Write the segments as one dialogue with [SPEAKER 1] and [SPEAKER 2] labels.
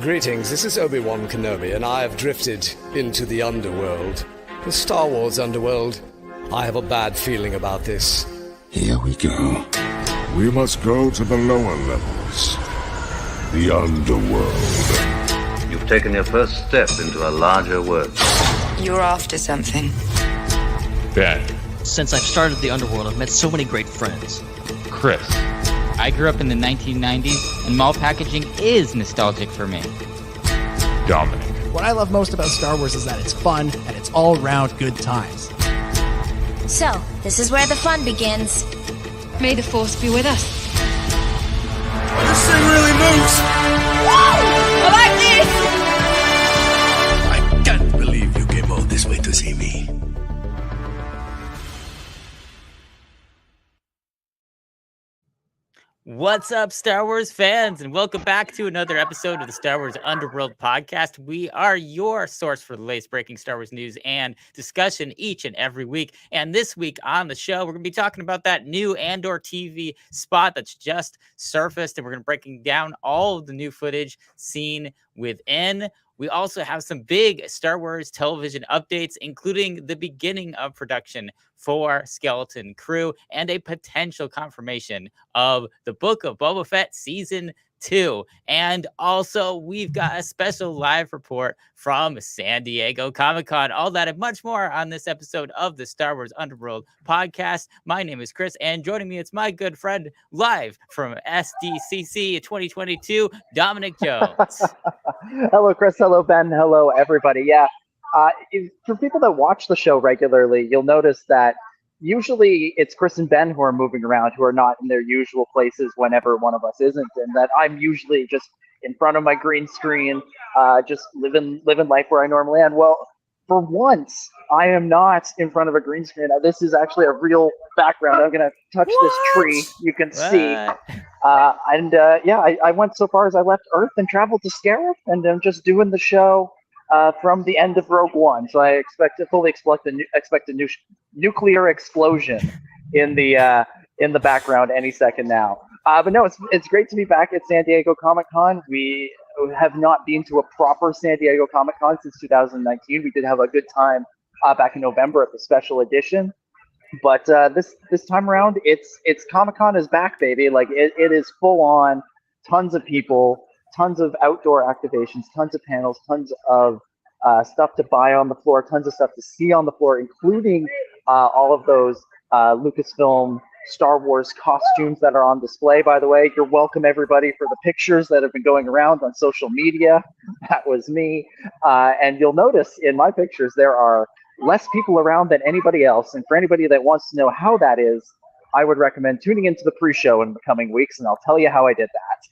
[SPEAKER 1] Greetings, this is Obi-Wan Kenobi, and I have drifted into the underworld. The Star Wars underworld. I have a bad feeling about this.
[SPEAKER 2] Here we go. We must go to the lower levels. The underworld.
[SPEAKER 3] You've taken your first step into a larger world.
[SPEAKER 4] You're after something.
[SPEAKER 5] Ben.
[SPEAKER 6] Since I've started the underworld, I've met so many great friends.
[SPEAKER 5] Chris.
[SPEAKER 7] I grew up in the 1990s, and mall packaging is nostalgic for me.
[SPEAKER 5] Dominic.
[SPEAKER 8] What I love most about Star Wars is that it's fun and it's all-round good times.
[SPEAKER 9] So, this is where the fun begins.
[SPEAKER 4] May the Force be with us.
[SPEAKER 2] This thing really moves!
[SPEAKER 4] Whoa! I like this!
[SPEAKER 2] I can't believe you came all this way to see me.
[SPEAKER 7] What's up, Star Wars fans, and welcome back to another episode of the Star Wars Underworld podcast. We are your source for the latest breaking Star Wars news and discussion each and every week. And this week on the show, we're going to be talking about that new Andor TV spot that's just surfaced, and we're going to be breaking down all of the new footage seen within. We also have some big Star Wars television updates, including the beginning of production for Skeleton Crew and a potential confirmation of the Book of Boba Fett Season 2. And also, we've got a special live report from San Diego Comic-Con. All that and much more on this episode of the Star Wars Underworld podcast. My name is Chris, and joining me, it's my good friend, live from SDCC 2022, Dominic Jones.
[SPEAKER 10] Hello, Chris. Hello, Ben. Hello, everybody. Yeah, for people that watch the show regularly, you'll notice that usually it's Chris and Ben who are moving around, who are not in their usual places whenever one of us isn't, and that I'm usually just in front of my green screen, just living life where I normally am. Well, for once, I am not in front of a green screen. This is actually a real background. I'm going to touch this tree. You can see. I went so far as I left Earth and traveled to Scarif, and I'm just doing the show from the end of Rogue One. So I fully expect a nuclear explosion in the background any second now. But no, it's great to be back at San Diego Comic-Con. We have not been to a proper San Diego Comic-Con since 2019. We did have a good time back in November at the special edition. But this time around, it's Comic-Con is back, baby. Like it is full on, tons of people, tons of outdoor activations, tons of panels, tons of stuff to buy on the floor, tons of stuff to see on the floor, including all of those Lucasfilm Star Wars costumes that are on display. By the way, you're welcome, everybody, for the pictures that have been going around on social media. That was me. And you'll notice in my pictures there are less people around than anybody else. And for anybody that wants to know how that is, I would recommend tuning into the pre-show in the coming weeks, and I'll tell you how I did that.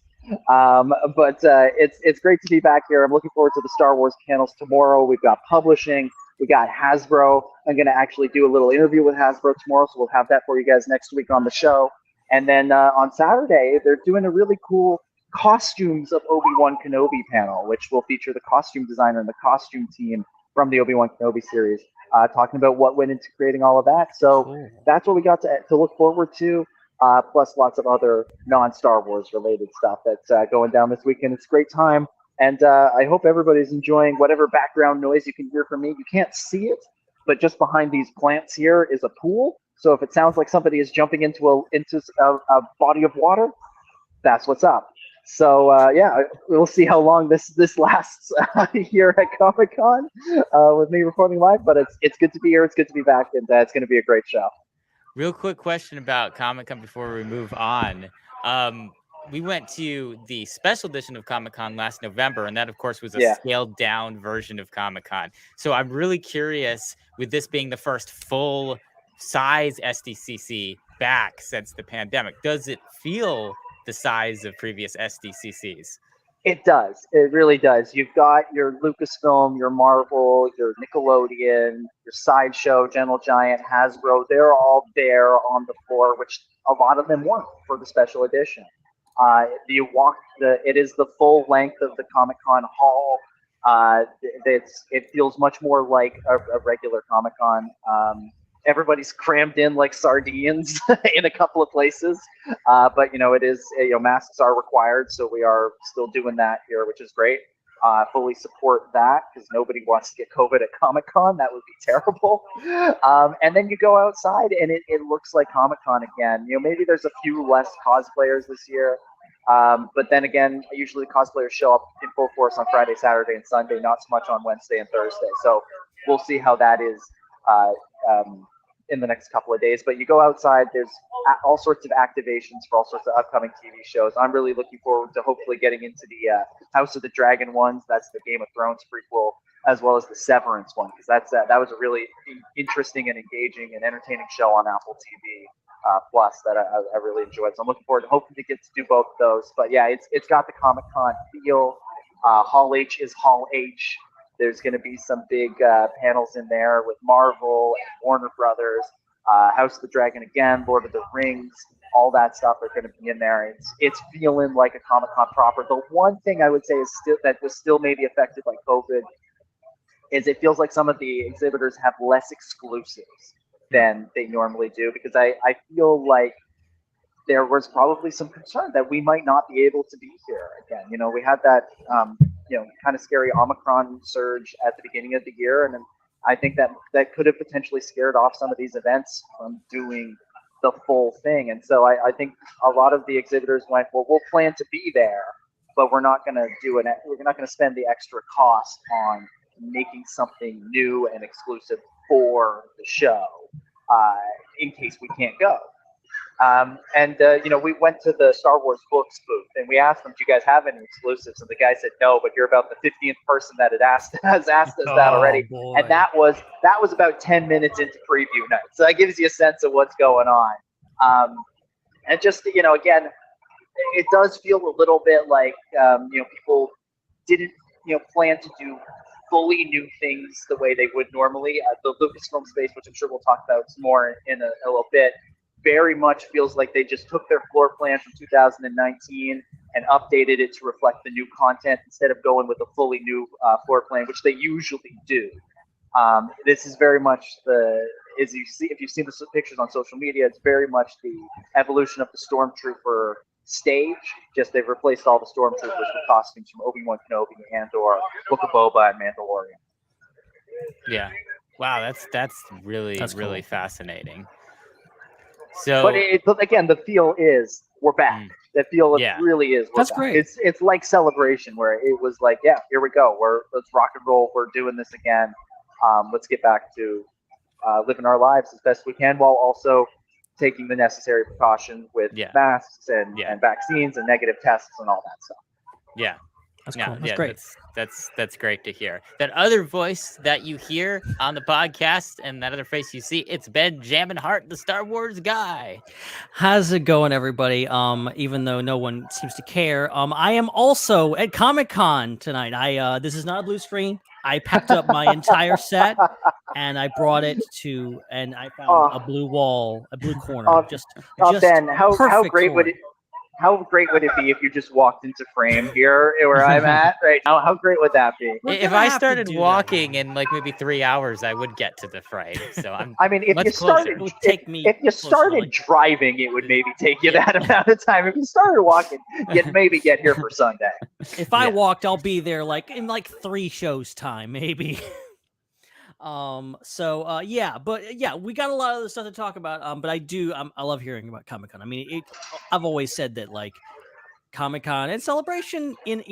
[SPEAKER 10] But it's great to be back here. I'm looking forward to the Star Wars panels tomorrow. We've got publishing. We got Hasbro. I'm going to actually do a little interview with Hasbro tomorrow, so we'll have that for you guys next week on the show. And then on Saturday, they're doing a really cool Costumes of Obi-Wan Kenobi panel, which will feature the costume designer and the costume team from the Obi-Wan Kenobi series, talking about what went into creating all of that. So that's what we got to look forward to, plus lots of other non-Star Wars related stuff that's going down this weekend. It's a great time. And I hope everybody's enjoying whatever background noise you can hear from me. You can't see it, but just behind these plants here is a pool. So if it sounds like somebody is jumping into a body of water, that's what's up. So we'll see how long this lasts here at Comic-Con with me reporting live. But it's good to be here. It's good to be back, and it's going to be a great show.
[SPEAKER 7] Real quick question about Comic-Con before we move on. We went to the special edition of Comic-Con last November, and that, of course, was a scaled-down version of Comic-Con. So I'm really curious, with this being the first full-size SDCC back since the pandemic, does it feel the size of previous SDCCs?
[SPEAKER 10] It does. It really does. You've got your Lucasfilm, your Marvel, your Nickelodeon, your Sideshow, Gentle Giant, Hasbro. They're all there on the floor, which a lot of them weren't for the special edition. It is the full length of the Comic-Con hall. It feels much more like a regular Comic-Con. Everybody's crammed in like sardines in a couple of places, but it is masks are required, so we are still doing that here, which is great. fully support that because nobody wants to get COVID at Comic-Con. That would be terrible. And then you go outside and it looks like Comic-Con again. Maybe there's a few less cosplayers this year. But then again, usually cosplayers show up in full force on Friday, Saturday, and Sunday, not so much on Wednesday and Thursday. So we'll see how that is in the next couple of days. But you go outside, there's all sorts of activations for all sorts of upcoming TV shows. I'm really looking forward to hopefully getting into the House of the Dragon ones. That's the Game of Thrones prequel, as well as the Severance one, because that was a really interesting and engaging and entertaining show on Apple TV Plus that I really enjoyed. So I'm looking forward to hoping to get to do both of those. But yeah, it's got the Comic-Con feel. Hall H is Hall H. There's going to be some big panels in there with Marvel and Warner Brothers, House of the Dragon again, Lord of the Rings, all that stuff are going to be in there. It's feeling like a Comic-Con proper. The one thing I would say is that was still maybe affected by COVID is it feels like some of the exhibitors have less exclusives than they normally do, because I feel like there was probably some concern that we might not be able to be here again. We had that kind of scary Omicron surge at the beginning of the year, and I think that could have potentially scared off some of these events from doing the full thing. And so I think a lot of the exhibitors went, well, we'll plan to be there, but we're not going to we're not going to spend the extra cost on making something new and exclusive for the show in case we can't go. We went to the Star Wars books booth and we asked them, do you guys have any exclusives? And the guy said no, but you're about the 15th person that has asked us that already.
[SPEAKER 8] Boy.
[SPEAKER 10] And that was about 10 minutes into preview night. So that gives you a sense of what's going on. And just, again, it does feel a little bit like, people didn't, plan to do fully new things the way they would normally. The Lucasfilm space, which I'm sure we'll talk about some more in a little bit, very much feels like they just took their floor plan from 2019 and updated it to reflect the new content instead of going with a fully new floor plan, which they usually do. This is very much if you've seen the pictures on social media, it's very much the evolution of the Stormtrooper stage. Just they've replaced all the Stormtroopers with costumes from Obi-Wan, Kenobi, Andor, Book of Boba, and Mandalorian.
[SPEAKER 7] Yeah. Wow, that's really
[SPEAKER 8] cool.
[SPEAKER 7] fascinating. So,
[SPEAKER 10] but again, the feel is we're back. The feel really is.
[SPEAKER 8] That's
[SPEAKER 10] back.
[SPEAKER 8] great.
[SPEAKER 10] It's like Celebration, where it was like, yeah, here we go. Let's rock and roll. We're doing this again. Let's get back to living our lives as best we can, while also taking the necessary precautions with masks and vaccines and negative tests and all that stuff.
[SPEAKER 7] Yeah.
[SPEAKER 8] That's cool. That's great.
[SPEAKER 7] That's great to hear. That other voice that you hear on the podcast and that other face you see, it's Ben Jammin' Hart, the Star Wars guy.
[SPEAKER 6] How's it going, everybody? Even though no one seems to care, I am also at Comic-Con tonight. This is not a blue screen. I packed up my entire set and I brought it and I found a blue wall, a blue corner. Just
[SPEAKER 10] Ben, how great
[SPEAKER 6] for
[SPEAKER 10] would it? How great would it be if you just walked into frame here where I'm at right now? How great would that be?
[SPEAKER 7] If I started walking in like maybe 3 hours, I would get to the frame. So
[SPEAKER 10] if you started driving, it would maybe take you that amount of time. If you started walking, you'd maybe get here for Sunday.
[SPEAKER 6] If I walked, I'll be there in 3 shows time, maybe. We got a lot of other stuff to talk about. But I love hearing about Comic-Con. I mean, I've always said that Comic-Con and Celebration in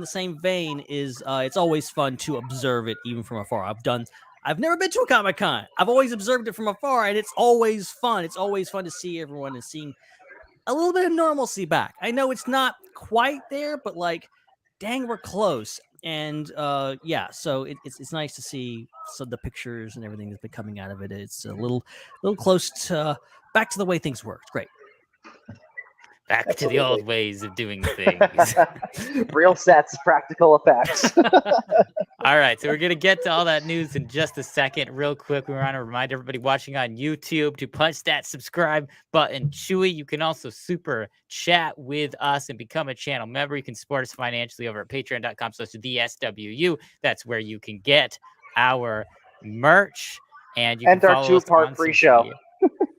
[SPEAKER 6] the same vein is it's always fun to observe it even from afar. I've never been to a Comic-Con. I've always observed it from afar, and it's always fun. It's always fun to see everyone and seeing a little bit of normalcy back. I know it's not quite there, but dang, we're close. And so it's nice to see the pictures and everything that's been coming out of it. It's a little close to back to the way things worked. Great.
[SPEAKER 7] Back to the old ways of doing things.
[SPEAKER 10] Real sets, practical effects.
[SPEAKER 7] All right, so we're going to get to all that news in just a second. Real quick, we want to remind everybody watching on YouTube to punch that subscribe button. Chewy, you can also super chat with us and become a channel member. You can support us financially over at patreon.com/theswu. That's where you can get our merch. And you can
[SPEAKER 10] our 2-part free show.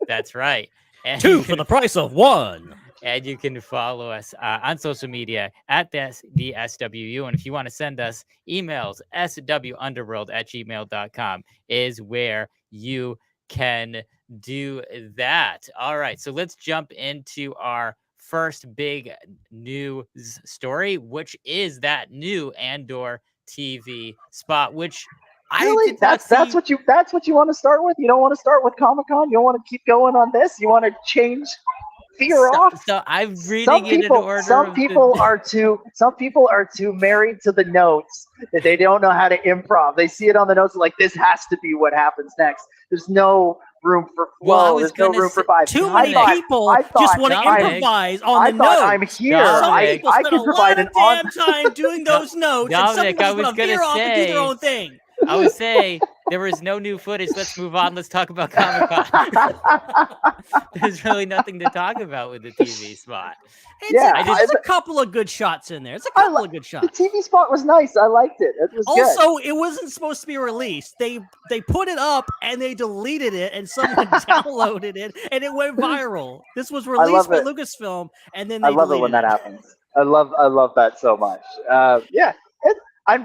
[SPEAKER 7] That's right. And
[SPEAKER 6] 2 for the price of 1.
[SPEAKER 7] And you can follow us on social media at the SWU. And if you want to send us emails, swunderworld@gmail.com is where you can do that. All right. So let's jump into our first big news story, which is that new Andor TV spot, which
[SPEAKER 10] Really? That's what you want to start with? You don't want to start with Comic-Con? You don't want to keep going on this? You want to change fear off?
[SPEAKER 7] So I'm reading it in order.
[SPEAKER 10] Some people are too married to the notes that they don't know how to improv. They see it on the notes like this has to be what happens next. There's no room for flow. There's no room for vibe.
[SPEAKER 6] Too many people just want to improvise on the notes.
[SPEAKER 10] I'm here.
[SPEAKER 6] I
[SPEAKER 10] can provide an
[SPEAKER 6] damn time doing those notes.
[SPEAKER 7] Dominic,
[SPEAKER 6] and someone just want to veer off and do their own thing.
[SPEAKER 7] I would say there was no new footage. Let's move on. Let's talk about Comic-Con. There's really nothing to talk about with the TV spot.
[SPEAKER 6] There's a couple of good shots in there. It's a couple of good shots.
[SPEAKER 10] The TV spot was nice. I liked it. It was
[SPEAKER 6] also,
[SPEAKER 10] good.
[SPEAKER 6] It wasn't supposed to be released. They put it up and they deleted it, and someone downloaded it, and it went viral. This was released by Lucasfilm, and then they
[SPEAKER 10] I love it when that happens. I love that so much. Yeah.
[SPEAKER 6] We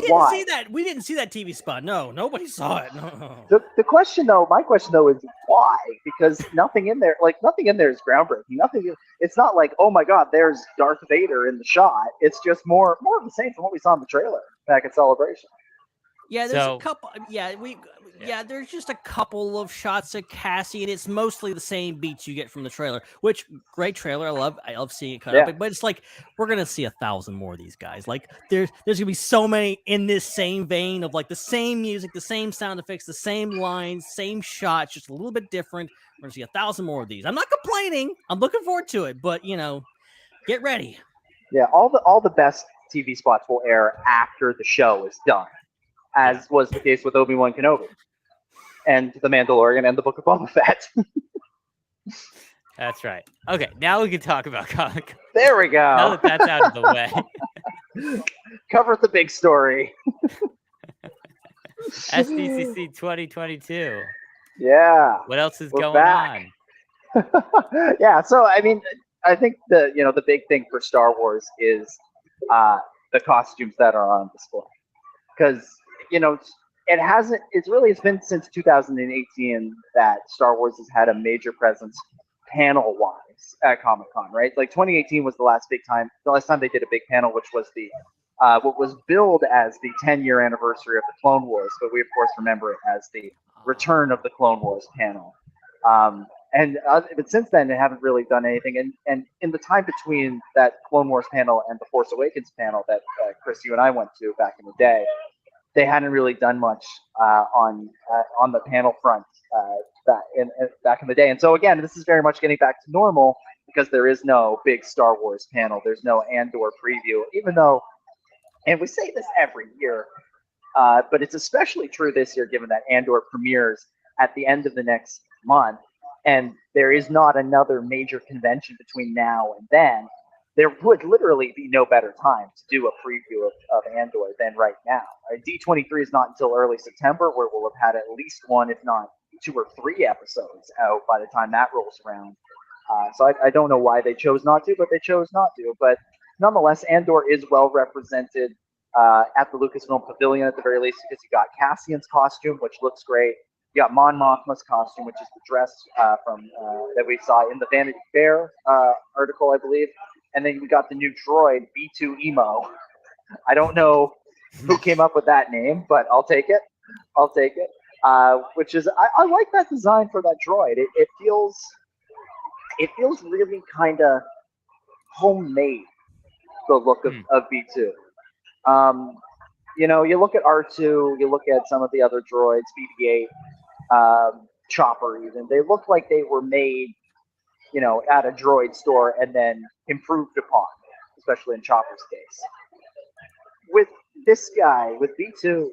[SPEAKER 6] didn't see that. We didn't see that TV spot. No, nobody saw it. No.
[SPEAKER 10] The question though, my question though is why? Because nothing in there is groundbreaking. It's not like, oh my God, there's Darth Vader in the shot. It's just more of the same from what we saw in the trailer back at Celebration.
[SPEAKER 6] Yeah, there's a couple. There's just a couple of shots of Cassie, and it's mostly the same beats you get from the trailer. Which great trailer, I love seeing it cut up. But it's like we're gonna see 1,000 more of these guys. Like there's gonna be so many in this same vein of like the same music, the same sound effects, the same lines, same shots, just a little bit different. We're gonna see 1,000 more of these. I'm not complaining. I'm looking forward to it, but get ready.
[SPEAKER 10] Yeah, all the best TV spots will air after the show is done. As was the case with Obi-Wan Kenobi and The Mandalorian and the Book of Boba Fett.
[SPEAKER 7] That's right. Okay, now we can talk about Comic-Con.
[SPEAKER 10] There we go.
[SPEAKER 7] Now that that's out of the way.
[SPEAKER 10] Cover the big story.
[SPEAKER 7] SDCC 2022.
[SPEAKER 10] Yeah.
[SPEAKER 7] What else is going on?
[SPEAKER 10] Yeah, so I mean, I think the big thing for Star Wars is the costumes that are on display. Because it's been since 2018 that Star Wars has had a major presence panel-wise at Comic-Con, right? Like 2018 was the last time they did a big panel, which was what was billed as the 10-year anniversary of the Clone Wars, but we of course remember it as the Return of the Clone Wars panel. But since then, they haven't really done anything. And in the time between that Clone Wars panel and the Force Awakens panel that Chris, you and I went to back in the day, they hadn't really done much on the panel front back in the day. And so again, this is very much getting back to normal because there is no big Star Wars panel. There's no Andor preview, even though, and we say this every year, but it's especially true this year given that Andor premieres at the end of the next month, and there is not another major convention between now and then. There would literally be no better time to do a preview of Andor than right now. D23 is not until early September, where we'll have had at least one, if not 2 or 3 episodes out by the time that rolls around. So I don't know why they chose not to, but they chose not to. But nonetheless, Andor is well represented at the Lucasfilm Pavilion at the very least, because you got Cassian's costume, which looks great. You got Mon Mothma's costume, which is the dress from that we saw in the Vanity Fair article, I believe. And then we got the new droid, B2 Emo. I don't know who came up with that name, but I'll take it. Which is, I like that design for that droid. It feels really kind of homemade, the look of B2. You look at R2, you look at some of the other droids, BB-8, Chopper even. They look like they were made, at a droid store and then improved upon, especially in Chopper's case. With this guy, with B2,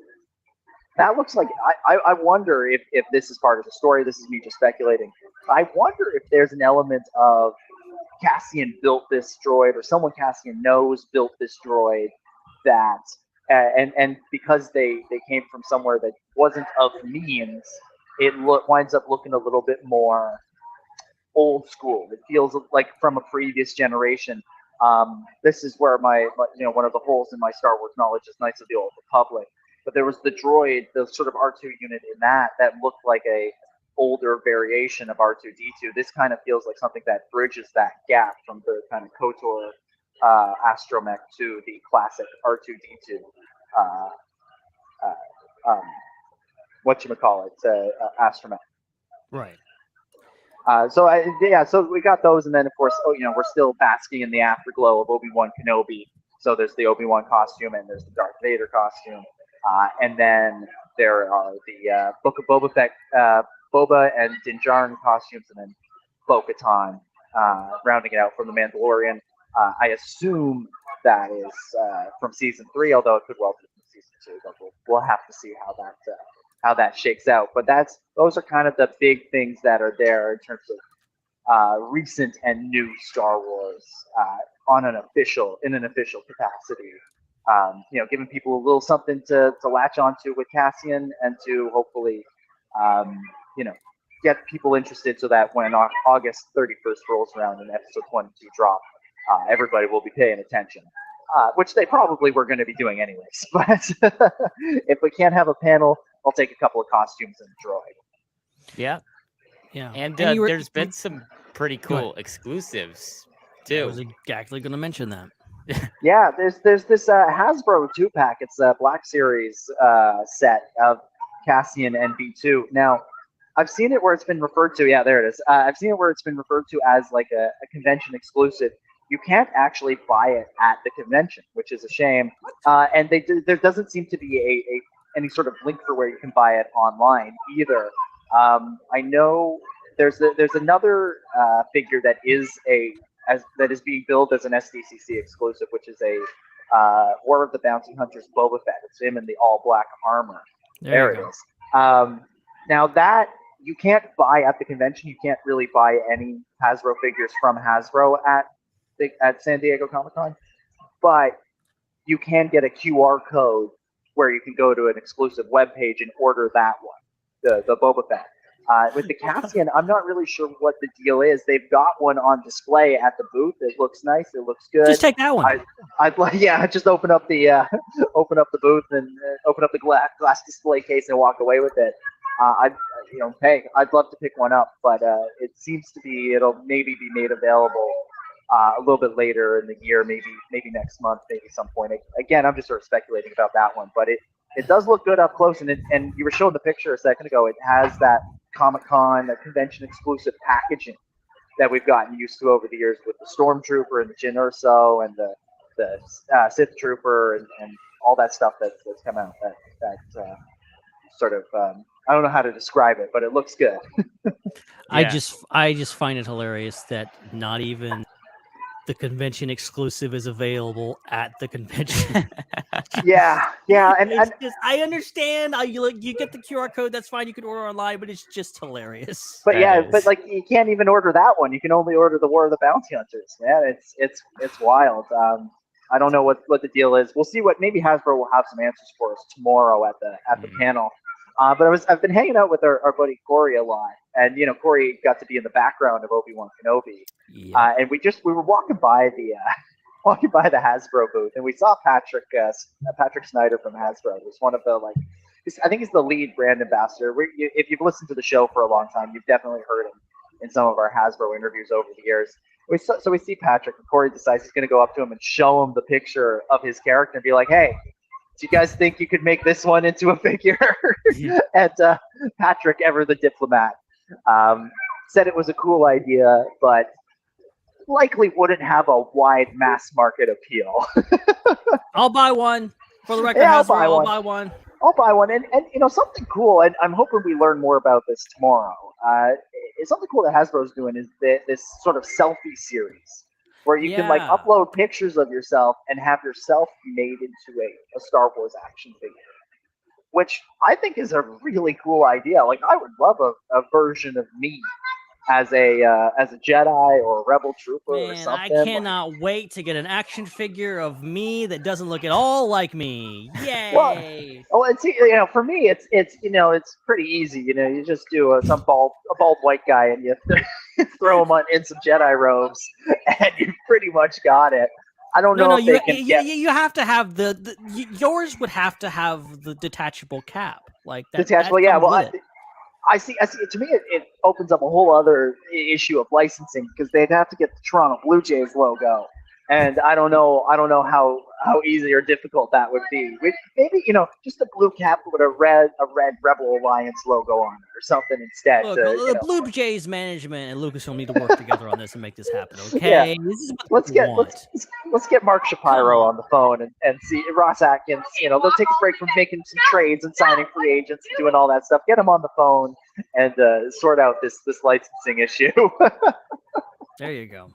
[SPEAKER 10] that looks like, I wonder if this is part of the story. This is me just speculating. I wonder if there's an element of Cassian built this droid, or someone Cassian knows built this droid, that, and because they came from somewhere that wasn't of means, it winds up looking a little bit more old school. It feels like from a previous generation. This is where my one of the holes in my Star Wars knowledge is Knights of the Old Republic. But there was the droid, the sort of R2 unit in that looked like a older variation of R2-D2. This kind of feels like something that bridges that gap from the kind of KOTOR astromech to the classic R2-D2 astromech.
[SPEAKER 6] Right.
[SPEAKER 10] So we got those, and then of course, we're still basking in the afterglow of Obi-Wan Kenobi. So there's the Obi-Wan costume, and there's the Darth Vader costume, and then there are the Book of Boba Fett, Boba and Din Djarin costumes, and then Bo-Katan rounding it out from the Mandalorian. I assume that is from season 3, although it could well be from season 2. But we'll have to see how that shakes out. But those are kind of the big things that are there in terms of recent and new Star Wars in an official capacity. Giving people a little something to latch onto with Cassian, and to hopefully get people interested, so that when August 31st rolls around and episode 22 drop, everybody will be paying attention. Which they probably were going to be doing anyways. But if we can't have a panel, I'll take a couple of costumes and a droid.
[SPEAKER 7] Yeah. And there's been some pretty cool exclusives too.
[SPEAKER 6] I was exactly going to mention that.
[SPEAKER 10] Yeah, there's this Hasbro 2-pack. It's a Black Series set of Cassian and B2. Now, I've seen it where it's been referred to. Yeah, there it is. I've seen it where it's been referred to as like a convention exclusive. You can't actually buy it at the convention, which is a shame. And there doesn't seem to be any sort of link for where you can buy it online either. I know there's another figure that is being billed as an SDCC exclusive, which is a War of the Bounty Hunters Boba Fett. It's him in the all black armor. There it is. Now that you can't buy at the convention, you can't really buy any Hasbro figures from Hasbro at San Diego Comic-Con, but you can get a QR code where you can go to an exclusive webpage and order that one, the Boba Fett. With the Cassian, I'm not really sure what the deal is. They've got one on display at the booth. It looks nice. It looks good.
[SPEAKER 6] Just take that one.
[SPEAKER 10] I'd like, just open up the booth and open up the glass display case and walk away with it. I'd love to pick one up, but it seems to be it'll maybe be made available a little bit later in the year, maybe next month, maybe some point. Again, I'm just sort of speculating about that one, but it does look good up close, and you were showing the picture a second ago. It has that Comic-Con, that convention exclusive packaging that we've gotten used to over the years with the Stormtrooper and the Jyn Erso and the Sith Trooper and all that stuff that's come out. That sort of I don't know how to describe it, but it looks good.
[SPEAKER 6] I just find it hilarious that not even the convention exclusive is available at the convention.
[SPEAKER 10] yeah, and
[SPEAKER 6] I understand. You get the QR code, that's fine. You can order online, but it's just hilarious.
[SPEAKER 10] But but like you can't even order that one. You can only order the War of the Bounty Hunters. Man, it's wild. I don't know what the deal is. We'll see what maybe Hasbro will have some answers for us tomorrow at the panel. But I've been hanging out with our buddy Corey a lot, and Corey got to be in the background of Obi-Wan Kenobi, and we were walking by the Hasbro booth, and we saw Patrick Snyder from Hasbro. Who's one of the I think he's the lead brand ambassador. If you've listened to the show for a long time, you've definitely heard him in some of our Hasbro interviews over the years. So we see Patrick, and Corey decides he's going to go up to him and show him the picture of his character and be like, "Hey, do you guys think you could make this one into a figure?" And Patrick, ever the diplomat, said it was a cool idea, but likely wouldn't have a wide mass market appeal.
[SPEAKER 6] I'll buy one. For the record,
[SPEAKER 10] I'll
[SPEAKER 6] buy
[SPEAKER 10] one. I'll buy one. And something cool, and I'm hoping we learn more about this tomorrow. Something cool that Hasbro's doing is this sort of selfie series, where you can upload pictures of yourself and have yourself made into a Star Wars action figure, which I think is a really cool idea. Like, I would love a version of me as a Jedi or a Rebel trooper or something.
[SPEAKER 6] I cannot wait to get an action figure of me that doesn't look at all like me. Yay!
[SPEAKER 10] Well, and see, for me, it's pretty easy. You just do a bald white guy, and throw them in some Jedi robes, and you've pretty much got it. I don't know if they can get...
[SPEAKER 6] You have to have yours would have to have the detachable cap, like that.
[SPEAKER 10] Detachable,
[SPEAKER 6] that
[SPEAKER 10] yeah.
[SPEAKER 6] comes
[SPEAKER 10] Well,
[SPEAKER 6] with it.
[SPEAKER 10] I see. To me, it opens up a whole other issue of licensing because they'd have to get the Toronto Blue Jays logo, and I don't know how easy or difficult that would be. Maybe just a blue cap with a red Rebel Alliance logo on it or something instead.
[SPEAKER 6] Look, the Blue Jays management and Lucasfilm need to work together on this and make this happen. Okay,
[SPEAKER 10] Yeah.
[SPEAKER 6] this is what
[SPEAKER 10] Let's get Mark Shapiro on the phone and see Ross Atkins. They'll take a break from making some trades and signing free agents and doing all that stuff. Get him on the phone and sort out this licensing issue.
[SPEAKER 6] There you go.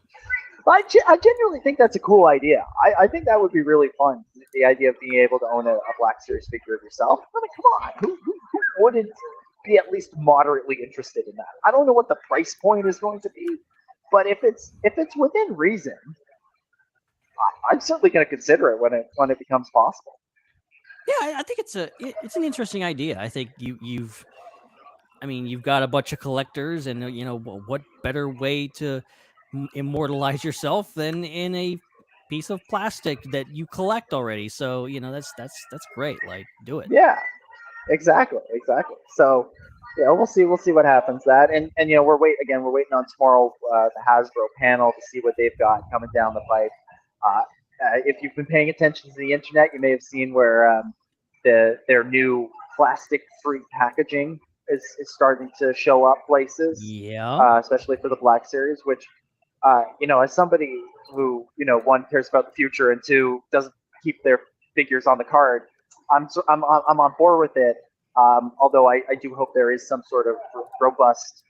[SPEAKER 10] I genuinely think that's a cool idea. I think that would be really fun. The idea of being able to own a Black Series figure of yourself. I mean, come on, who wouldn't be at least moderately interested in that? I don't know what the price point is going to be, but if it's within reason, I'm certainly going to consider it when it becomes possible.
[SPEAKER 6] Yeah, I think it's an interesting idea. I think you've got a bunch of collectors, and what better way to immortalize yourself than in a piece of plastic that you collect already. So that's great. Like, do it.
[SPEAKER 10] Yeah, exactly. So we'll see what happens. That and we're waiting on tomorrow the Hasbro panel to see what they've got coming down the pipe. If you've been paying attention to the internet, you may have seen where their new plastic-free packaging is starting to show up places.
[SPEAKER 6] Yeah.
[SPEAKER 10] Especially for the Black Series, which as somebody who one, cares about the future, and two, doesn't keep their figures on the card, I'm on board with it. Although I do hope there is some sort of robust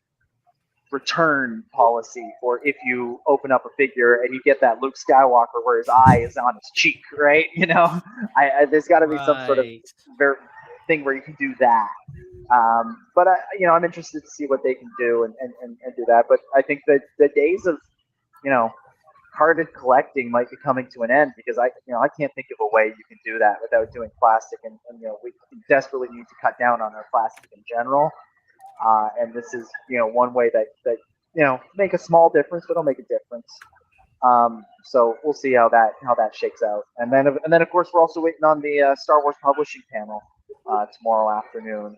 [SPEAKER 10] return policy for if you open up a figure and you get that Luke Skywalker where his eye is on his cheek, right? There's got to be some sort of thing where you can do that. But I'm interested to see what they can do and do that. But I think that the days of carded collecting might be coming to an end because I can't think of a way you can do that without doing plastic, and we desperately need to cut down on our plastic in general. And this is one way that make a small difference, but it'll make a difference. So we'll see how that shakes out. And then of course we're also waiting on the Star Wars publishing panel tomorrow afternoon,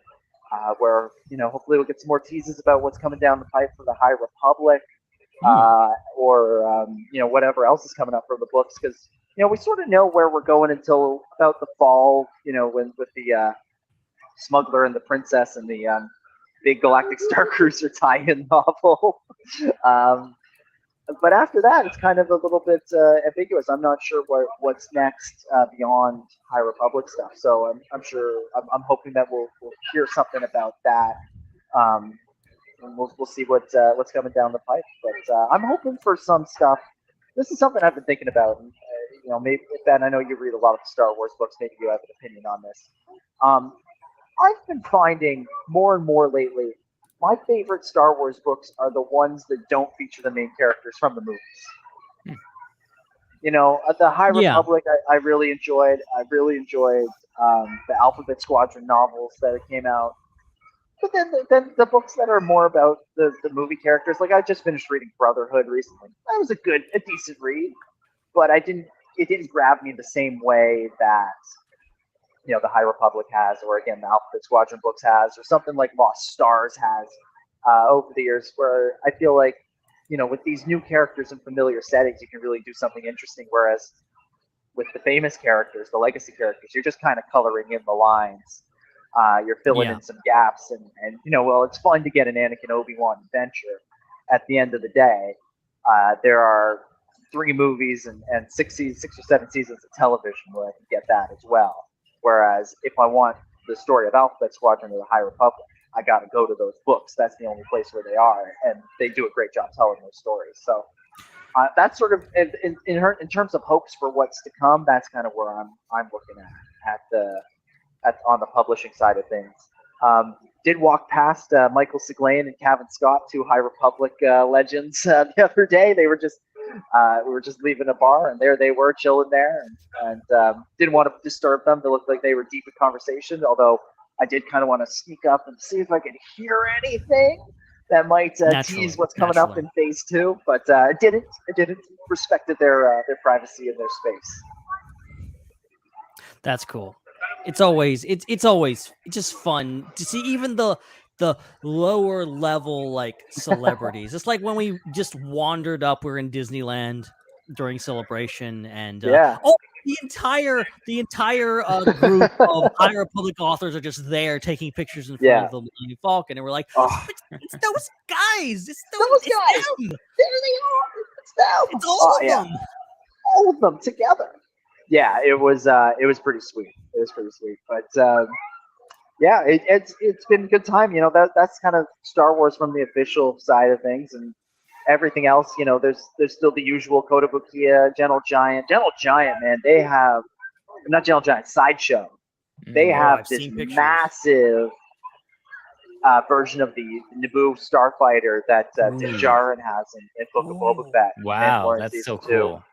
[SPEAKER 10] where hopefully we'll get some more teases about what's coming down the pipe for the High Republic, or whatever else is coming up for the books, because we sort of know where we're going until about the fall. When with the Smuggler and the Princess and the big Galactic Star Cruiser tie-in novel. But after that, it's kind of a little bit ambiguous. I'm not sure what's next beyond High Republic stuff. So I'm hoping that we'll hear something about that. And we'll see what's coming down the pipe. But I'm hoping for some stuff. This is something I've been thinking about. And, maybe, Ben, I know you read a lot of Star Wars books. Maybe you have an opinion on this. I've been finding more and more lately, my favorite Star Wars books are the ones that don't feature the main characters from the movies. The High Republic, I really enjoyed. I really enjoyed the Alphabet Squadron novels that came out. But then the books that are more about the movie characters, like I just finished reading Brotherhood recently. That was a decent read, but it didn't grab me the same way that the High Republic has, or again the Alphabet Squadron books has, or something like Lost Stars has over the years, where I feel like with these new characters and familiar settings, you can really do something interesting. Whereas with the famous characters, the legacy characters, you're just kind of coloring in the lines. You're filling in some gaps, and it's fun to get an Anakin Obi-Wan adventure. At the end of the day, there are 3 movies and 6 or 7 seasons of television where I can get that as well. Whereas if I want the story of Alphabet Squadron or the High Republic, I got to go to those books. That's the only place where they are, and they do a great job telling those stories. So that's sort of in terms of hopes for what's to come. That's kind of where I'm looking at on the publishing side of things. Did walk past Michael Siglain and Kevin Scott, 2 High Republic legends, the other day. They were just we were just leaving a bar, and there they were chilling there, and didn't want to disturb them. They looked like they were deep in conversation, although I did kind of want to sneak up and see if I could hear anything. that might
[SPEAKER 6] Naturally,
[SPEAKER 10] tease what's coming up in Phase 2, but it didn't. It didn't. Respected their privacy and their space.
[SPEAKER 6] That's cool. It's always just fun to see even the lower level like celebrities. It's like when we just wandered up. We're in Disneyland during Celebration, and the entire group of High Republic authors are just there taking pictures in front of the Millennium Falcon, and we're like, it's those guys. It's those guys. Them.
[SPEAKER 10] There they are. It's them.
[SPEAKER 6] It's all of them.
[SPEAKER 10] All of them together. Yeah, it was pretty sweet. It was pretty sweet, but it's been a good time. You know, that's kind of Star Wars from the official side of things, and everything else. You know, there's still the usual Kotobukiya, Gentle Giant, man. They have not Gentle Giant, Sideshow. They have this massive version of the Naboo Starfighter that Din Djarin has in Book of Boba Fett.
[SPEAKER 7] Wow, that's so cool.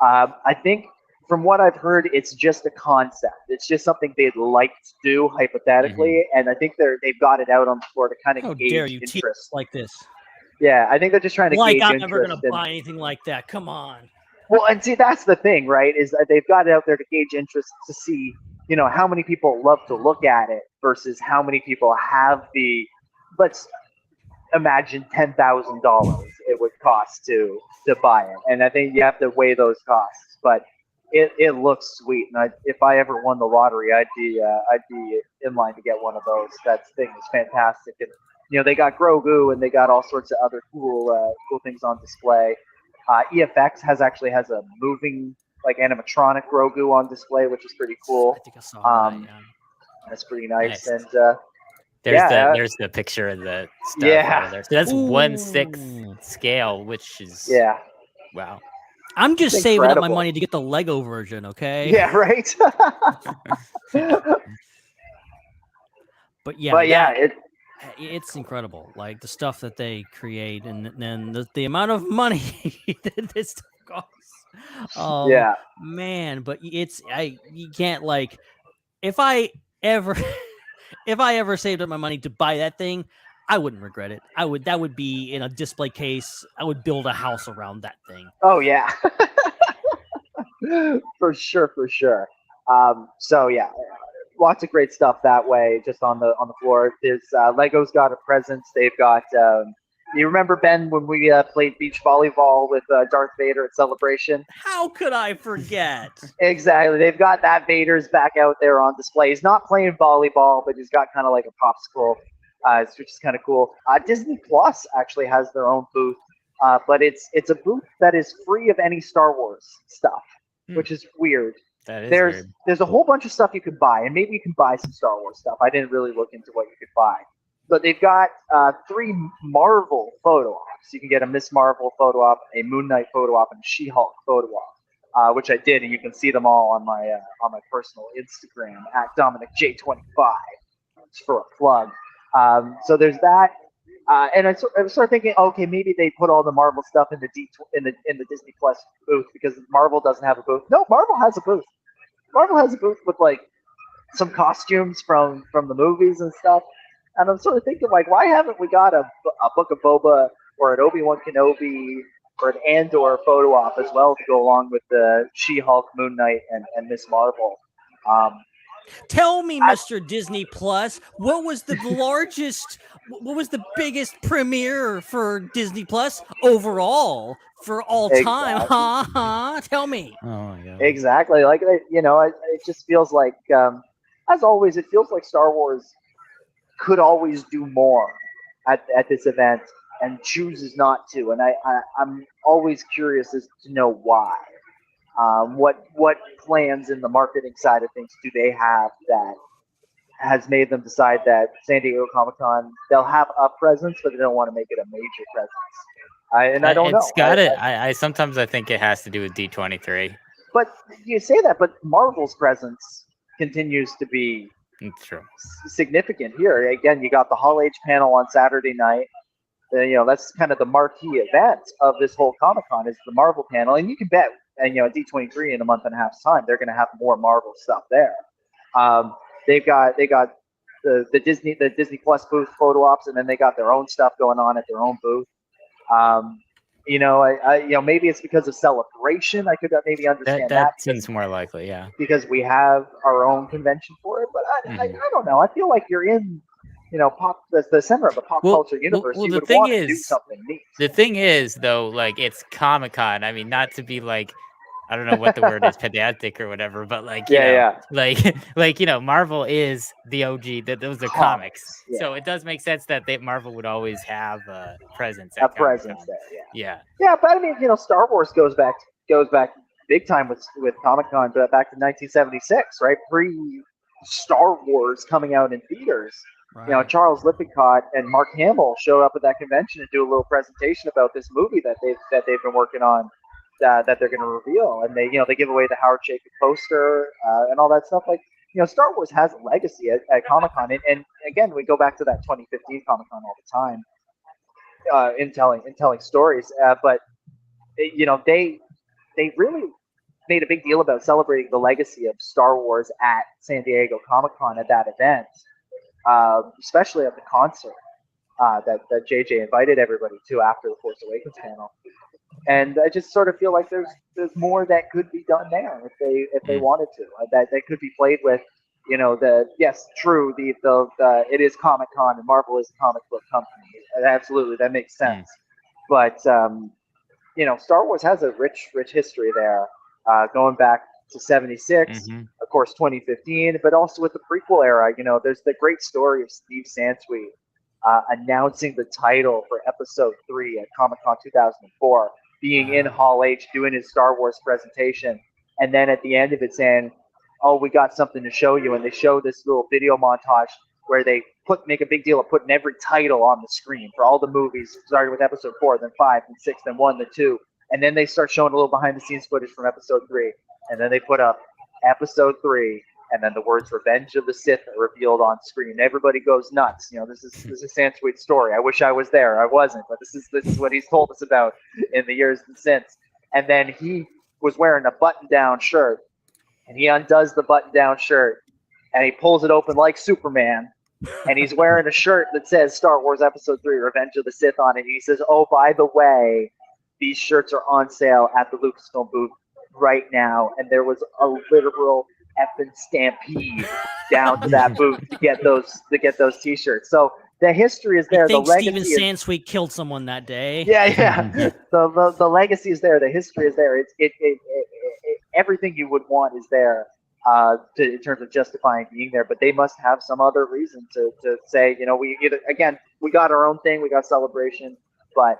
[SPEAKER 10] I think from what I've heard, it's just a concept. It's just something they'd like to do hypothetically, and I think they've got it out on the floor to kind of gauge interest
[SPEAKER 6] like this.
[SPEAKER 10] Yeah, I think they're just trying to gauge
[SPEAKER 6] I'm
[SPEAKER 10] interest.
[SPEAKER 6] never going to buy anything like that. Come on.
[SPEAKER 10] Well, and see, that's the thing, right? Is that they've got it out there to gauge interest to see, you know, how many people love to look at it versus how many people have the. Let's imagine $10,000 it would cost to buy it, and I think you have to weigh those costs, but. It looks sweet, and if I ever won the lottery, I'd be in line to get one of those. That thing is fantastic, and you know they got Grogu and they got all sorts of other cool things on display. EFX has a moving like animatronic Grogu on display, which is pretty cool.
[SPEAKER 6] I think I saw that. Yeah.
[SPEAKER 10] That's pretty nice. And
[SPEAKER 7] there's the picture of the stuff over there. So that's 1/6 scale, which is wow.
[SPEAKER 6] I'm just saving up my money to get the Lego version, okay?
[SPEAKER 10] Yeah, right.
[SPEAKER 6] But it's incredible, like the stuff that they create, and then the amount of money that this stuff costs. Man, but you can't like if I ever saved up my money to buy that thing. I wouldn't regret it. That would be in a display case. I would build a house around that thing.
[SPEAKER 10] Oh yeah. for sure. So yeah, lots of great stuff that way, just on the floor. There's Lego's got a presence. They've got you remember, Ben, when we played beach volleyball with Darth Vader at Celebration?
[SPEAKER 6] How could I forget?
[SPEAKER 10] Exactly. They've got that Vader's back out there on display. He's not playing volleyball, but he's got kind of like a popsicle. Which is kind of cool. Disney Plus actually has their own booth, but it's a booth that is free of any Star Wars stuff, which is weird.
[SPEAKER 7] That is
[SPEAKER 10] weird. There's a whole bunch of stuff you can buy, and maybe you can buy some Star Wars stuff. I didn't really look into what you could buy, but they've got 3 Marvel photo ops. You can get a Miss Marvel photo op, a Moon Knight photo op, and a She-Hulk photo op, which I did, and you can see them all on my personal Instagram at Dominic J25. It's for a plug. So there's that, and I started thinking, okay, maybe they put all the Marvel stuff in the Disney Plus booth because Marvel doesn't have a booth. No, Marvel has a booth. Marvel has a booth with like some costumes from the movies and stuff. And I'm sort of thinking, like, why haven't we got a Book of Boba or an Obi-Wan Kenobi or an Andor photo op as well to go along with the She-Hulk, Moon Knight, and Miss Marvel?
[SPEAKER 6] Tell me, Mr. Disney Plus, what was the biggest premiere for Disney Plus overall for all time? Tell me.
[SPEAKER 7] Oh my God.
[SPEAKER 10] Exactly. Like, you know, it just feels like, as always, it feels like Star Wars could always do more at this event and chooses not to. And I'm always curious as to know why. What plans in the marketing side of things do they have that has made them decide that San Diego Comic-Con, they'll have a presence, but they don't want to make it a major presence? I don't know.
[SPEAKER 7] It's got it. I sometimes I think it has to do with D23.
[SPEAKER 10] But you say that, but Marvel's presence continues to be significant here. Again, you got the Hall H panel on Saturday night. You know, that's kind of the marquee event of this whole Comic-Con is the Marvel panel, and you can bet. And you know, at D23 in a month and a half's time, they're going to have more Marvel stuff there. They got the Disney Plus booth photo ops, and then they got their own stuff going on at their own booth. Maybe it's because of celebration. I could maybe understand
[SPEAKER 7] that seems more likely, yeah.
[SPEAKER 10] Because we have our own convention for it, but I don't know. I feel like you're in, the center of the pop culture universe. You would want to do something neat.
[SPEAKER 7] The thing is, though, like, it's Comic-Con. I mean, not to be like, I don't know what the word is, pedantic or whatever, but like, Marvel is the OG. Those are comics, so it does make sense that Marvel would always have a presence.
[SPEAKER 10] A presence there,
[SPEAKER 7] yeah.
[SPEAKER 10] But I mean, Star Wars goes back big time with Comic-Con, but back to 1976, right? Pre-Star Wars coming out in theaters. Right. Charles Lippincott and Mark Hamill showed up at that convention and do a little presentation about this movie that they've been working on. That they're going to reveal, and they give away the Howard Chaykin poster and all that stuff. Like, Star Wars has a legacy at Comic-Con, and again, we go back to that 2015 Comic-Con all the time in telling stories. But they really made a big deal about celebrating the legacy of Star Wars at San Diego Comic-Con at that event, especially at the concert that JJ invited everybody to after the Force Awakens panel. And I just sort of feel like there's more that could be done there if they wanted to. That could be played with, it is Comic-Con and Marvel is a comic book company. Absolutely, that makes sense. But Star Wars has a rich history there, going back to '76, of course 2015, but also with the prequel era. There's the great story of Steve Sansweet announcing the title for Episode 3 at Comic-Con 2004. Being in Hall H, doing his Star Wars presentation, and then at the end of it saying, "Oh, we got something to show you," and they show this little video montage where they make a big deal of putting every title on the screen for all the movies, starting with Episode 4, then 5, then 6, then 1, then 2, and then they start showing a little behind-the-scenes footage from Episode 3, and then they put up Episode 3, and then the words "Revenge of the Sith" are revealed on screen. Everybody goes nuts. This is Sansweet's story. I wish I was there. I wasn't, but this is what he's told us about in the years since. And then he was wearing a button-down shirt, and he undoes the button-down shirt, and he pulls it open like Superman, and he's wearing a shirt that says Star Wars Episode 3, Revenge of the Sith on it. And he says, "Oh, by the way, these shirts are on sale at the Lucasfilm booth right now," and there was a literal effing stampede down to that booth to get those T-shirts. So the history is there.
[SPEAKER 6] I think
[SPEAKER 10] the legacy
[SPEAKER 6] Steven Sansweet killed someone that day.
[SPEAKER 10] Yeah. The legacy is there. The history is there. It everything you would want is there in terms of justifying being there. But they must have some other reason to say, we got our own thing, we got Celebration, but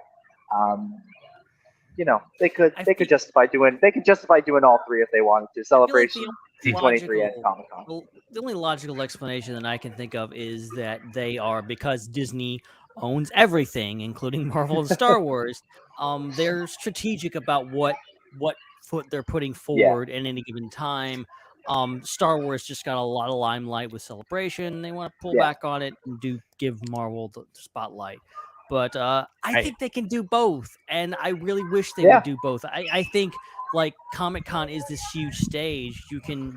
[SPEAKER 10] they could justify doing all three if they wanted to. Celebration, D23, and Comic-Con.
[SPEAKER 6] The only logical explanation that I can think of is that they are, because Disney owns everything, including Marvel and Star Wars. They're strategic about what foot they're putting forward at any given time. Star Wars just got a lot of limelight with Celebration. They want to pull back on it and give Marvel the spotlight. But I think they can do both, and I really wish they would do both. I think like Comic-Con is this huge stage. You can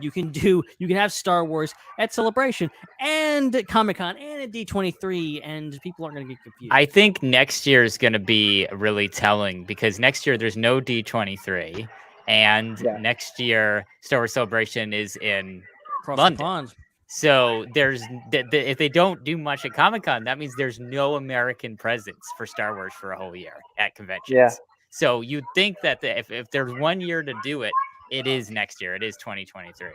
[SPEAKER 6] have Star Wars at Celebration and at Comic-Con and at D23, and people aren't going to get confused.
[SPEAKER 7] I think next year is going to be really telling, because next year there's no D23, and next year Star Wars Celebration is in London. So if they don't do much at Comic-Con, that means there's no American presence for Star Wars for a whole year at conventions. Yeah. So you'd think that if there's 1 year to do it, it is next year. It is 2023.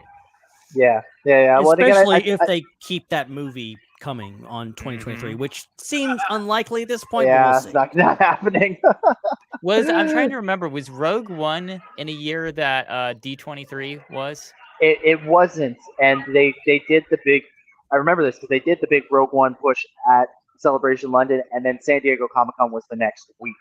[SPEAKER 10] Yeah.
[SPEAKER 6] Especially if they keep that movie coming on 2023, which seems unlikely at this point.
[SPEAKER 10] Yeah, it's not happening.
[SPEAKER 7] I'm trying to remember, was Rogue One in a year that D23 was?
[SPEAKER 10] It wasn't, and they did the big. I remember this because they did the big Rogue One push at Celebration London, and then San Diego Comic-Con was the next week,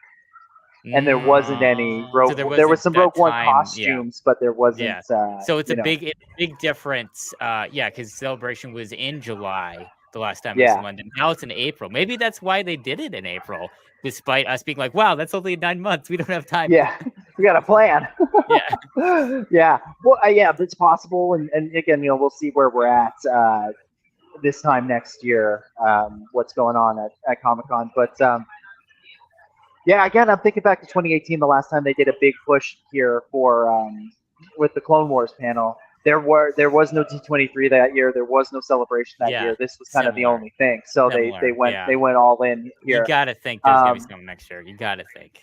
[SPEAKER 10] and there wasn't any Rogue. So there was some Rogue One costumes, but there wasn't.
[SPEAKER 7] So it's a big difference. Because Celebration was in July the last time it was in London. Now it's in April. Maybe that's why they did it in April, despite us being like, "Wow, that's only 9 months. We don't have time."
[SPEAKER 10] Yeah, we got a plan. Yeah. Well, it's possible, and again, we'll see where we're at. this time next year, what's going on at Comic-Con. But yeah, again, I'm thinking back to 2018, the last time they did a big push here for with the Clone Wars panel. There was no D23 that year. There was no celebration that year. This was kind of the only thing. So they went all in here.
[SPEAKER 7] You got to think there's going to be something next year. You got to think.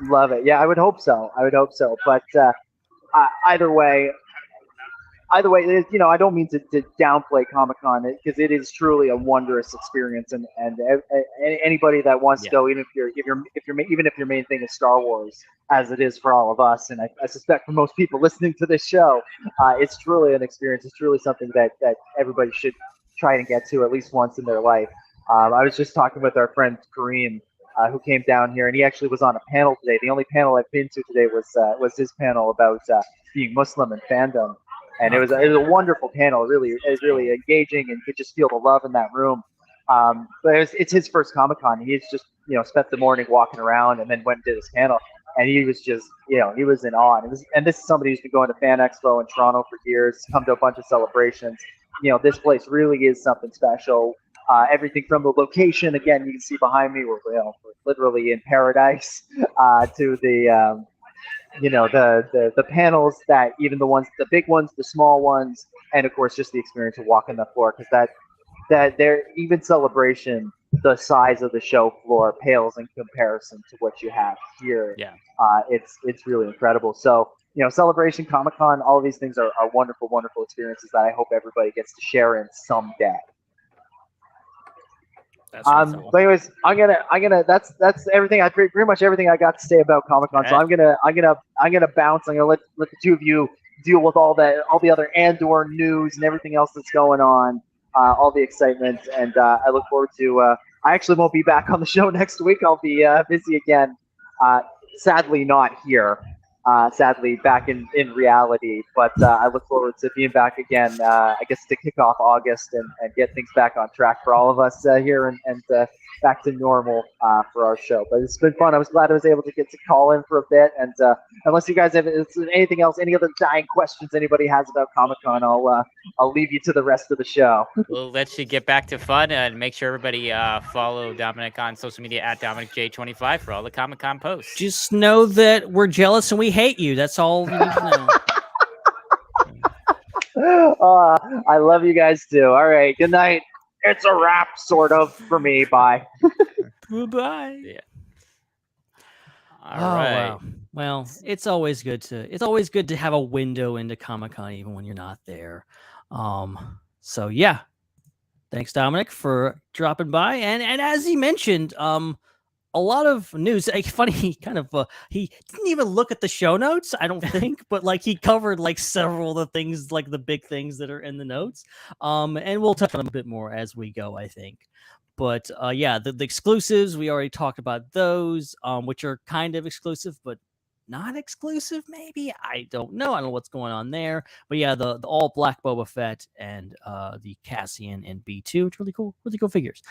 [SPEAKER 10] Love it. Yeah, I would hope so. But either way, I don't mean to downplay Comic-Con because it is truly a wondrous experience, and anybody that wants to go, even if your main thing is Star Wars, as it is for all of us, and I suspect for most people listening to this show, it's truly an experience. It's truly something that everybody should try and get to at least once in their life. I was just talking with our friend Kareem, who came down here, and he actually was on a panel today. The only panel I've been to today was his panel about being Muslim and fandom. And it was a wonderful panel, really engaging, and you could just feel the love in that room. But it's his first Comic-Con. He's just spent the morning walking around, and then went and did his panel, and he was just he was in awe. And this is somebody who's been going to Fan Expo in Toronto for years, come to a bunch of celebrations. This place really is something special. Everything from the location, again, you can see behind me, we're literally in paradise, to the the panels, that even the big ones, the small ones, and of course just the experience of walking the floor, because that there, even Celebration, the size of the show floor pales in comparison to what you have here.
[SPEAKER 7] Yeah.
[SPEAKER 10] It's really incredible. So Celebration, Comic-Con, all of these things are wonderful, wonderful experiences that I hope everybody gets to share in someday. But anyways, I'm gonna that's everything. Pretty much everything I got to say about Comic-Con. So I'm gonna bounce. I'm gonna let the two of you deal with all the other Andor news and everything else that's going on, all the excitement, and I look forward to. I actually won't be back on the show next week. I'll be busy again. Sadly, not here. Sadly, back in reality, but I look forward to being back again, I guess, to kick off August and get things back on track for all of us here and back to normal for our show. But it's been fun. I was glad I was able to get to call in for a bit. And unless you guys have anything else, any other dying questions anybody has about Comic-Con, I'll leave you to the rest of the show.
[SPEAKER 7] We'll let you get back to fun, and make sure everybody follow Dominic on social media at DominicJ25 for all the Comic-Con posts.
[SPEAKER 6] Just know that we're jealous and we hate you. That's all you need to
[SPEAKER 10] know. I love you guys too. All right. Good night. It's a wrap, sort of, for me. Bye.
[SPEAKER 6] Goodbye.
[SPEAKER 7] Yeah. All right.
[SPEAKER 6] Wow. Well, it's always good to have a window into Comic-Con even when you're not there. So yeah. Thanks, Dominic, for dropping by. And as he mentioned, a lot of news. Funny, he didn't even look at the show notes, I don't think, but he covered several of the things, the big things that are in the notes. And we'll touch on them a bit more as we go, I think. But yeah, the exclusives, we already talked about those, which are kind of exclusive, but not exclusive, maybe. I don't know what's going on there. But yeah, the all black Boba Fett and the Cassian and B2, which are really cool figures.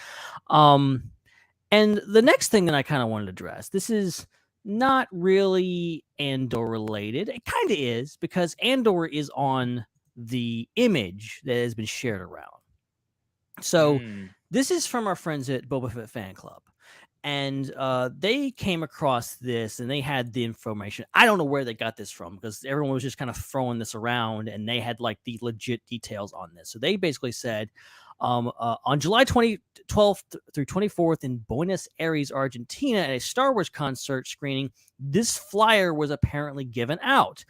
[SPEAKER 6] And the next thing that I kind of wanted to address, this is not really Andor related. It kind of is, because Andor is on the image that has been shared around. So this is from our friends at Boba Fett Fan Club. And they came across this, and they had the information. I don't know where they got this from, because everyone was just kind of throwing this around, and they had the legit details on this. So they basically said, on July 12th through 24th in Buenos Aires, Argentina, at a Star Wars concert screening, this flyer was apparently given out.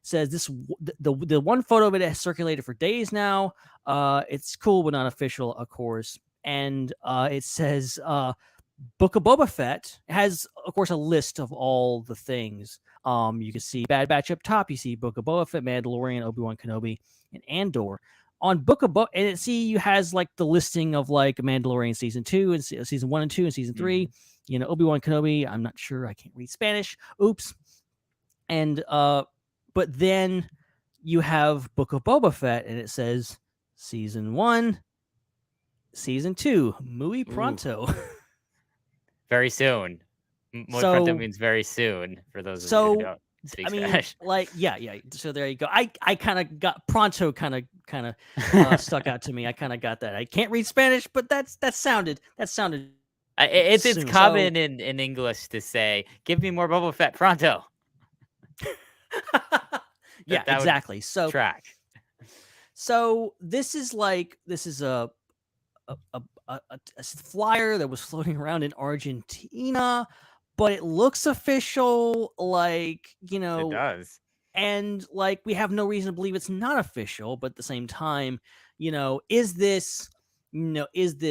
[SPEAKER 6] Says this, the one photo of it has circulated for days now. It's cool, but not official, of course. And it says Book of Boba Fett. It has, of course, a list of all the things. You can see Bad Batch up top. You see Book of Boba Fett, Mandalorian, Obi-Wan Kenobi, and Andor. On Book of Boba, and you has the listing of Mandalorian season 2 and season 1 and 2 and season 3. Obi-Wan Kenobi. I'm not sure. I can't read Spanish. Oops. And but then you have Book of Boba Fett, and it says season 1, season 2, muy pronto.
[SPEAKER 7] Very soon. Muy pronto means very soon, for those of you who don't. speaks
[SPEAKER 6] I mean,
[SPEAKER 7] Spanish.
[SPEAKER 6] like, yeah. So there you go. I kind of got Pronto kind of stuck out to me. I kind of got that. I can't read Spanish, but that sounded
[SPEAKER 7] It's
[SPEAKER 6] soon.
[SPEAKER 7] common in English to say, "Give me more Boba Fett pronto."
[SPEAKER 6] Yeah,
[SPEAKER 7] that would
[SPEAKER 6] exactly. So
[SPEAKER 7] track.
[SPEAKER 6] So this is a flyer that was floating around in Argentina, but it looks official, like,
[SPEAKER 7] It does.
[SPEAKER 6] and like we have no reason to believe it's not official. But at the same time, is this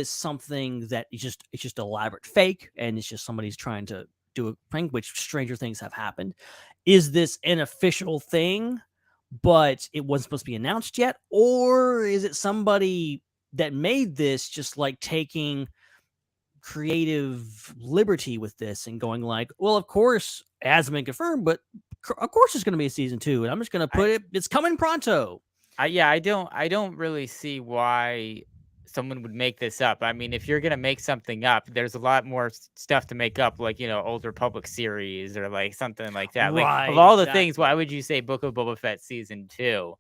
[SPEAKER 6] something that it's just elaborate fake, and it's just somebody's trying to do a prank, which stranger things have happened? Is this an official thing, but it wasn't supposed to be announced yet? Or is it somebody that made this just like taking creative liberty with this and going like, well, of course, it hasn't been confirmed, but of course there's going to be a season 2, and I'm just going to put it's coming pronto.
[SPEAKER 7] I don't really see why someone would make this up. I mean, if you're gonna make something up, there's a lot more stuff to make up, like, Old Republic series or like something like that. Like, of all the things, why would you say Book of Boba Fett season 2?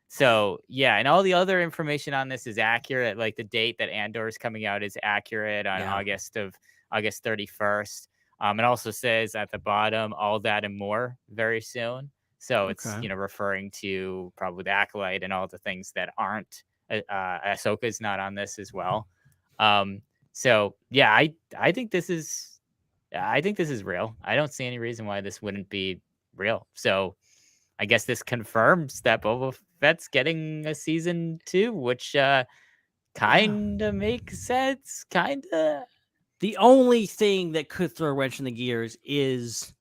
[SPEAKER 7] So yeah, and all the other information on this is accurate. Like the date that Andor is coming out is accurate on August 31st. It also says at the bottom, all that and more very soon. So it's referring to probably the Acolyte and all the things that aren't. Ahsoka's not on this as well. So yeah, I think this is real. I don't see any reason why this wouldn't be real. So I guess this confirms that Boba Fett's getting a season 2, which kind of makes sense. Kind of.
[SPEAKER 6] The only thing that could throw a wrench in the gears is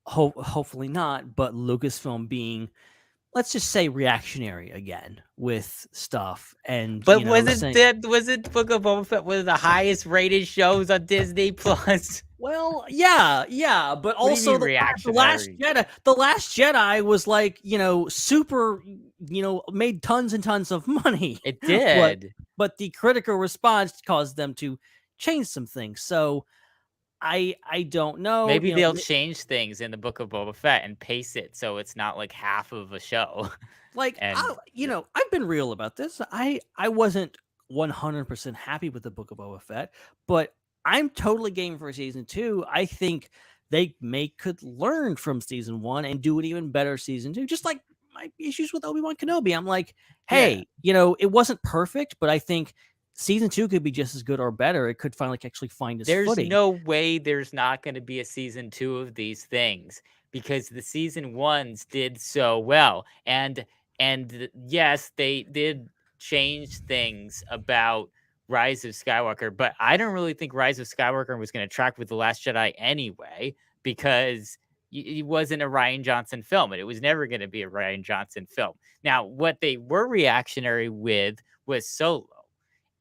[SPEAKER 6] hopefully not, but Lucasfilm being, let's just say, reactionary again with stuff. And
[SPEAKER 7] but was it Book of Boba Fett one of the highest rated shows on Disney Plus?
[SPEAKER 6] Well, yeah, but also the Last Jedi was like, super, made tons and tons of money.
[SPEAKER 7] It did,
[SPEAKER 6] but the critical response caused them to change some things. So I don't know.
[SPEAKER 7] Maybe they'll change things in the Book of Boba Fett and pace it so it's not like half of a show.
[SPEAKER 6] Like, I've been real about this. I wasn't 100% happy with the Book of Boba Fett, but I'm totally game for season 2. I think they could learn from season 1 and do an even better season 2. Just like my issues with Obi-Wan Kenobi. I'm like, hey, it wasn't perfect, but I think season 2 could be just as good or better. It could finally actually find its footing.
[SPEAKER 7] There's no way there's not going to be a season 2 of these things, because the season 1s did so well. And yes, they did change things about Rise of Skywalker, but I don't really think Rise of Skywalker was going to track with The Last Jedi anyway, because it wasn't a Rian Johnson film, and it was never going to be a Rian Johnson film. Now, what they were reactionary with was Solo.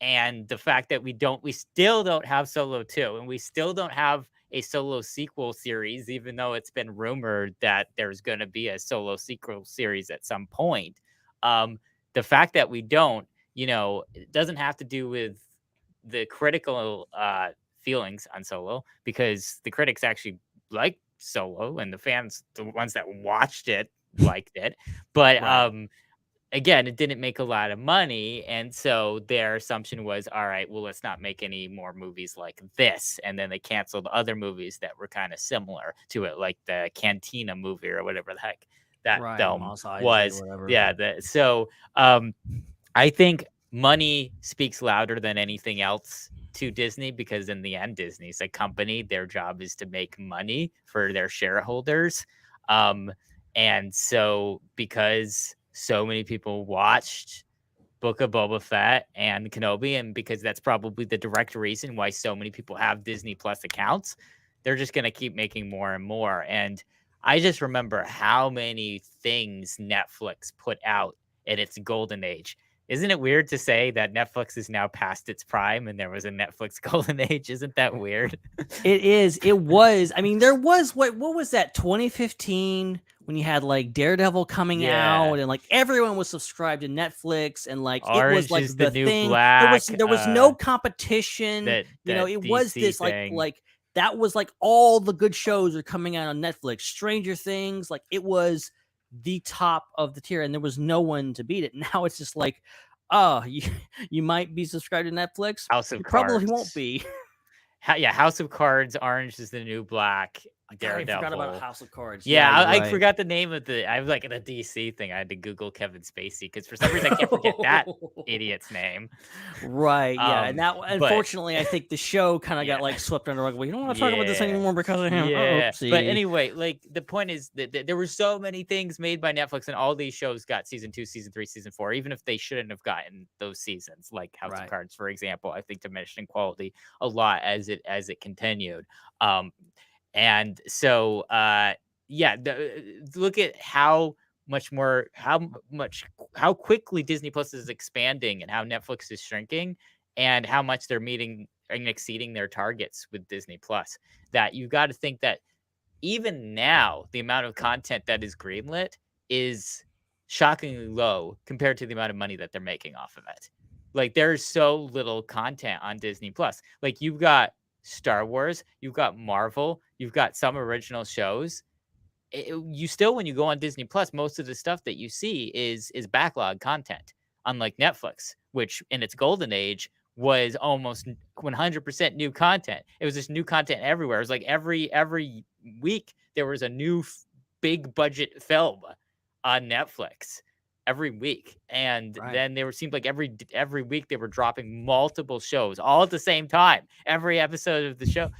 [SPEAKER 7] And the fact that we still don't have Solo 2, and we still don't have a Solo sequel series, even though it's been rumored that there's going to be a Solo sequel series at some point. The fact that we don't, it doesn't have to do with the critical feelings on Solo, because the critics actually liked Solo, and the fans, the ones that watched it, liked it. But again, it didn't make a lot of money, and so their assumption was, all right, well, let's not make any more movies like this. And then they canceled other movies that were kind of similar to it, like the Cantina movie or whatever the heck that film was. So I think money speaks louder than anything else to Disney, because in the end, Disney's a company. Their job is to make money for their shareholders. And so because so many people watched Book of Boba Fett and Kenobi, and because that's probably the direct reason why so many people have Disney Plus accounts, they're just going to keep making more and more. And I just remember how many things Netflix put out in its golden age. Isn't it weird to say that Netflix is now past its prime and there was a Netflix golden age? Isn't that weird?
[SPEAKER 6] It is. It was. I mean, there was, what was that, 2015, when you had like Daredevil coming out, and like everyone was subscribed to Netflix, and like
[SPEAKER 7] Orange
[SPEAKER 6] it was like
[SPEAKER 7] is
[SPEAKER 6] the
[SPEAKER 7] new
[SPEAKER 6] thing.
[SPEAKER 7] Black,
[SPEAKER 6] There was no competition.
[SPEAKER 7] That
[SPEAKER 6] it was
[SPEAKER 7] DC
[SPEAKER 6] this
[SPEAKER 7] thing.
[SPEAKER 6] like that was like all the good shows are coming out on Netflix. Stranger Things, like it was the top of the tier, and there was no one to beat it. Now it's just like, oh, you might be subscribed to Netflix.
[SPEAKER 7] House of
[SPEAKER 6] You
[SPEAKER 7] Cards.
[SPEAKER 6] probably won't be.
[SPEAKER 7] House of Cards, Orange is the New Black,
[SPEAKER 6] I
[SPEAKER 7] Daredevil.
[SPEAKER 6] forgot about House of Cards.
[SPEAKER 7] Yeah,
[SPEAKER 6] you're
[SPEAKER 7] I
[SPEAKER 6] right.
[SPEAKER 7] forgot the name of the. I was like the DC thing. I had to Google Kevin Spacey because for some reason I can't forget that idiot's name.
[SPEAKER 6] Right. Yeah. And that,
[SPEAKER 7] but-
[SPEAKER 6] unfortunately, I think the show kind of
[SPEAKER 7] Yeah.
[SPEAKER 6] got like swept under the rug. We don't want to talk about this
[SPEAKER 7] Yeah.
[SPEAKER 6] anymore because of him.
[SPEAKER 7] Yeah,
[SPEAKER 6] Oopsie.
[SPEAKER 7] but anyway, like the point is that there were so many things made by Netflix, and all these shows got season 2, season 3, season 4, even if they shouldn't have gotten those seasons, like House of Cards, for example. I think diminished in quality a lot as it continued. And so look at how quickly Disney Plus is expanding and how Netflix is shrinking, and how much they're meeting and exceeding their targets with Disney Plus. That you've got to think that even now, the amount of content that is greenlit is shockingly low compared to the amount of money that they're making off of it. Like there's so little content on Disney Plus. Like you've got Star Wars, you've got Marvel, you've got some original shows. You still, when you go on Disney Plus, most of the stuff that you see is backlog content, unlike Netflix, which in its golden age was almost 100% new content. It was just new content everywhere. It was like every week there was a new big budget film on Netflix every week, and then seemed like every week they were dropping multiple shows all at the same time. Every episode of the show,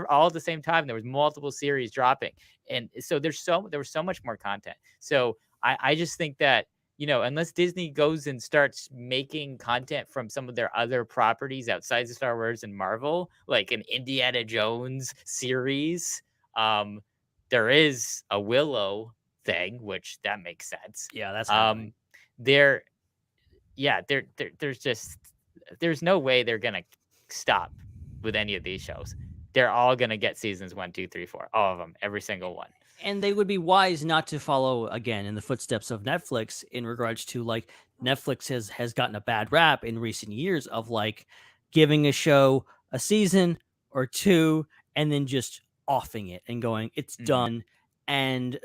[SPEAKER 7] all at the same time, there was multiple series dropping, and so there was so much more content. So I just think that, you know, unless Disney goes and starts making content from some of their other properties outside of Star Wars and Marvel, like an Indiana Jones series, there is a Willow thing, which that makes sense.
[SPEAKER 6] Yeah, that's
[SPEAKER 7] there's no way they're gonna stop with any of these shows. They're all gonna get seasons 1, 2, 3, 4, all of them, every single one.
[SPEAKER 6] And they would be wise not to follow again in the footsteps of Netflix in regards to like Netflix has gotten a bad rap in recent years of like giving a show a season or two and then just offing it and going, it's done. And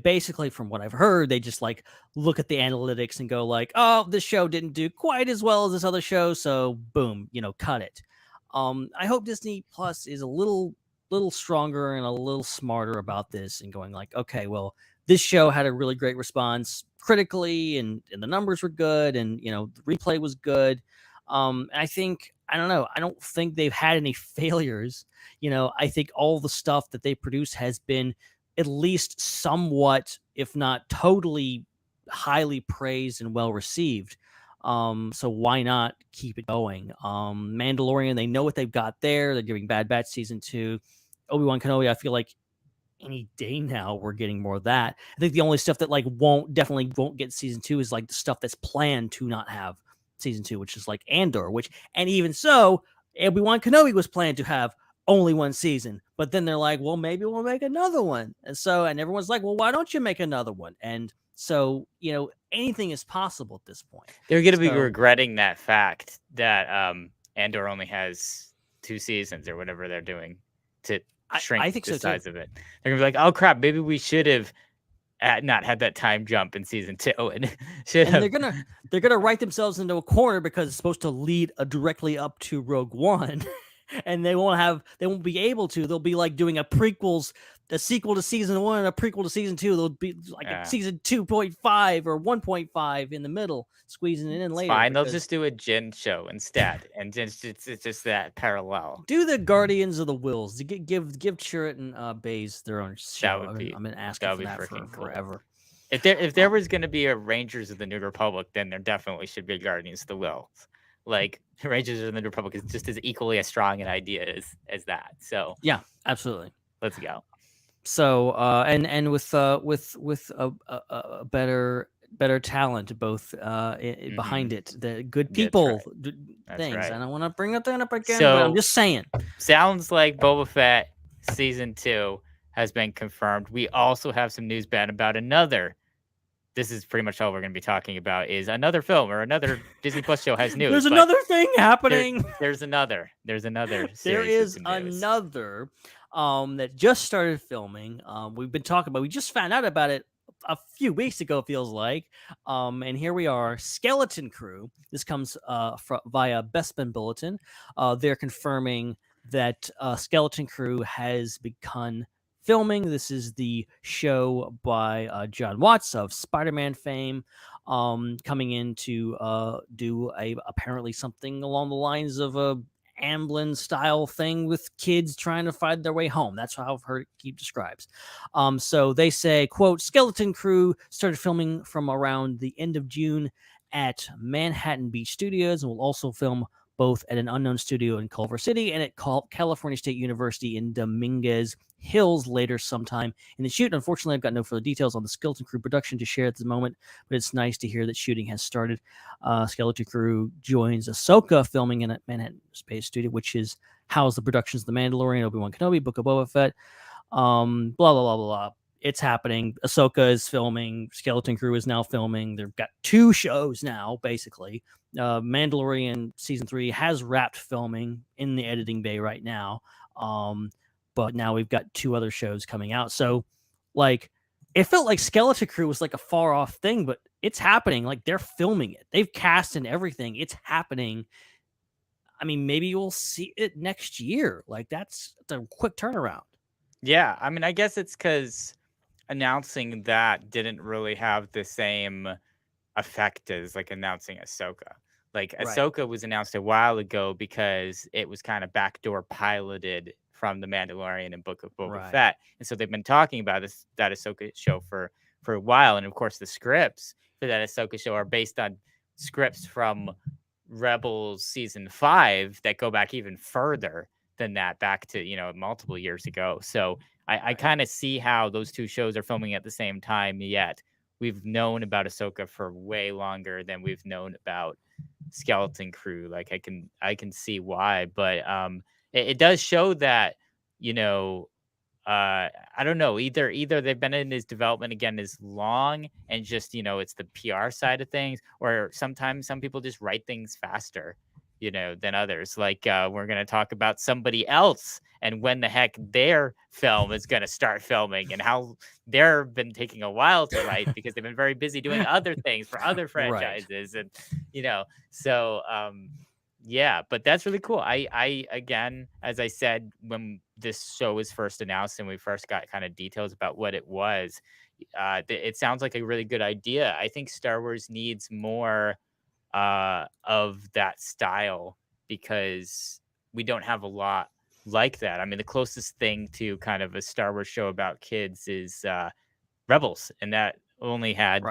[SPEAKER 6] basically, from what I've heard, they just like look at the analytics and go like, oh, this show didn't do quite as well as this other show, so boom, you know, cut it. I hope Disney Plus is a little stronger and a little smarter about this and going like, okay, well, this show had a really great response critically, and the numbers were good, and you know, the replay was good. I don't think they've had any failures. You know, I think all the stuff that they produce has been at least somewhat, if not totally, highly praised and well received. So why not keep it going? Mandalorian, they know what they've got there. They're giving Bad Batch season 2. Obi-Wan Kenobi, I feel like any day now we're getting more of that. I think the only stuff that like definitely won't get season 2 is like the stuff that's planned to not have season 2, which is like Andor, and even so, Obi-Wan Kenobi was planned to have only one season, but then they're like, well, maybe we'll make another one. And everyone's like, well, why don't you make another one? And so, you know, anything is possible at this point.
[SPEAKER 7] They're going to be regretting that fact that Andor only has 2 seasons or whatever they're doing to shrink the size of it. They're going to be like, oh crap, maybe we should have not had that time jump in season 2, and
[SPEAKER 6] they're gonna write themselves into a corner because it's supposed to lead directly up to Rogue One. And they won't be able to. They'll be like doing a sequel to season 1 and a prequel to season 2. They'll be like a season 2.5 or 1.5 in the middle, squeezing it in later.
[SPEAKER 7] Fine, they'll just do a Jin show instead, and it's just that parallel.
[SPEAKER 6] Do the Guardians of the Wills. Give Chirrut and Baze their own show. I've been asking for that for forever.
[SPEAKER 7] If there was going to be a Rangers of the New Republic, then there definitely should be Guardians of the Wills. Like Rangers of the New Republic is just as equally as strong an idea as that. So
[SPEAKER 6] yeah, absolutely.
[SPEAKER 7] Let's go.
[SPEAKER 6] So and with a better talent both behind it, the good people things. Right. I don't want to bring that up again, but I'm just saying.
[SPEAKER 7] Sounds like Boba Fett season 2 has been confirmed. We also have some news band about another this is pretty much all we're going to be talking about is another film or another Disney Plus show has news.
[SPEAKER 6] There's
[SPEAKER 7] but
[SPEAKER 6] another thing happening.
[SPEAKER 7] There's another
[SPEAKER 6] There
[SPEAKER 7] series with
[SPEAKER 6] is
[SPEAKER 7] some news.
[SPEAKER 6] another that just started filming. We've been talking about. We just found out about it a few weeks ago. Feels like. And here we are. Skeleton Crew. This comes via Bespin Bulletin. They're confirming that Skeleton Crew has begun filming. This is the show by John Watts of Spider-Man fame, coming in to do apparently something along the lines of a Amblin style thing with kids trying to find their way home. That's how I've heard it describes. So they say, quote, Skeleton Crew started filming from around the end of June at Manhattan Beach Studios and will also film both at an unknown studio in Culver City and at California State University in Dominguez Hills later sometime in the shoot. Unfortunately, I've got no further details on the Skeleton Crew production to share at the moment, but it's nice to hear that shooting has started. Skeleton Crew joins Ahsoka filming in a Manhattan Space Studio, which is housed the productions of The Mandalorian, Obi-Wan Kenobi, Book of Boba Fett, blah, blah, blah, blah, blah. It's happening. Ahsoka is filming. Skeleton Crew is now filming. They've got 2 shows now, basically. Mandalorian season 3 has wrapped filming in the editing bay right now. But now we've got 2 other shows coming out. So, like, it felt like Skeleton Crew was like a far off thing, but it's happening. Like, they're filming it. They've cast and everything. It's happening. I mean, maybe we'll see it next year. Like, that's a quick turnaround.
[SPEAKER 7] Yeah, I mean, I guess it's because announcing that didn't really have the same effect as like announcing Ahsoka. Like Ahsoka was announced a while ago because it was kind of backdoor piloted from The Mandalorian and Book of Boba Fett. And so they've been talking about that Ahsoka show for a while. And of course, the scripts for that Ahsoka show are based on scripts from Rebels season 5 that go back even further than that, back to, multiple years ago. So I kind of see how those 2 shows are filming at the same time, yet we've known about Ahsoka for way longer than we've known about Skeleton Crew. Like I can see why, but it does show that, I don't know, either they've been in his development again as long and just, it's the PR side of things, or sometimes some people just write things faster, than others. Like we're going to talk about somebody else and when the heck their film is going to start filming and how they've been taking a while to write because they've been very busy doing other things for other franchises. And, so, yeah, but that's really cool. I again, as I said, when this show was first announced and we first got kind of details about what it was, it sounds like a really good idea. I think Star Wars needs more of that style because we don't have a lot like that. I mean, the closest thing to kind of a Star Wars show about kids is Rebels, and that only had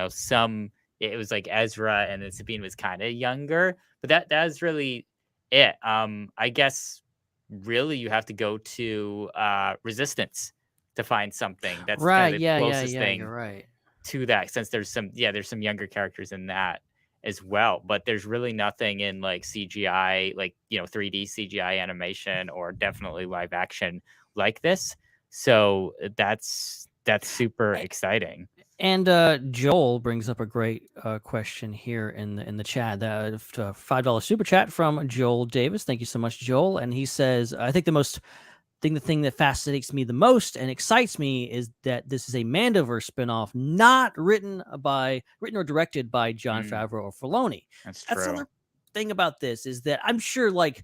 [SPEAKER 7] some. It was like Ezra and then Sabine was kind of younger, but that is really it. I guess really you have to go to Resistance to find something that's kind of the closest thing to that, since there's some younger characters in that as well, but there's really nothing in like CGI, like 3D CGI animation or definitely live action like this. So that's super exciting.
[SPEAKER 6] And Joel brings up a great question here in the chat. $5 super chat from Joel Davis. Thank you so much, Joel. And he says, I think the thing that fascinates me the most and excites me is that this is a Mandoverse spinoff, not written or directed by Jon Favreau or Filoni.
[SPEAKER 7] That's true.
[SPEAKER 6] That's the other thing about this is that I'm sure like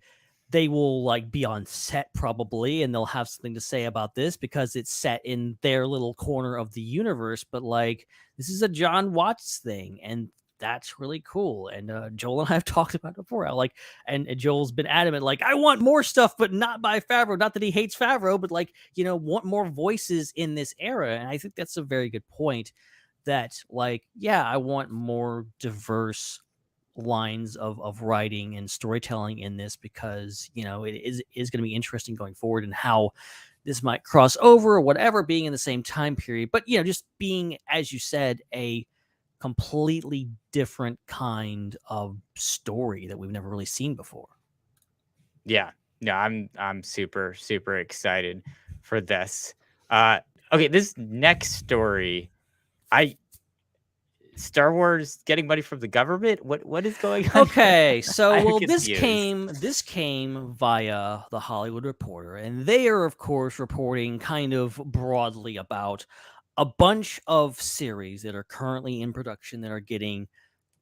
[SPEAKER 6] they will like be on set probably, and they'll have something to say about this because it's set in their little corner of the universe. But like this is a John Watts thing, and that's really cool. And Joel and I have talked about it before. And Joel's been adamant, like, I want more stuff, but not by Favreau. Not that he hates Favreau, but like, want more voices in this era. And I think that's a very good point that like, yeah, I want more diverse lines of writing and storytelling in this because, it is going to be interesting going forward and how this might cross over or whatever, being in the same time period. But, just being, as you said, a completely different kind of story that we've never really seen before.
[SPEAKER 7] Yeah, no, I'm super, super excited for this. Okay, this next story, Star Wars getting money from the government? What is going on?
[SPEAKER 6] Okay, so
[SPEAKER 7] I'm
[SPEAKER 6] well,
[SPEAKER 7] confused.
[SPEAKER 6] this came via the Hollywood Reporter, and they are, of course, reporting kind of broadly about a bunch of series that are currently in production that are getting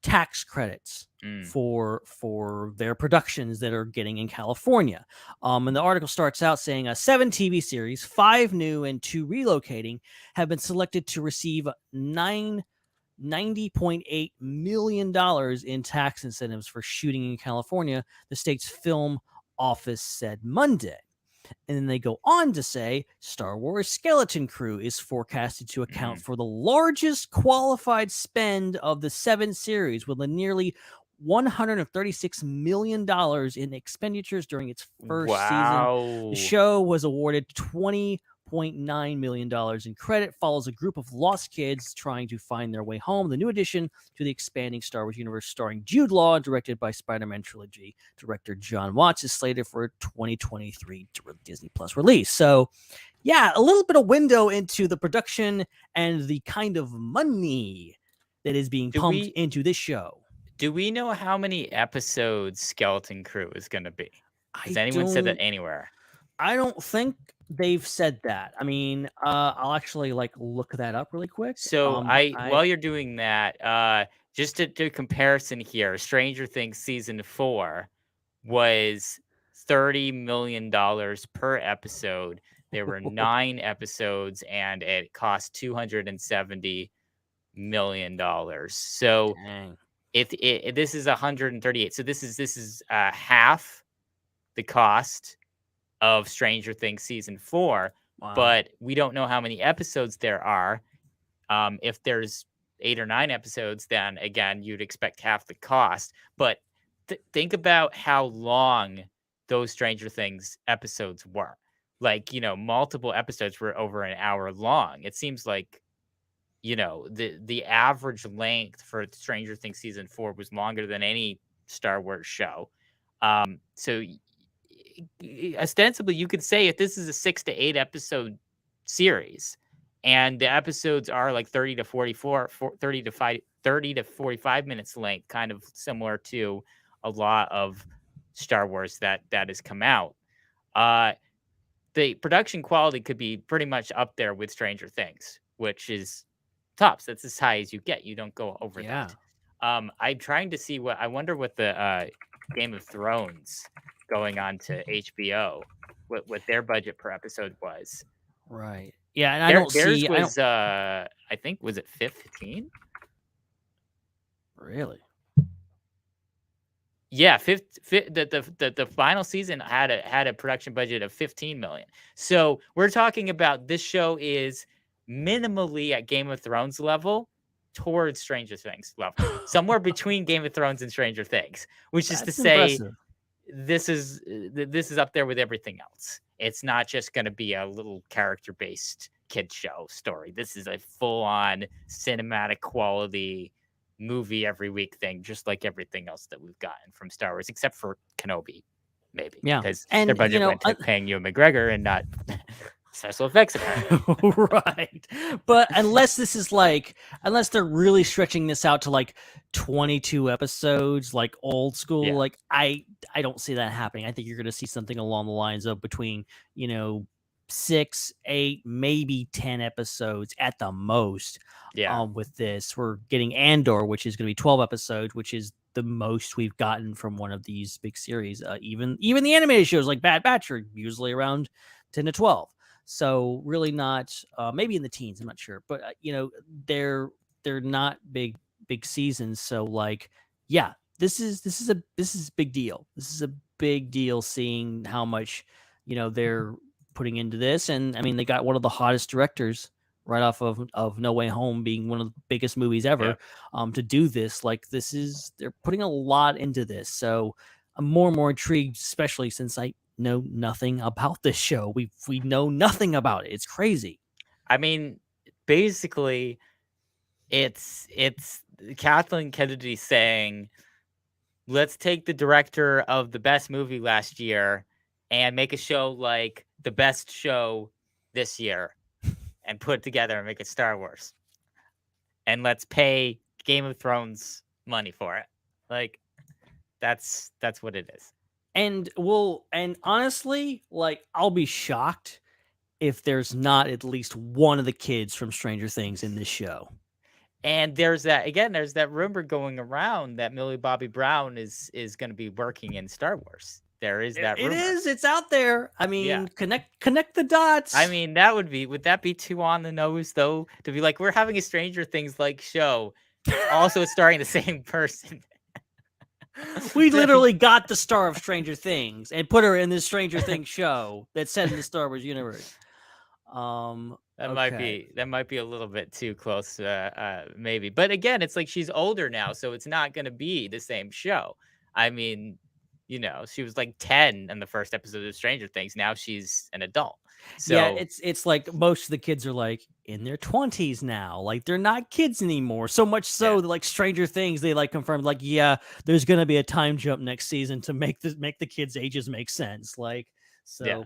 [SPEAKER 6] tax credits for their productions that are getting in California. And the article starts out saying 7 TV series, 5 new and 2 relocating, have been selected to receive $90.8 million in tax incentives for shooting in California, the state's film office said Monday. And then they go on to say Star Wars Skeleton Crew is forecasted to account for the largest qualified spend of the 7 series, with a nearly $136 million in expenditures during its first season. The show was awarded $20.9 million in credit, follows a group of lost kids trying to find their way home. The new addition to the expanding Star Wars universe, starring Jude Law and directed by Spider-Man trilogy director John Watts, is slated for a 2023 Disney Plus release. So, yeah, a little bit of window into the production and the kind of money that is being pumped into this show.
[SPEAKER 7] Do we know how many episodes Skeleton Crew is going to be? Has anyone said that anywhere?
[SPEAKER 6] I don't think they've said that. I mean, I'll actually look that up really quick.
[SPEAKER 7] So while you're doing that, just to do comparison here, Stranger Things season 4 was $30 million per episode. There were 9 episodes, and it cost $270 million. So if this is 138, so this is half the cost of Stranger Things season 4, but we don't know how many episodes there are. If there's 8 or 9 episodes, then again, you'd expect half the cost. But think about how long those Stranger Things episodes were. Multiple episodes were over an hour long. It seems like, the average length for Stranger Things season 4 was longer than any Star Wars show. So ostensibly, you could say if this is a 6 to 8 episode series, and the episodes are like 30 to 45 minutes length, kind of similar to a lot of Star Wars that has come out. The production quality could be pretty much up there with Stranger Things, which is tops. That's as high as you get. You don't go over that. I'm trying to see I wonder what the Game of Thrones going on to HBO, what their budget per episode was.
[SPEAKER 6] Right. Yeah, and
[SPEAKER 7] theirs was I think, was it 15?
[SPEAKER 6] Really?
[SPEAKER 7] Yeah, the final season had a production budget of $15 million. So we're talking about this show is minimally at Game of Thrones level towards Stranger Things level, somewhere between Game of Thrones and Stranger Things, which is to say,
[SPEAKER 6] impressive.
[SPEAKER 7] This is up there with everything else. It's not just going to be a little character-based kid show story. This is a full-on cinematic quality movie every week thing, just like everything else that we've gotten from Star Wars, except for Kenobi, maybe.
[SPEAKER 6] Yeah,
[SPEAKER 7] because their budget went to paying Ewan McGregor and not special effects, apparently.
[SPEAKER 6] Right. But unless they're really stretching this out to 22 episodes, like old school, I don't see that happening. I think you're going to see something along the lines of between 6, 8, maybe 10 episodes at the most. With this, we're getting Andor, which is going to be 12 episodes, which is the most we've gotten from one of these big series. Even the animated shows like Bad Batch are usually around 10 to 12. So really not, maybe in the teens, I'm not sure, but they're not big seasons. So this is a big deal. This is a big deal seeing how much they're putting into this. And I mean, they got one of the hottest directors right off of No Way Home, being one of the biggest movies ever, to do this. They're putting a lot into this. So I'm more and more intrigued, especially since I know nothing about this show. We know nothing about it. It's crazy.
[SPEAKER 7] I mean, basically, it's Kathleen Kennedy saying, let's take the director of the best movie last year and make a show like the best show this year and put it together and make it Star Wars. And let's pay Game of Thrones money for it. Like, that's what it is.
[SPEAKER 6] And honestly, like, I'll be shocked if there's not at least one of the kids from Stranger Things in this show.
[SPEAKER 7] And there's that rumor going around that Millie Bobby Brown is going to be working in Star Wars. There is that rumor.
[SPEAKER 6] It is. It's out there. I mean, connect the dots.
[SPEAKER 7] I mean, would that be too on the nose though? To be like, we're having a Stranger Things like show, also starring the same person.
[SPEAKER 6] We literally got the star of Stranger Things and put her in this Stranger Things show that's set in the Star Wars universe.
[SPEAKER 7] That might be a little bit too close, maybe. But again, it's like she's older now, so it's not going to be the same show. I mean, you know, she was like 10 in the first episode of Stranger Things. Now she's an adult. So
[SPEAKER 6] yeah, it's like most of the kids are like in their 20s now. Like, they're not kids anymore. So much so that like Stranger Things, they like confirmed like, yeah, there's gonna be a time jump next season to make the kids' ages make sense. Like, so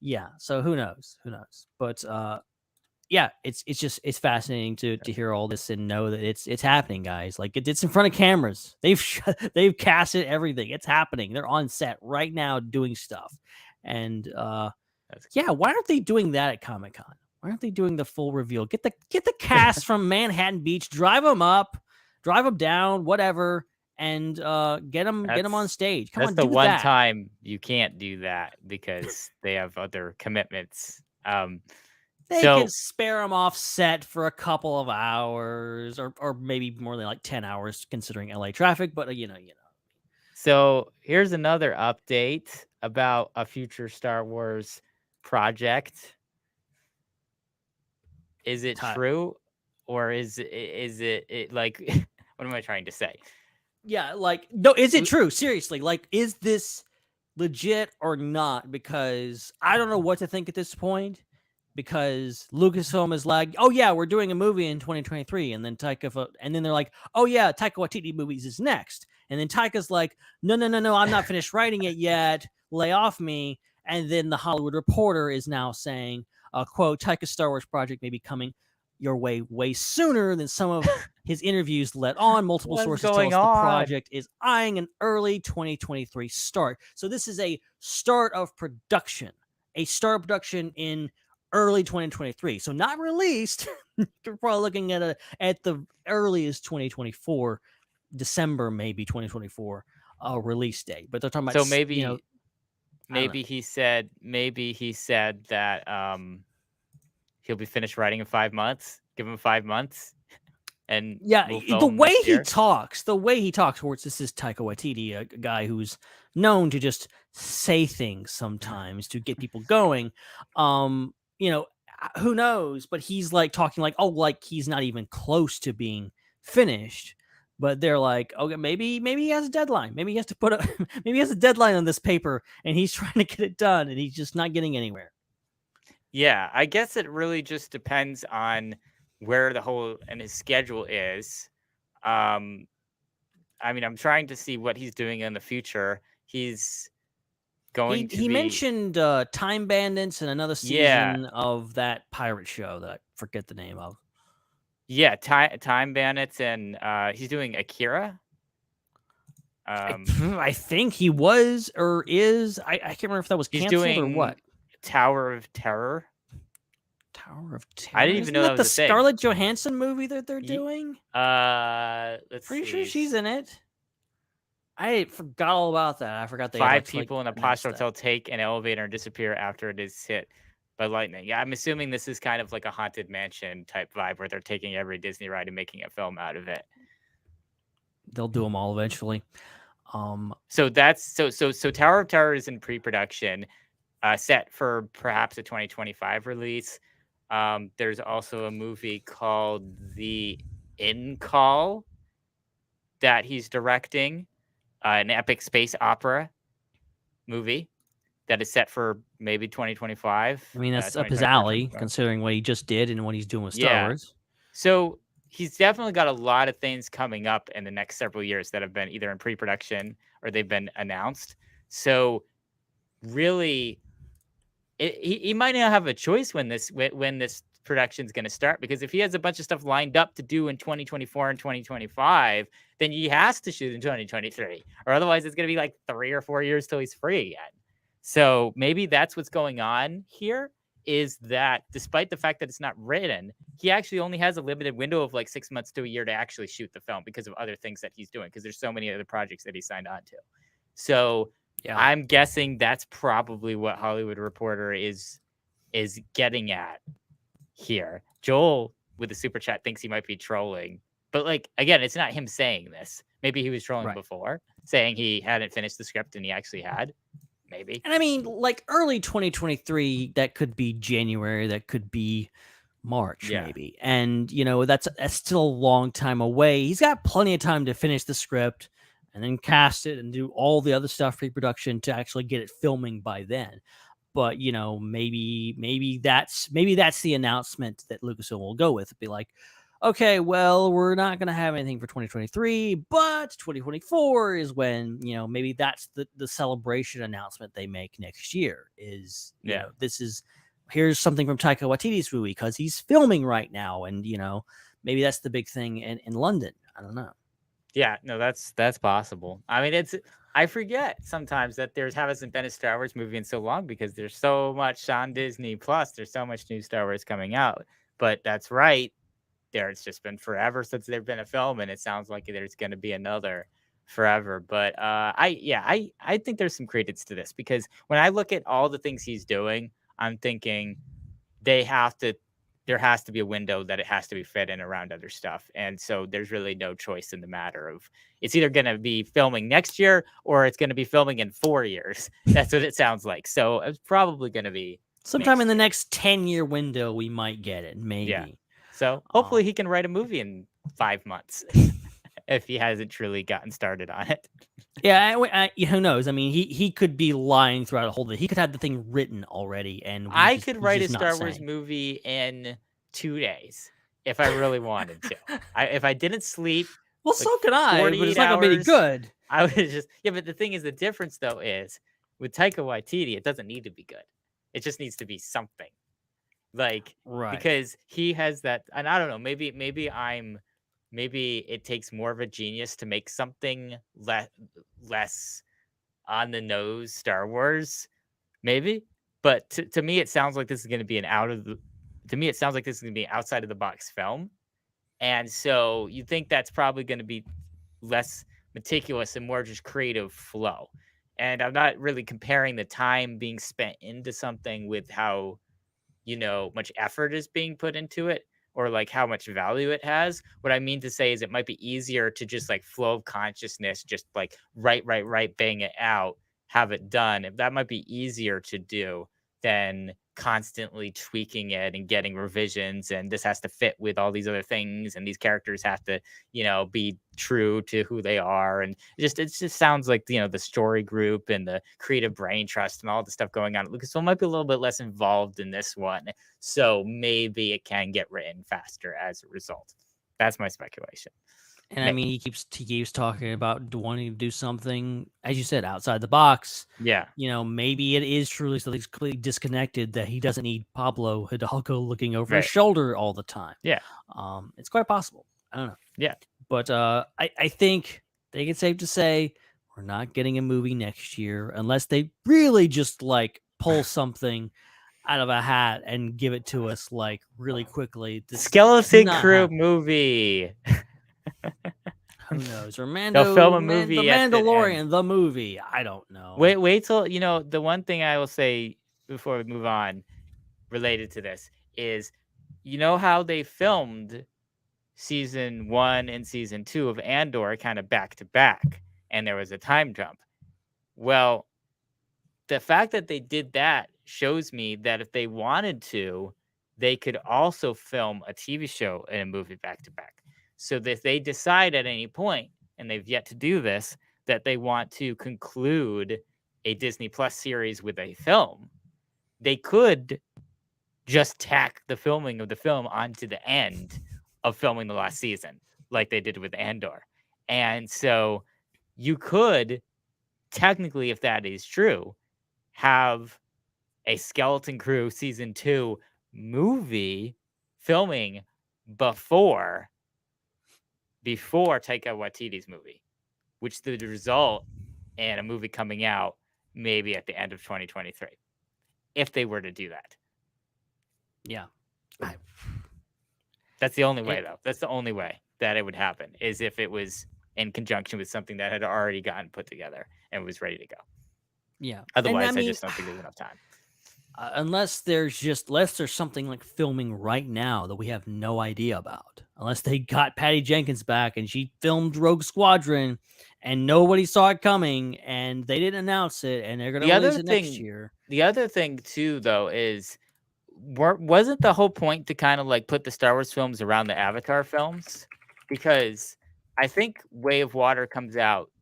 [SPEAKER 6] yeah. So who knows? But yeah, it's fascinating to hear all this and know that it's happening, guys. Like, it's in front of cameras. They've casted everything. It's happening. They're on set right now doing stuff. And yeah, why aren't they doing that at Comic-Con? Why aren't they doing the full reveal? Get the cast from Manhattan Beach, drive them up, drive them down, whatever, and get them on stage. Come on,
[SPEAKER 7] that's the
[SPEAKER 6] do
[SPEAKER 7] one
[SPEAKER 6] that.
[SPEAKER 7] time you can't do that because they have other commitments.
[SPEAKER 6] They can spare them off set for a couple of hours, or maybe more than like 10 hours considering LA traffic. But you know.
[SPEAKER 7] So here's another update about a future Star Wars project. Is it true, or is it like what am I trying to say?
[SPEAKER 6] Yeah, like, no, is it true? Seriously, like, is this legit or not? Because I don't know what to think at this point. Because Lucasfilm is like, oh yeah, we're doing a movie in 2023, and then and then they're like, oh yeah, Taika Waititi movies is next, and then Taika's like, no, I'm not finished writing it yet, lay off me, and then the Hollywood Reporter is now saying, quote, Taika's Star Wars project may be coming your way sooner than some of his interviews let on. Multiple sources tell us the project is eyeing an early 2023 start. So this is a start of production, in early 2023, so not released. You're probably looking at the earliest 2024, December maybe 2024 release date. But they're talking about,
[SPEAKER 7] so maybe,
[SPEAKER 6] you know,
[SPEAKER 7] maybe he said that he'll be finished writing in 5 months. Give him 5 months, and
[SPEAKER 6] yeah,
[SPEAKER 7] we'll
[SPEAKER 6] the way he talks, towards this is Taika Waititi, a guy who's known to just say things sometimes to get people going. You know, who knows? But he's like talking like, oh, like he's not even close to being finished. But they're like, okay, maybe he has a deadline. Maybe he has to maybe he has a deadline on this paper, and he's trying to get it done, and he's just not getting anywhere.
[SPEAKER 7] Yeah, I guess it really just depends on where his schedule is. I mean, I'm trying to see what he's doing in the future. He's going to
[SPEAKER 6] he mentioned Time Bandits and another season of that pirate show that I forget the name of.
[SPEAKER 7] Yeah, Time Bandits, and he's doing Akira.
[SPEAKER 6] I think he was or is. I can't remember if that was canceled or what.
[SPEAKER 7] Tower of Terror.
[SPEAKER 6] I
[SPEAKER 7] didn't even know that was
[SPEAKER 6] the
[SPEAKER 7] a thing.
[SPEAKER 6] Scarlett Johansson movie that they're doing.
[SPEAKER 7] Pretty
[SPEAKER 6] sure she's in it. I forgot all about that. I forgot they
[SPEAKER 7] 5 people in a posh hotel take an elevator and disappear after it is hit by lightning. Yeah, I'm assuming this is kind of like a Haunted Mansion type vibe where they're taking every Disney ride and making a film out of it.
[SPEAKER 6] They'll do them all eventually.
[SPEAKER 7] So Tower of Terror is in pre-production, set for perhaps a 2025 release. There's also a movie called The In Call that he's directing, an epic space opera movie that is set for maybe 2025.
[SPEAKER 6] I mean, that's up his alley, considering what he just did and what he's doing with Star Wars.
[SPEAKER 7] So he's definitely got a lot of things coming up in the next several years that have been either in pre-production or they've been announced. So really, he might not have a choice when this production's going to start, because if he has a bunch of stuff lined up to do in 2024 and 2025, then he has to shoot in 2023, or otherwise it's going to be like 3 or 4 years till he's free again. So maybe that's what's going on here, is that despite the fact that it's not written, he actually only has a limited window of like 6 months to a year to actually shoot the film because of other things that he's doing, because there's so many other projects that he signed on to. So yeah, I'm guessing that's probably what Hollywood Reporter is getting at here. Joel with the super chat thinks he might be trolling, but like, again, it's not him saying this. Maybe he was trolling before, saying he hadn't finished the script and he actually had. Maybe.
[SPEAKER 6] And I mean, like early 2023, that could be January, that could be March, maybe. And, you know, that's still a long time away. He's got plenty of time to finish the script and then cast it and do all the other stuff, pre-production, to actually get it filming by then. But, you know, maybe that's the announcement that Lucasfilm will go with. Be like, okay, well, we're not going to have anything for 2023, but 2024 is when, you know, maybe that's the celebration announcement they make next year is, you know, here's something from Taika Waititi's movie because he's filming right now. And, you know, maybe that's the big thing in London. I don't know.
[SPEAKER 7] Yeah, no, that's possible. I mean, I forget sometimes that there hasn't been a Star Wars movie in so long because there's so much on Disney Plus. There's so much new Star Wars coming out. But that's right. It's just been forever since there's been a film, and it sounds like there's going to be another forever. But I think there's some credence to this, because when I look at all the things he's doing, I'm thinking there has to be a window that it has to be fit in around other stuff. And so there's really no choice in the matter of, it's either going to be filming next year or it's going to be filming in 4 years. That's what it sounds like. So it's probably going to be
[SPEAKER 6] sometime in the next 10-year window. We might get it. Maybe.
[SPEAKER 7] Yeah. So hopefully he can write a movie in 5 months if he hasn't truly gotten started on it.
[SPEAKER 6] Yeah, who knows? I mean, he could be lying throughout a whole thing. He could have the thing written already, and
[SPEAKER 7] I could write a Star Wars movie in 2 days if I really wanted to. If I didn't sleep,
[SPEAKER 6] well, so could I. But it's not gonna be good.
[SPEAKER 7] I would just But the thing is, the difference though is with Taika Waititi, it doesn't need to be good. It just needs to be something. Like, because he has that, and I don't know, maybe it takes more of a genius to make something less on the nose Star Wars, maybe. But to me, it sounds like this is going to be outside of the box film, and so you think that's probably going to be less meticulous and more just creative flow. And I'm not really comparing the time being spent into something with how, you know, much effort is being put into it, or like how much value it has. What I mean to say is it might be easier to just like flow of consciousness, just like right, bang it out, have it done. If that might be easier to do than constantly tweaking it and getting revisions, and this has to fit with all these other things, and these characters have to, you know, be true to who they are, and it just sounds like, you know, the story group and the creative brain trust and all the stuff going on at Lucasfilm might be a little bit less involved in this one, so maybe it can get written faster as a result. That's my speculation.
[SPEAKER 6] And I mean, he keeps talking about wanting to do something, as you said, outside the box.
[SPEAKER 7] Yeah.
[SPEAKER 6] You know, maybe it is truly something completely disconnected that he doesn't need Pablo Hidalgo looking over his shoulder all the time.
[SPEAKER 7] Yeah.
[SPEAKER 6] It's quite possible. I don't know.
[SPEAKER 7] Yeah.
[SPEAKER 6] But I think it's safe to say we're not getting a movie next year unless they really just like pull something out of a hat and give it to us like really quickly.
[SPEAKER 7] Skeleton Crew movie.
[SPEAKER 6] Who knows? Or
[SPEAKER 7] they'll film a movie.
[SPEAKER 6] The Mandalorian, the movie. I don't know.
[SPEAKER 7] Wait till, you know, the one thing I will say before we move on related to this is, you know how they filmed season 1 and season 2 of Andor kind of back to back, and there was a time jump. Well, the fact that they did that shows me that if they wanted to, they could also film a TV show and a movie back to back. So that if they decide at any point, and they've yet to do this, that they want to conclude a Disney Plus series with a film, they could just tack the filming of the film onto the end of filming the last season, like they did with Andor. And so you could technically, if that is true, have a Skeleton Crew season 2 movie filming before Taika Waititi's movie, which the result in a movie coming out maybe at the end of 2023, if they were to do that.
[SPEAKER 6] Yeah.
[SPEAKER 7] That's the only way, though. That's the only way that it would happen, is if it was in conjunction with something that had already gotten put together and was ready to go.
[SPEAKER 6] Yeah.
[SPEAKER 7] Otherwise, I just don't think there's enough time.
[SPEAKER 6] Unless there's something like filming right now that we have no idea about. Unless they got Patty Jenkins back and she filmed Rogue Squadron and nobody saw it coming and they didn't announce it and they're going to release it next year.
[SPEAKER 7] The other thing, too, though, is wasn't the whole point to kind of like put the Star Wars films around the Avatar films? Because I think Way of Water comes out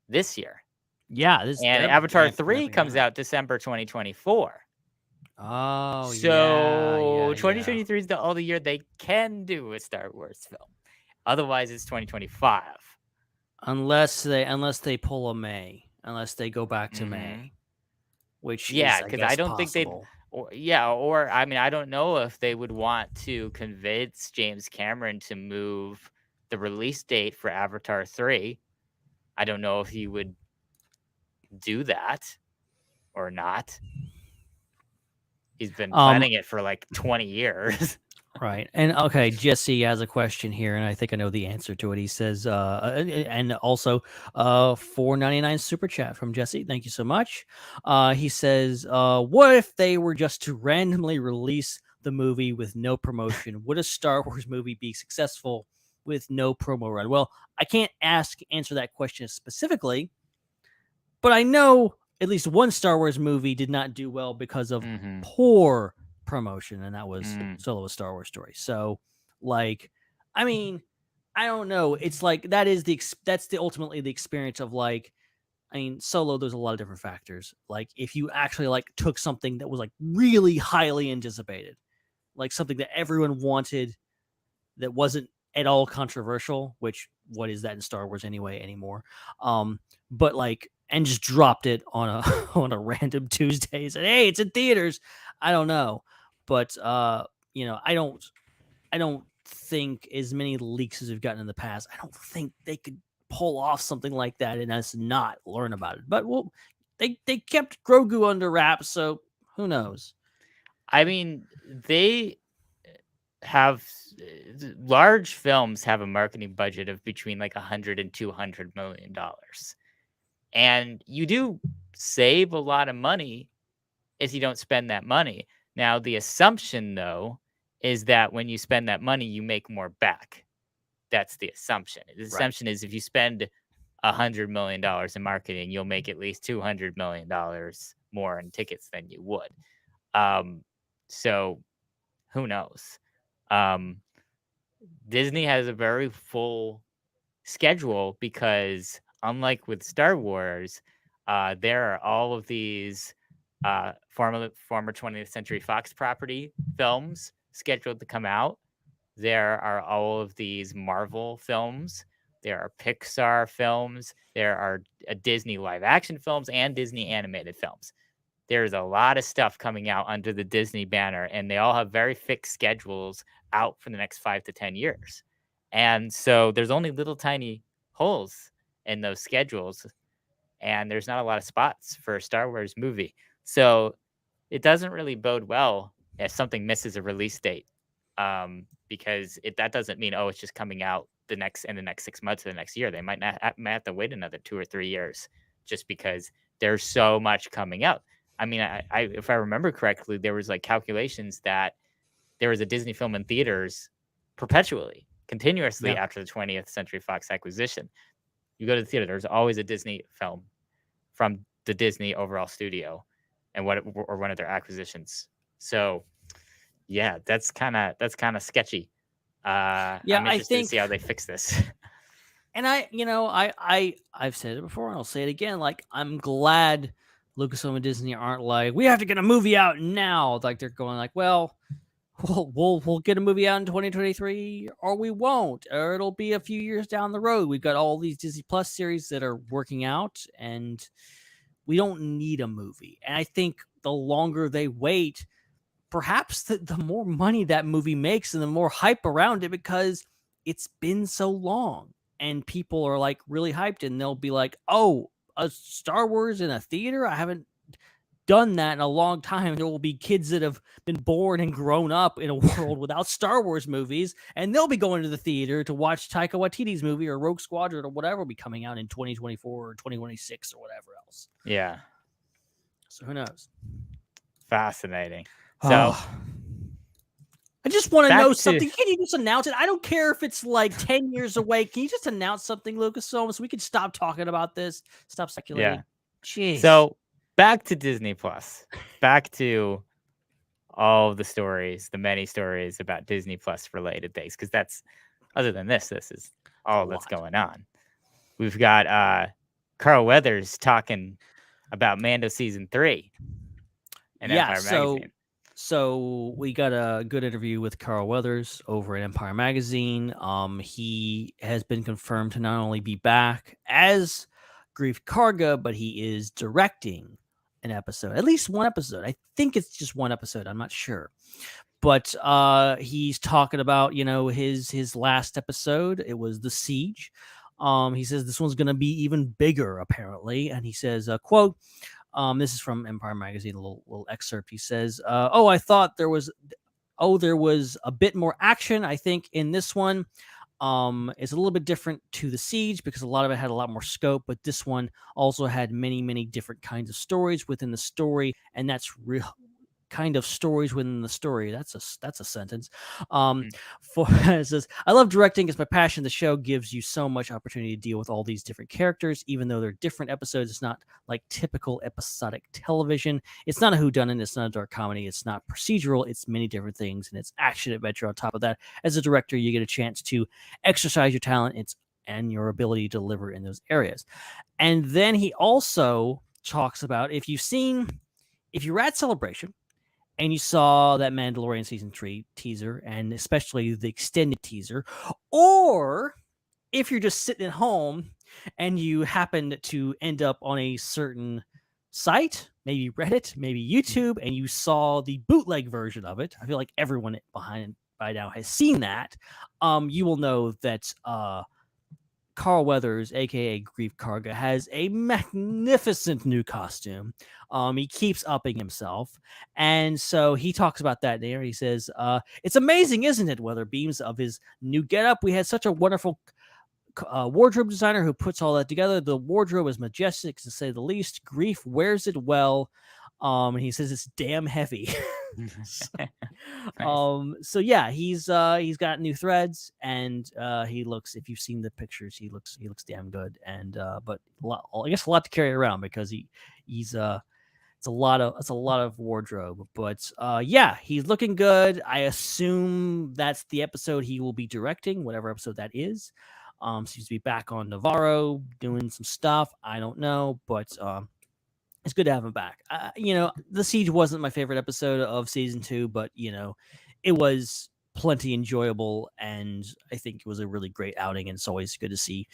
[SPEAKER 7] this year.
[SPEAKER 6] Yeah,
[SPEAKER 7] and Avatar 3 comes out December 2024.
[SPEAKER 6] Oh,
[SPEAKER 7] so 2023 is the only year they can do a Star Wars film. Otherwise, it's 2025.
[SPEAKER 6] Unless they pull a May, unless they go back to May, which
[SPEAKER 7] because I don't think they'd. Or I mean, I don't know if they would want to convince James Cameron to move the release date for Avatar 3. I don't know if he would do that or not. He's been planning it for like 20 years.
[SPEAKER 6] Right. And okay, Jesse has a question here, and I think I know the answer to it. He says, and also $4.99 super chat from Jesse. Thank you so much. He says, what if they were just to randomly release the movie with no promotion? Would a Star Wars movie be successful with no promo run? Well, I can't answer that question specifically, but I know at least one Star Wars movie did not do well because of poor promotion, and that was Solo: A Star Wars Story. So, like, I mean, I don't know. It's like that's ultimately the experience of, like, I mean, Solo. There's a lot of different factors. Like, if you actually like took something that was like really highly anticipated, like something that everyone wanted, that wasn't at all controversial. Which what is that in Star Wars anymore? But like, and just dropped it on a random Tuesday and said, "Hey, it's in theaters." I don't know. But I don't think as many leaks as we've gotten in the past. I don't think they could pull off something like that and us not learn about it. But well, they kept Grogu under wraps, so who knows?
[SPEAKER 7] I mean, they have large films have a marketing budget of between like $100 and $200 million, and you do save a lot of money if you don't spend that money. Now, the assumption, though, is that when you spend that money, you make more back. That's the assumption. The assumption is if you spend $100 million in marketing, you'll make at least $200 million more in tickets than you would. So who knows? Disney has a very full schedule because, unlike with Star Wars, there are all of these former 20th Century Fox property films scheduled to come out. There are all of these Marvel films. There are Pixar films. There are Disney live action films and Disney animated films. There's a lot of stuff coming out under the Disney banner, and they all have very fixed schedules out for the next 5 to 10 years. And so there's only little tiny holes in those schedules, and there's not a lot of spots for a Star Wars movie. So it doesn't really bode well if something misses a release date, because that doesn't mean, it's just coming out in the next 6 months or the next year. They might have to wait another 2 or 3 years just because there's so much coming out. I mean, if I remember correctly, there was like calculations that there was a Disney film in theaters continuously after the 20th Century Fox acquisition. You go to the theater, there's always a Disney film from the Disney overall studio and or one of their acquisitions. So yeah, that's kind of sketchy. I'm interested to see how they fix this.
[SPEAKER 6] And I've said it before and I'll say it again. Like, I'm glad Lucasfilm and Disney aren't like, we have to get a movie out now. Like, they're going like, well, we'll get a movie out in 2023, or we won't, or it'll be a few years down the road. We've got all these Disney Plus series that are working out, and we don't need a movie. And I think the longer they wait, perhaps the more money that movie makes and the more hype around it, because it's been so long and people are like really hyped, and they'll be like, oh, a Star Wars in a theater? I haven't done that in a long time. There will be kids that have been born and grown up in a world without Star Wars movies, and they'll be going to the theater to watch Taika Waititi's movie or Rogue Squadron or whatever will be coming out in 2024 or 2026 or whatever else.
[SPEAKER 7] Yeah.
[SPEAKER 6] So who knows?
[SPEAKER 7] Fascinating. So
[SPEAKER 6] I just want to
[SPEAKER 7] back
[SPEAKER 6] know
[SPEAKER 7] to-
[SPEAKER 6] something. Can you just announce it? I don't care if it's like 10 years away. Can you just announce something, Lucasfilm, so we can stop talking about this? Stop speculating.
[SPEAKER 7] Yeah.
[SPEAKER 6] Jeez.
[SPEAKER 7] So back to Disney Plus. Back to all the stories, the many stories about Disney Plus related things, because that's, other than this is all that's going on. We've got Carl Weathers talking about Mando season 3 in Empire Magazine.
[SPEAKER 6] So we got a good interview with Carl Weathers over at Empire Magazine. He has been confirmed to not only be back as Grief Karga, but he is directing an episode, at least one episode. I think it's just one episode. I'm not sure. But he's talking about, his last episode. It was The Siege. He says this one's going to be even bigger, apparently. And he says, quote, this is from Empire Magazine, a little excerpt. He says, I thought there was a bit more action, I think, in this one. It's a little bit different to The Siege because a lot of it had a lot more scope, but this one also had many, many different kinds of stories within the story, and that's real kind of stories within the story. That's a sentence. It says, I love directing. It's my passion. The show gives you so much opportunity to deal with all these different characters, even though they're different episodes. It's not like typical episodic television. It's not a whodunit. It's not a dark comedy. It's not procedural. It's many different things, and it's action adventure on top of that. As a director, you get a chance to exercise your talent and your ability to deliver in those areas. And then he also talks about if you were at Celebration and you saw that Mandalorian Season 3 teaser, and especially the extended teaser, or if you're just sitting at home and you happen to end up on a certain site, maybe Reddit, maybe YouTube, and you saw the bootleg version of it, I feel like everyone behind by now has seen that, you will know that Carl Weathers, aka Grief Karga, has a magnificent new costume. He keeps upping himself, and so he talks about that there. He says, "It's amazing, isn't it? Weather beams of his new getup. We had such a wonderful wardrobe designer who puts all that together. The wardrobe is majestic, to say the least. Grief wears it well." And he says it's damn heavy. So yeah, he's got new threads, and he looks, if you've seen the pictures, he looks damn good. And but I guess a lot to carry around because it's a lot of wardrobe. But yeah, he's looking good. I assume that's the episode he will be directing, whatever episode that is. Seems to be back on Navarro doing some stuff. I don't know, but it's good to have him back. The Siege wasn't my favorite episode of season 2, but it was plenty enjoyable, and I think it was a really great outing. And it's always good to see,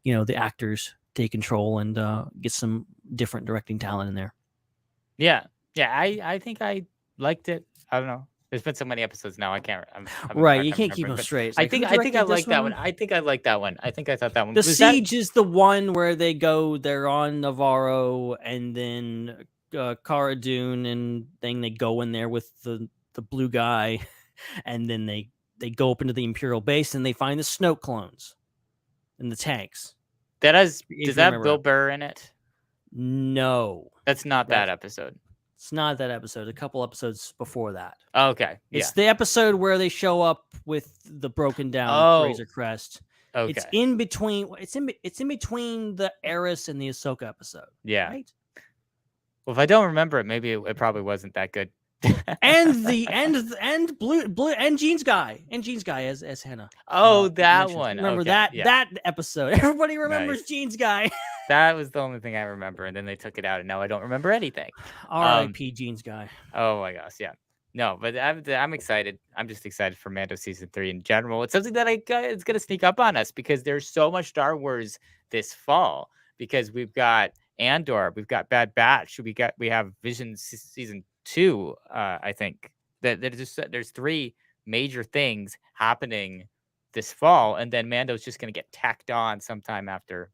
[SPEAKER 6] the actors take control and get some different directing talent in there.
[SPEAKER 7] Yeah. I think I liked it. I don't know. There's been so many episodes now. I can't.
[SPEAKER 6] Right, you can't keep them straight.
[SPEAKER 7] I think I like that one. I think I like that one. I think I thought that one.
[SPEAKER 6] The Siege is the one where they're on Navarro, and then Cara Dune, and then they go in there with the blue guy, and then they go up into the Imperial base and they find the Snoke clones and the tanks.
[SPEAKER 7] Does that have Bill Burr in it?
[SPEAKER 6] No,
[SPEAKER 7] that's not that episode.
[SPEAKER 6] It's not that episode. A couple episodes before that.
[SPEAKER 7] Okay.
[SPEAKER 6] It's the episode where they show up with the broken down Razor Crest.
[SPEAKER 7] Okay.
[SPEAKER 6] It's in between. It's in between the Eris and the Ahsoka episode.
[SPEAKER 7] Yeah.
[SPEAKER 6] Right?
[SPEAKER 7] Well, if I don't remember it, maybe it probably wasn't that good.
[SPEAKER 6] and blue and Jeans Guy as Hannah.
[SPEAKER 7] Oh, that one.
[SPEAKER 6] Remember that episode? Everybody remembers Jeans Guy.
[SPEAKER 7] That was the only thing I remember, and then they took it out, and now I don't remember anything.
[SPEAKER 6] R.I.P. Jeans Guy.
[SPEAKER 7] Oh my gosh, yeah. No, but I'm excited. I'm just excited for Mando season 3 in general. It's something that it's gonna sneak up on us because there's so much Star Wars this fall. Because we've got Andor, we've got Bad Batch, we have Vision season 2, I think, There's 3 major things happening this fall, and then Mando's just going to get tacked on sometime after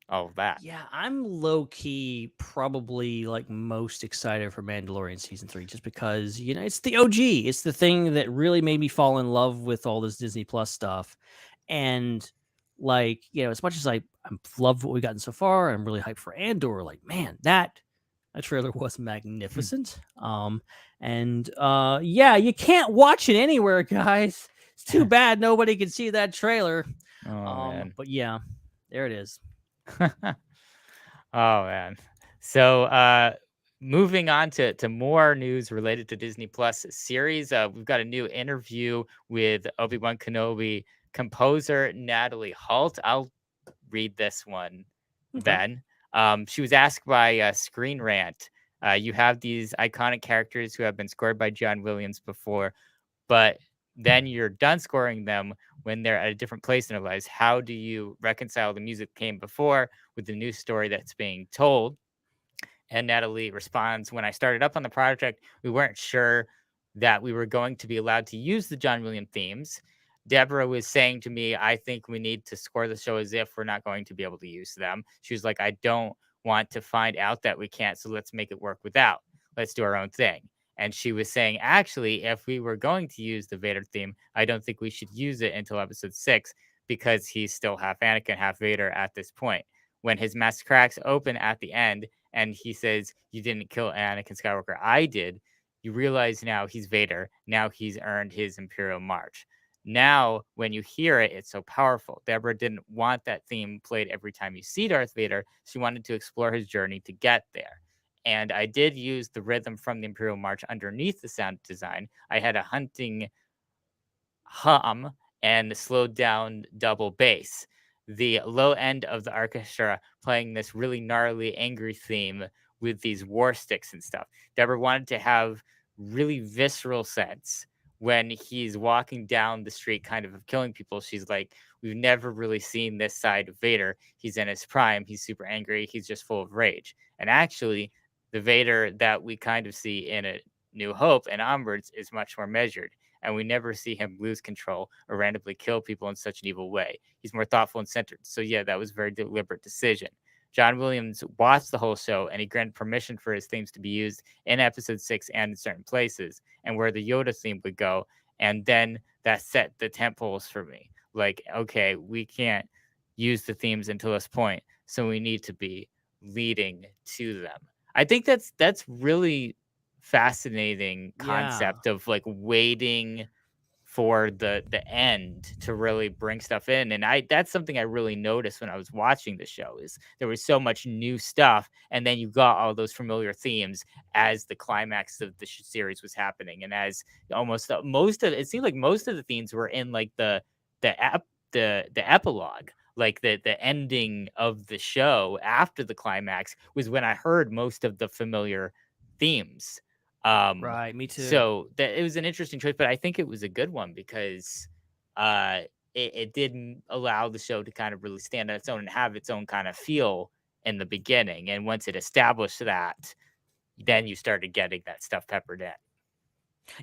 [SPEAKER 7] all of that.
[SPEAKER 6] Yeah, I'm low key probably like most excited for Mandalorian season 3 just because, it's the OG. It's the thing that really made me fall in love with all this Disney Plus stuff. And like, as much as I love what we've gotten so far, I'm really hyped for Andor. Like, man, that trailer was magnificent. Yeah, you can't watch it anywhere, guys. It's too bad nobody can see that trailer.
[SPEAKER 7] Man.
[SPEAKER 6] But yeah, there it is.
[SPEAKER 7] Oh man. So moving on to more news related to Disney Plus series, we've got a new interview with Obi-Wan Kenobi composer Natalie Halt. I'll read this one, Ben. She was asked by Screen Rant, you have these iconic characters who have been scored by John Williams before, but then you're done scoring them when they're at a different place in their lives. How do you reconcile the music that came before with the new story that's being told? And Natalie responds, when I started up on the project, we weren't sure that we were going to be allowed to use the John Williams themes. Deborah was saying to me, I think we need to score the show as if we're not going to be able to use them. She was like, I don't want to find out that we can't, so let's make it work without. Let's do our own thing. And she was saying, actually, if we were going to use the Vader theme, I don't think we should use it until episode 6 because he's still half Anakin, half Vader at this point. When his mask cracks open at the end and he says, you didn't kill Anakin Skywalker, I did, you realize now he's Vader. Now he's earned his Imperial March. Now, when you hear it, it's so powerful. Deborah didn't want that theme played every time you see Darth Vader. She wanted to explore his journey to get there. And I did use the rhythm from the Imperial March underneath the sound design. I had a hunting hum and the slowed down double bass. The low end of the orchestra playing this really gnarly, angry theme with these war sticks and stuff. Deborah wanted to have really visceral sense when he's walking down the street kind of killing people. She's like, we've never really seen this side of Vader. He's in his prime. He's super angry. He's just full of rage. And actually, the Vader that we kind of see in A New Hope and onwards is much more measured. And we never see him lose control or randomly kill people in such an evil way. He's more thoughtful and centered. So yeah, that was a very deliberate decision. John Williams watched the whole show and he granted permission for his themes to be used in episode 6 and in certain places and where the Yoda theme would go. And then that set the temples for me. Like, okay, we can't use the themes until this point. So we need to be leading to them. I think that's really fascinating concept of like waiting for the end to really bring stuff in. And that's something I really noticed when I was watching the show is there was so much new stuff. And then you got all those familiar themes as the climax of the series was happening. And as almost it seemed like most of the themes were in like the epilogue. Like the ending of the show after the climax was when I heard most of the familiar themes.
[SPEAKER 6] Right, me too.
[SPEAKER 7] So it was an interesting choice, but I think it was a good one because it did allow the show to kind of really stand on its own and have its own kind of feel in the beginning. And once it established that, then you started getting that stuff peppered in.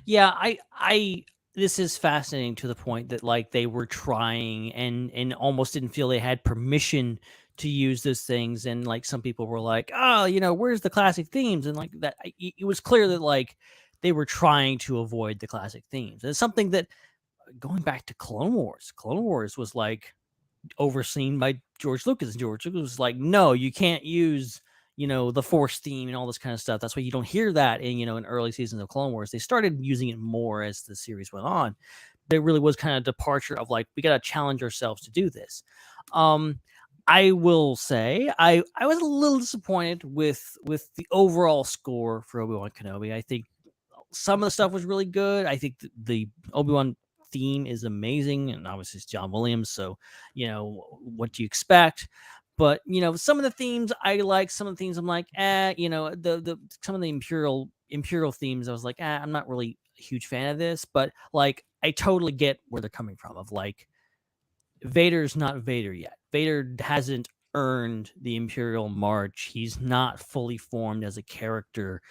[SPEAKER 6] Yeah, I this is fascinating to the point that like they were trying and almost didn't feel they had permission to use those things. And like some people were like, oh, where's the classic themes? And like that, it was clear that like they were trying to avoid the classic themes. And it's something that going back to Clone Wars was like overseen by George Lucas. And George Lucas was like, no, you can't use the Force theme and all this kind of stuff. That's why you don't hear that in early seasons of Clone Wars. They started using it more as the series went on. There really was kind of departure of like, we got to challenge ourselves to do this. I will say I was a little disappointed with the overall score for Obi-Wan Kenobi. I think some of the stuff was really good. I think the Obi-Wan theme is amazing, and obviously it's John Williams, so what do you expect? But some of the themes I like, some of the themes I'm like, the some of the Imperial themes I was like, I'm not really a huge fan of this, but like I totally get where they're coming from. Of like, Vader's not Vader yet. Vader hasn't earned the Imperial March. He's not fully formed as a character.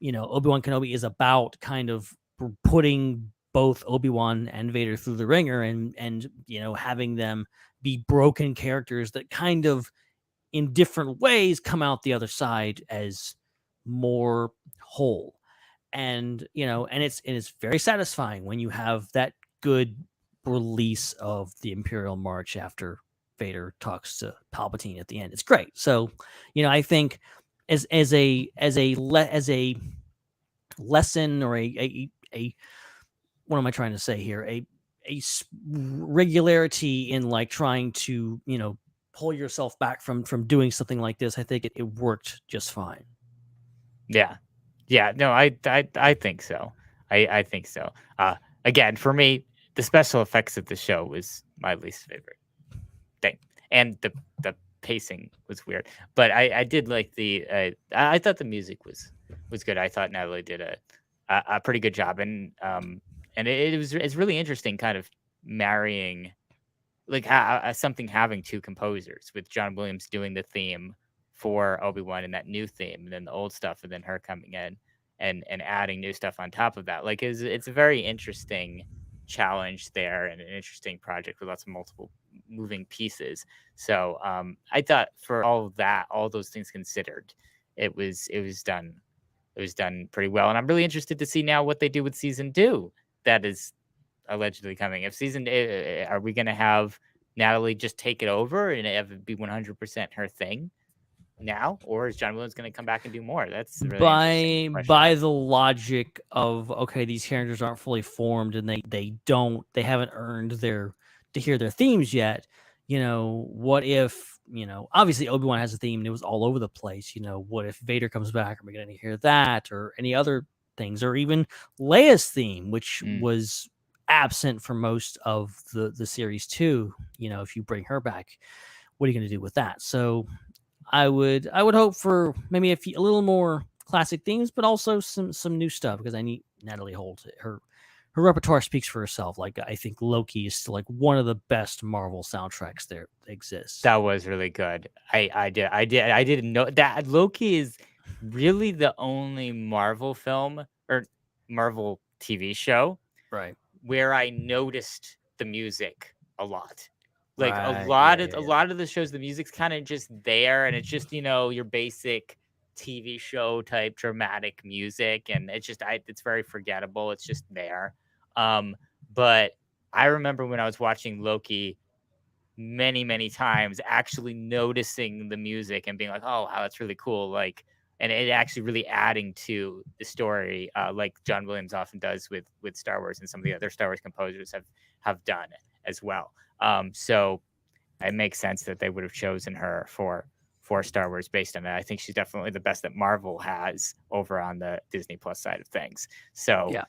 [SPEAKER 6] Obi-Wan Kenobi is about kind of putting both Obi-Wan and Vader through the ringer, and having them be broken characters that kind of in different ways come out the other side as more whole. And it's very satisfying when you have that good release of the Imperial March after Vader talks to Palpatine at the end. It's great. So, I think as a lesson, or a what am I trying to say here? A regularity in like trying to pull yourself back from doing something like this. I think it worked just fine.
[SPEAKER 7] Yeah. No, I think so. I think so. Again, for me, the special effects of the show was my least favorite thing, and the pacing was weird. But I did like I thought the music was good. I thought Natalie did a pretty good job, and it's really interesting, kind of marrying like something having two composers, with John Williams doing the theme for Obi-Wan and that new theme, and then the old stuff, and then her coming in and adding new stuff on top of that. Like it's a very interesting challenge there, and an interesting project with lots of multiple moving pieces. So I thought, for all of that, all those things considered, it was done pretty well. And I'm really interested to see now what they do with season 2 that is allegedly coming. If are we going to have Natalie just take it over and have it be 100% her thing now, or is John Williams going to come back and do more? That's really
[SPEAKER 6] by the logic of, okay, these characters aren't fully formed, and they haven't earned to hear their themes yet. What if, obviously Obi-Wan has a theme and it was all over the place. What if Vader comes back? Are we going to hear that, or any other things, or even Leia's theme, which was absent for most of the series too? If you bring her back, what are you going to do with that? So I would hope for maybe a little more classic themes, but also some new stuff, because I need Natalie Holt. Her repertoire speaks for herself. Like, I think Loki is still like one of the best Marvel soundtracks there exists.
[SPEAKER 7] That was really good. I didn't know that Loki is really the only Marvel film or Marvel TV show,
[SPEAKER 6] right,
[SPEAKER 7] where I noticed the music a lot. Like
[SPEAKER 6] right,
[SPEAKER 7] a lot of the shows, the music's kind of just there, and it's just your basic TV show type dramatic music, and it's very forgettable. It's just there. But I remember when I was watching Loki many times, actually noticing the music and being like, oh wow, that's really cool. Like, and it actually really adding to the story, like John Williams often does with Star Wars, and some of the other Star Wars composers have done as well. So it makes sense that they would have chosen her for Star Wars based on that. I think she's definitely the best that Marvel has over on the Disney Plus side of things. So
[SPEAKER 6] yeah,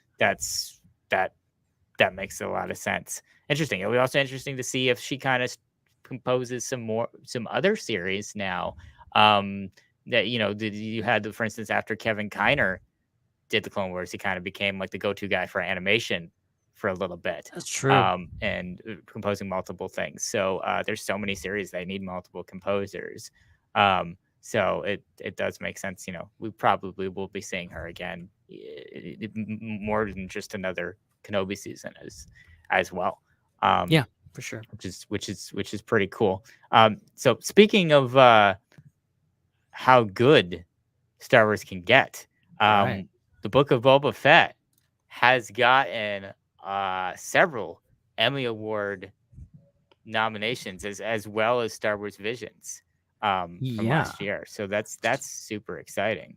[SPEAKER 7] that makes a lot of sense. Interesting. It'll be also interesting to see if she kind of composes some other series now. That you had, for instance, after Kevin Kiner did the Clone Wars, he kind of became like the go-to guy for animation for a little bit.
[SPEAKER 6] That's true.
[SPEAKER 7] And composing multiple things. So there's so many series that need multiple composers. So it does make sense. We probably will be seeing her again, more than just another Kenobi season as well.
[SPEAKER 6] Yeah, for sure.
[SPEAKER 7] Which is pretty cool. So speaking of how good Star Wars can get,
[SPEAKER 6] right,
[SPEAKER 7] the Book of Boba Fett has gotten several Emmy Award nominations, as well as Star Wars Visions from last year. So that's super exciting.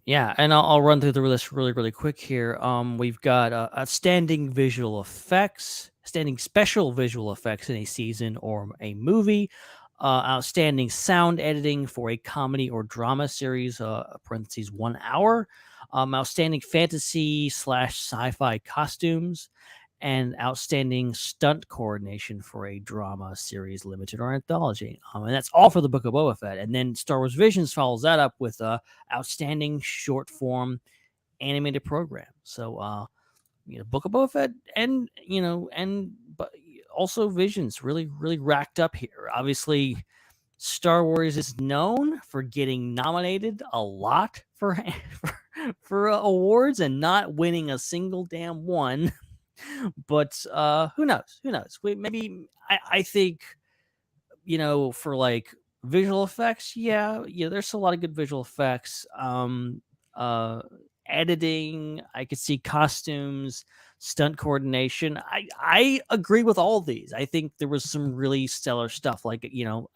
[SPEAKER 6] Yeah, and I'll run through the list really quick here. We've got outstanding special visual effects in a season or a movie, outstanding sound editing for a comedy or drama series, parentheses 1 hour, outstanding fantasy / sci-fi costumes, and outstanding stunt coordination for a drama series, limited or anthology. And that's all for the Book of Boba Fett. And then Star Wars Visions follows that up with outstanding short form animated program. So, Book of Boba Fett but also Visions really racked up here. Obviously, Star Wars is known for getting nominated a lot for for awards and not winning a single damn one. But who knows? Who knows? I think, for like visual effects, yeah, there's a lot of good visual effects. Uh, Editing, I could see costumes, stunt coordination. I agree with all these. I think there was some really stellar stuff. Like,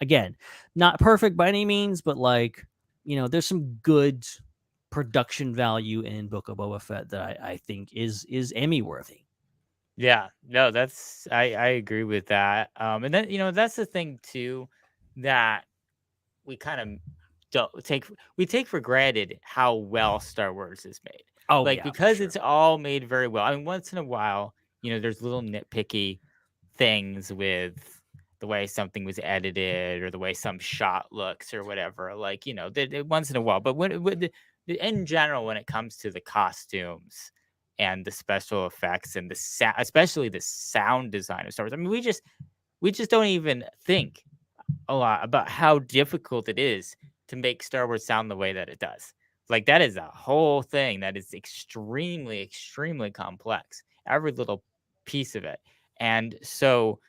[SPEAKER 6] again, not perfect by any means, but like, there's some good production value in Book of Boba Fett that I think is Emmy worthy.
[SPEAKER 7] Yeah, no, I agree with that. And then that's the thing too, that we kind of take for granted how well Star Wars is made.
[SPEAKER 6] Oh,
[SPEAKER 7] Like,
[SPEAKER 6] yeah, for
[SPEAKER 7] because
[SPEAKER 6] sure.
[SPEAKER 7] it's all made very well. I mean, once in a while, there's little nitpicky things with the way something was edited or the way some shot looks or whatever. Like, once in a while. But in general, when it comes to the costumes and the special effects and especially the sound design of Star Wars, I mean, we just don't even think a lot about how difficult it is to make Star Wars sound the way that it does. Like, that is a whole thing that is extremely, extremely complex. Every little piece of it. And so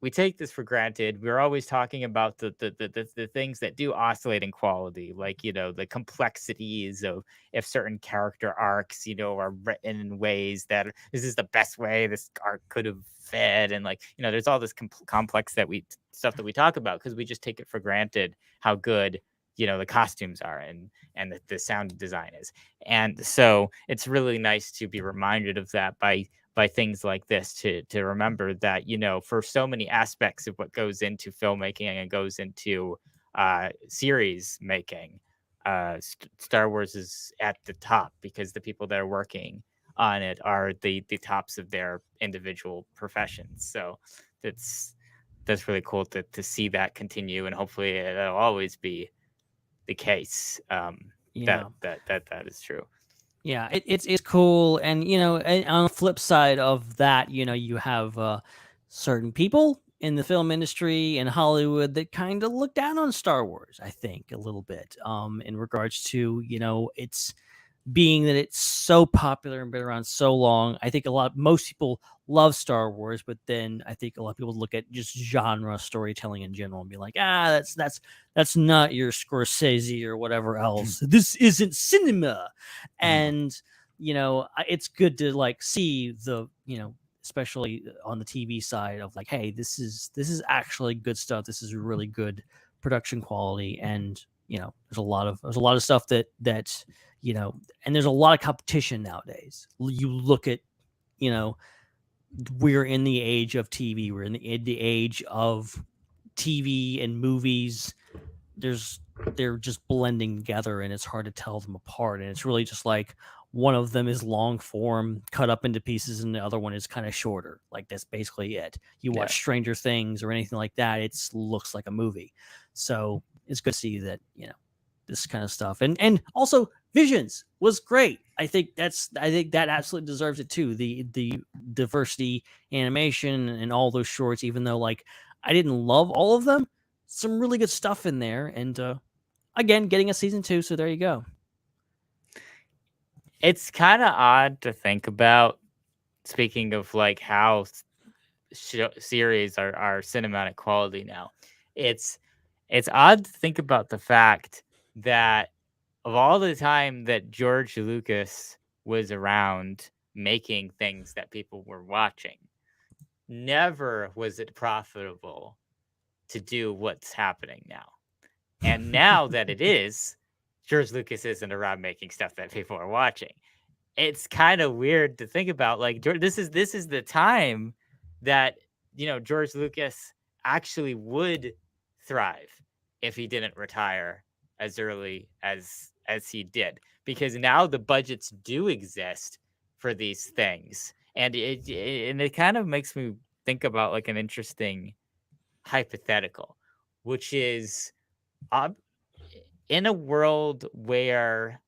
[SPEAKER 7] we take this for granted. We're always talking about the things that do oscillate in quality, like, the complexities of if certain character arcs, are written in ways that this is the best way this arc could have fed. And like, there's all this complex stuff that we talk about because we just take it for granted how good, the costumes are and the sound design is. And so it's really nice to be reminded of that by things like this, to remember that, for so many aspects of what goes into filmmaking and goes into series making, Star Wars is at the top because the people that are working on it are the tops of their individual professions. So that's really cool to see that continue, and hopefully it'll always be the case.
[SPEAKER 6] Yeah.
[SPEAKER 7] That is true.
[SPEAKER 6] Yeah, it's cool, and and on the flip side of that, you have certain people in the film industry in Hollywood that kind of look down on Star Wars. I think a little bit, in regards to it's being that it's so popular and been around so long. I think most people love Star Wars, but then I think a lot of people look at just genre storytelling in general and be like, that's not your Scorsese or whatever else. This isn't cinema. And it's good to like see the especially on the TV side of like, hey, this is actually good stuff. This is really good production quality, and there's a lot of stuff that and there's a lot of competition nowadays. You look at, we're in the age of TV. We're in the age of TV and movies. They're just blending together, and it's hard to tell them apart. And it's really just like one of them is long form, cut up into pieces, and the other one is kind of shorter. Like, that's basically it. You watch Stranger Things or anything like that, it looks like a movie. So it's good to see that, this kind of stuff. And also Visions was great. I think that absolutely deserves it too. The diversity, animation, and all those shorts, even though like I didn't love all of them, some really good stuff in there. And again, getting a season 2, so there you go.
[SPEAKER 7] It's kind of odd to think about, speaking of like how series are cinematic quality now. It's odd to think about the fact that of all the time that George Lucas was around making things that people were watching, never was it profitable to do what's happening now. And now that it is, George Lucas isn't around making stuff that people are watching. It's kind of weird to think about. Like, this is the time that George Lucas actually would thrive if he didn't retire as early as he did, because now the budgets do exist for these things, and it kind of makes me think about like an interesting hypothetical, which is in a world where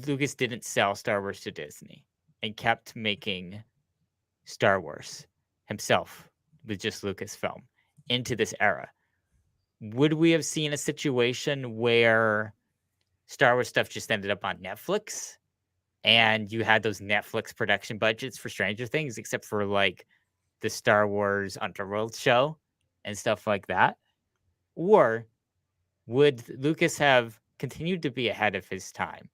[SPEAKER 7] Lucas didn't sell Star Wars to Disney and kept making Star Wars himself with just Lucasfilm into this era, would we have seen a situation where Star Wars stuff just ended up on Netflix, and you had those Netflix production budgets for Stranger Things, except for like the Star Wars Underworld show and stuff like that? Or would Lucas have continued to be ahead of his time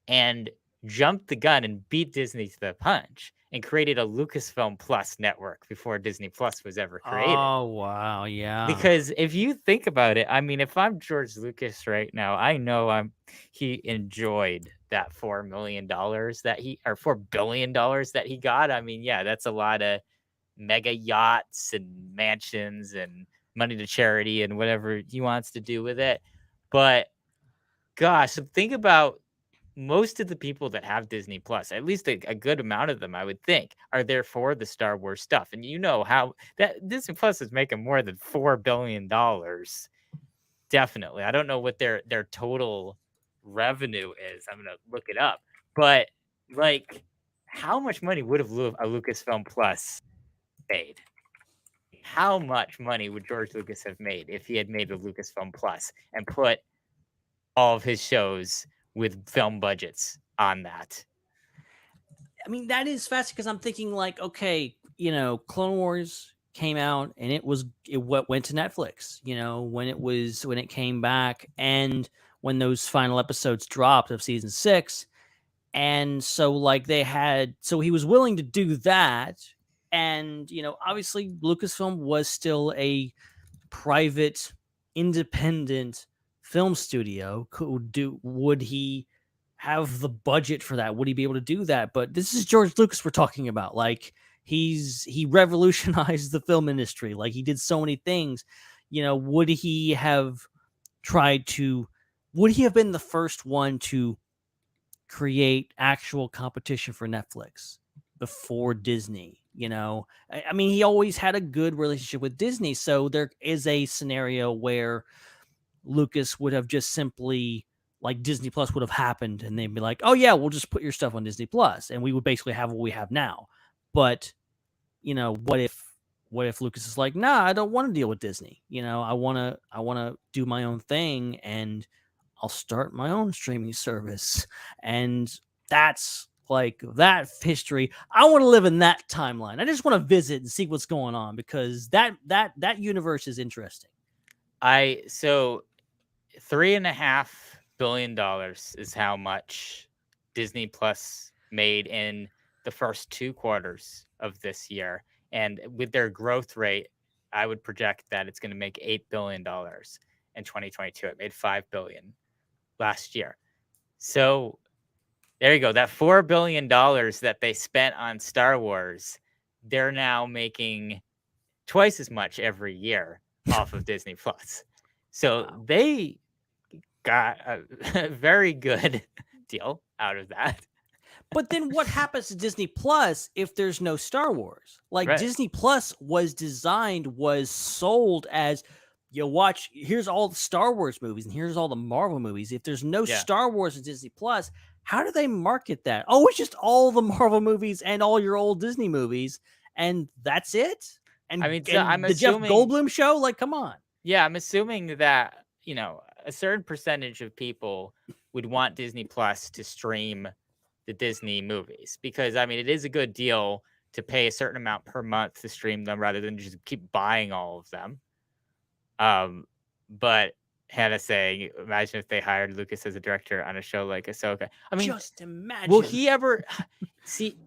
[SPEAKER 7] and jumped the gun and beat Disney to the punch and created a Lucasfilm Plus network before Disney Plus was ever created?
[SPEAKER 6] Oh wow, yeah.
[SPEAKER 7] Because if you think about it, I mean, if I'm George Lucas right now, I know he enjoyed that $4 million that or $4 billion that he got. I mean, yeah, that's a lot of mega yachts and mansions and money to charity and whatever he wants to do with it. But gosh, think about most of the people that have Disney Plus, at least a good amount of them, I would think, are there for the Star Wars stuff. And you know how that Disney Plus is making more than $4 billion. Definitely. I don't know what their total revenue is. I'm going to look it up. But like, how much money would have a Lucasfilm Plus made? How much money would George Lucas have made if he had made a Lucasfilm Plus and put all of his shows with film budgets on that?
[SPEAKER 6] I mean, that is fascinating because I'm thinking like, okay, Clone Wars came out and it went to Netflix, when it came back and when those final episodes dropped of season 6. And so like so he was willing to do that. And, obviously Lucasfilm was still a private, independent film studio. Would he have the budget for that? Would he be able to do that? But this is George Lucas we're talking about. Like he revolutionized the film industry. Like he did so many things. Would he have been the first one to create actual competition for Netflix before Disney? I mean, he always had a good relationship with Disney. So there is a scenario where Lucas would have just simply, like, Disney Plus would have happened and they'd be like, oh yeah, we'll just put your stuff on Disney Plus and we would basically have what we have now. But what if Lucas is like, nah, I don't want to deal with Disney. I want to do my own thing and I'll start my own streaming service. And that's like that history. I want to live in that timeline. I just want to visit and see what's going on because that universe is interesting.
[SPEAKER 7] So $3.5 billion is how much Disney Plus made in the first 2 quarters of this year. And with their growth rate, I would project that it's going to make $8 billion in 2022. It made $5 billion last year. So there you go. That $4 billion that they spent on Star Wars, they're now making twice as much every year off of Disney Plus. So they got a very good deal out of that.
[SPEAKER 6] But then what happens to Disney Plus if there's no Star Wars? Like right. Disney Plus was sold as, here's all the Star Wars movies and here's all the Marvel movies. If there's no Star Wars in Disney Plus, how do they market that? Oh, it's just all the Marvel movies and all your old Disney movies, and that's it? And I mean, I'm assuming, Jeff Goldblum show? Like, come on.
[SPEAKER 7] Yeah, I'm assuming that, a certain percentage of people would want Disney Plus to stream the Disney movies because, I mean, it is a good deal to pay a certain amount per month to stream them rather than just keep buying all of them. But Hannah saying, imagine if they hired Lucas as a director on a show like Ahsoka. I mean,
[SPEAKER 6] just imagine.
[SPEAKER 7] Will he ever see?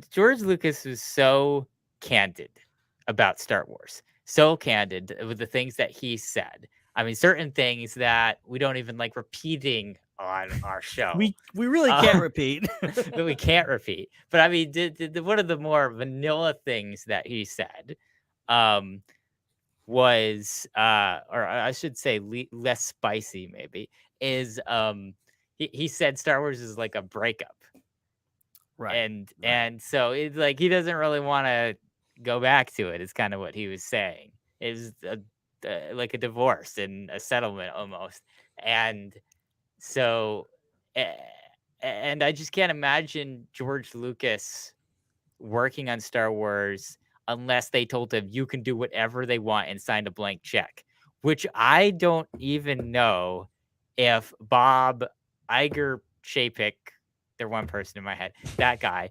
[SPEAKER 7] George Lucas was so candid about Star Wars, so candid with the things that he said. I mean, certain things that we don't even like repeating on our show.
[SPEAKER 6] We really can't repeat.
[SPEAKER 7] We can't repeat. But I mean, one of the more vanilla things that he said was, or I should say less spicy maybe, is he said Star Wars is like a breakup.
[SPEAKER 6] Right.
[SPEAKER 7] And so it's like he doesn't really want to go back to it, is kind of what he was saying. It was like a divorce and a settlement almost. And so, and I just can't imagine George Lucas working on Star Wars unless they told him you can do whatever they want and signed a blank check, which I don't even know if Bob Iger Chapek, they're one person in my head, that guy,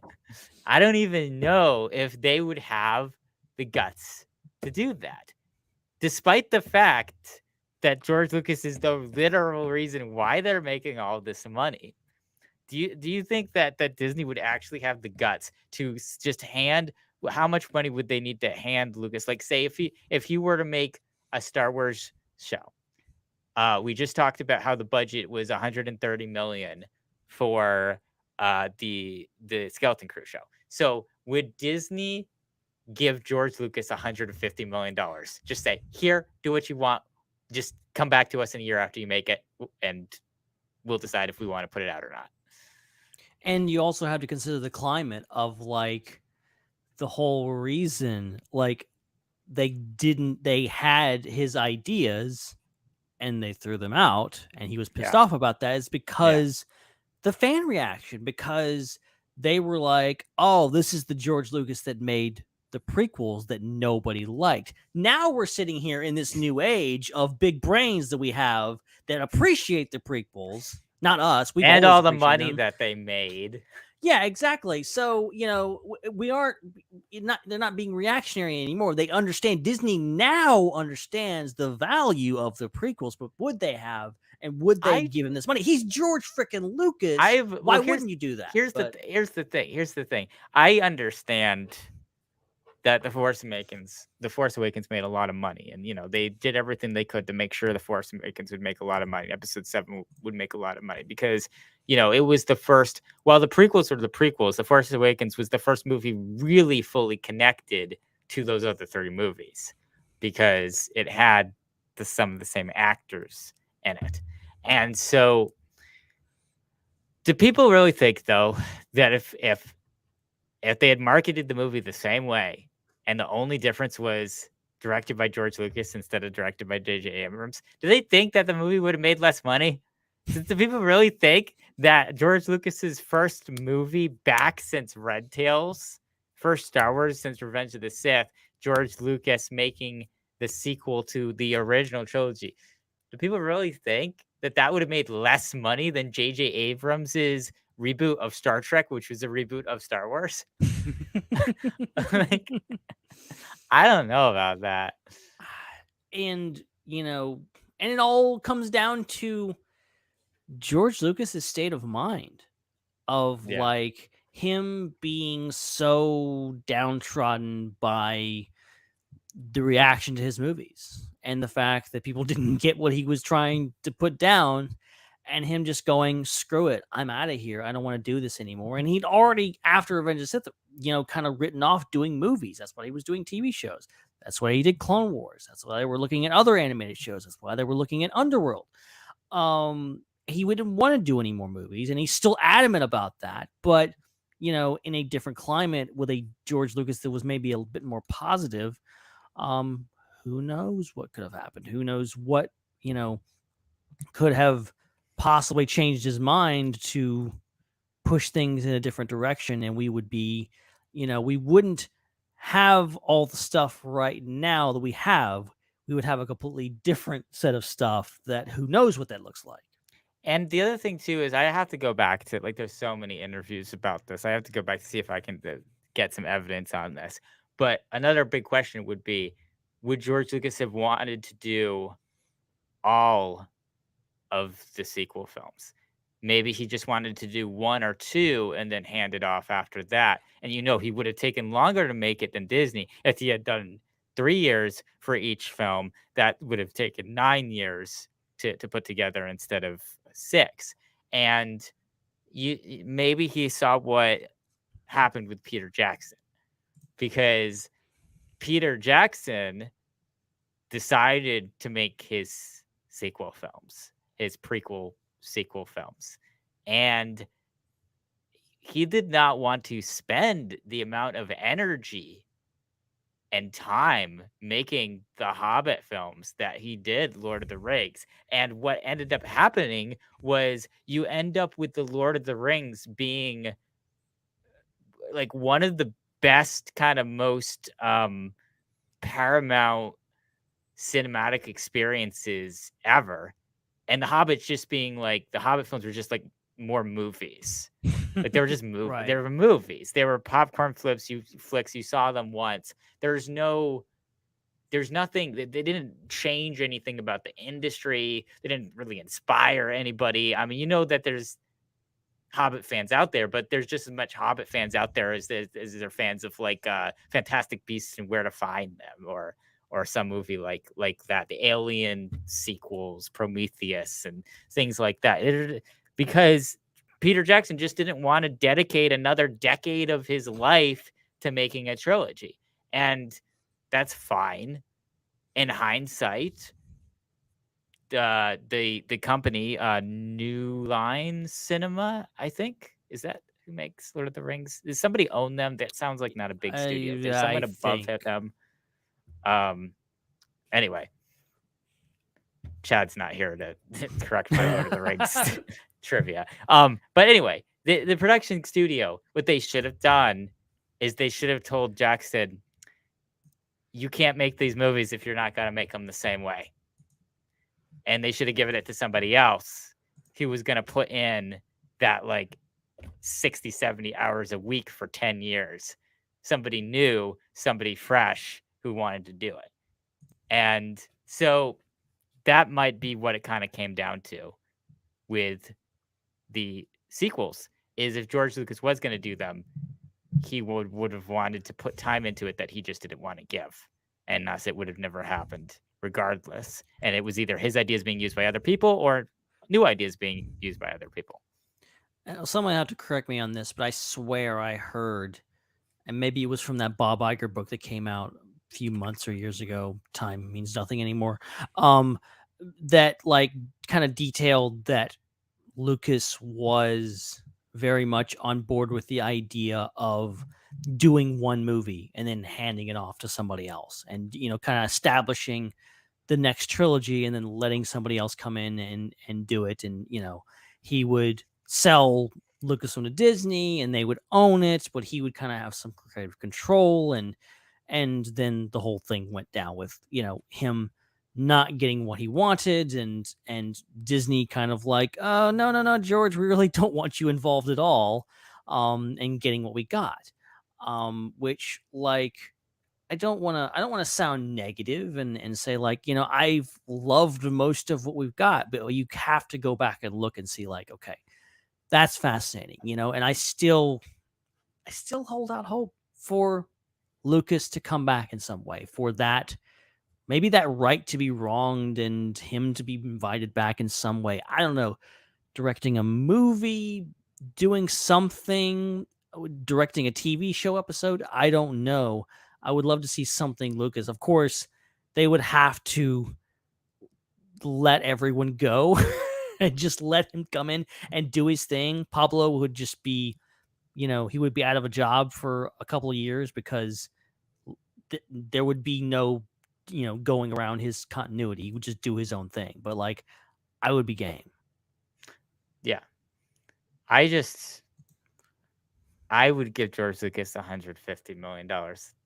[SPEAKER 7] I don't even know if they would have the guts to do that, despite the fact that George Lucas is the literal reason why they're making all this money. Do you think that Disney would actually have the guts to just hand? How much money would they need to hand Lucas? Like, say if he were to make a Star Wars show, we just talked about how the budget was $130 million for the Skeleton Crew show. So would Disney give George Lucas $150 million? Just say, here, do what you want. Just come back to us in a year after you make it, and we'll decide if we want to put it out or not.
[SPEAKER 6] And you also have to consider the climate of like the whole reason, like they had his ideas and they threw them out and he was pissed off about that, is because the fan reaction, because they were like, oh, this is the George Lucas that made the prequels that nobody liked. Now we're sitting here in this new age of big brains that we have that appreciate the prequels. Not us. We
[SPEAKER 7] and all the money that they made.
[SPEAKER 6] Yeah, exactly. So, we aren't they're not being reactionary anymore. They understand. Disney now understands the value of the prequels, but would they have, and would they give him this money? He's George freaking Lucas. Why wouldn't you do that?
[SPEAKER 7] Here's the thing. I understand that The Force Awakens made a lot of money, and they did everything they could to make sure The Force Awakens would make a lot of money. Episode 7 would make a lot of money because it was the first. While the prequels were the prequels, The Force Awakens was the first movie really fully connected to those other 30 movies because it had some of the same actors in it. And so, do people really think though that if they had marketed the movie the same way, and the only difference was directed by George Lucas instead of directed by J.J. Abrams, do they think that the movie would have made less money? Do people really think that George Lucas's first movie back since Red Tails, first Star Wars since Revenge of the Sith, George Lucas making the sequel to the original trilogy, do people really think that would have made less money than J.J. Abrams' reboot of Star Trek, which was a reboot of Star Wars? I don't know about that.
[SPEAKER 6] And it all comes down to George Lucas's state of mind of like him being so downtrodden by the reaction to his movies and the fact that people didn't get what he was trying to put down, and him just going, screw it, I'm out of here. I don't want to do this anymore. And he'd already, after Revenge of the Sith, kind of written off doing movies. That's why he was doing TV shows. That's why he did Clone Wars. That's why they were looking at other animated shows. That's why they were looking at Underworld. He wouldn't want to do any more movies, and he's still adamant about that. But, in a different climate with a George Lucas that was maybe a bit more positive, who knows what could have happened? Who knows what, could have possibly changed his mind to push things in a different direction, and we would be, we wouldn't have all the stuff right now that we have. We would have a completely different set of stuff that who knows what that looks like.
[SPEAKER 7] And the other thing too is I have to go back to, like, there's so many interviews about this. I have to go back to see if I can get some evidence on this. But another big question would be, would George Lucas have wanted to do all of the sequel films? Maybe he just wanted to do 1 or 2 and then hand it off after that. And he would have taken longer to make it than Disney. If he had done 3 years for each film, that would have taken 9 years to put together instead of 6. And maybe he saw what happened with Peter Jackson, because Peter Jackson decided to make his sequel films, his prequel sequel films, and he did not want to spend the amount of energy and time making the Hobbit films that he did Lord of the Rings. And what ended up happening was you end up with the Lord of the Rings being like one of the best, kind of most paramount cinematic experiences ever. and the Hobbits just being like the Hobbit films were just like more movies. Like they were just movies.
[SPEAKER 6] Right.
[SPEAKER 7] They were movies. They were popcorn flicks. You saw them once. There's nothing. They didn't change anything about the industry. They didn't really inspire anybody. I mean, you know that there's Hobbit fans out there, but there's just as much Hobbit fans out there as there are fans of like Fantastic Beasts and Where to Find Them, or some movie like that, the Alien sequels, Prometheus, and things like that. Because Peter Jackson just didn't want to dedicate another decade of his life to making a trilogy, and that's fine. In hindsight, the company, New Line Cinema, I think, is that who makes Lord of the Rings? Does somebody own them? That sounds like not a big studio. There's someone above them. Anyway, Chad's not here to correct my Lord of the Rings trivia. But anyway, the production studio, what they should have done is they should have told Jackson, you can't make these movies if you're not going to make them the same way. And they should have given it to somebody else who was going to put in that like 60, 70 hours a week for 10 years. Somebody new, somebody fresh who wanted to do it. And so that might be what it kind of came down to with the sequels, is if George Lucas was going to do them, he would have wanted to put time into it that he just didn't want to give. And thus it would have never happened regardless. And it was either his ideas being used by other people or new ideas being used by other people.
[SPEAKER 6] Someone have to correct me on this, but I swear I heard, and maybe it was from that Bob Iger book that came out a few months or years ago, time means nothing anymore, that like kind of detailed that Lucas was very much on board with the idea of doing one movie and then handing it off to somebody else, and kind of establishing the next trilogy and then letting somebody else come in and do it. And he would sell Lucasfilm to Disney and they would own it, but he would kind of have some creative control, and then the whole thing went down with him not getting what he wanted, and Disney kind of like, oh no, George, we really don't want you involved at all, and getting what we got, which like I don't want to sound negative and say like, I've loved most of what we've got, but you have to go back and look and see like, okay, that's fascinating, and I still hold out hope for Lucas to come back in some way, for that, maybe that right to be wronged and him to be invited back in some way. I don't know, directing a movie, doing something, directing a TV show episode. I don't know. I would love to see something Lucas. Of course, they would have to let everyone go and just let him come in and do his thing. Pablo would just be, he would be out of a job for a couple of years because there would be no, going around his continuity. He would just do his own thing. But like, I would be game. Yeah.
[SPEAKER 7] I would give George Lucas $150 million.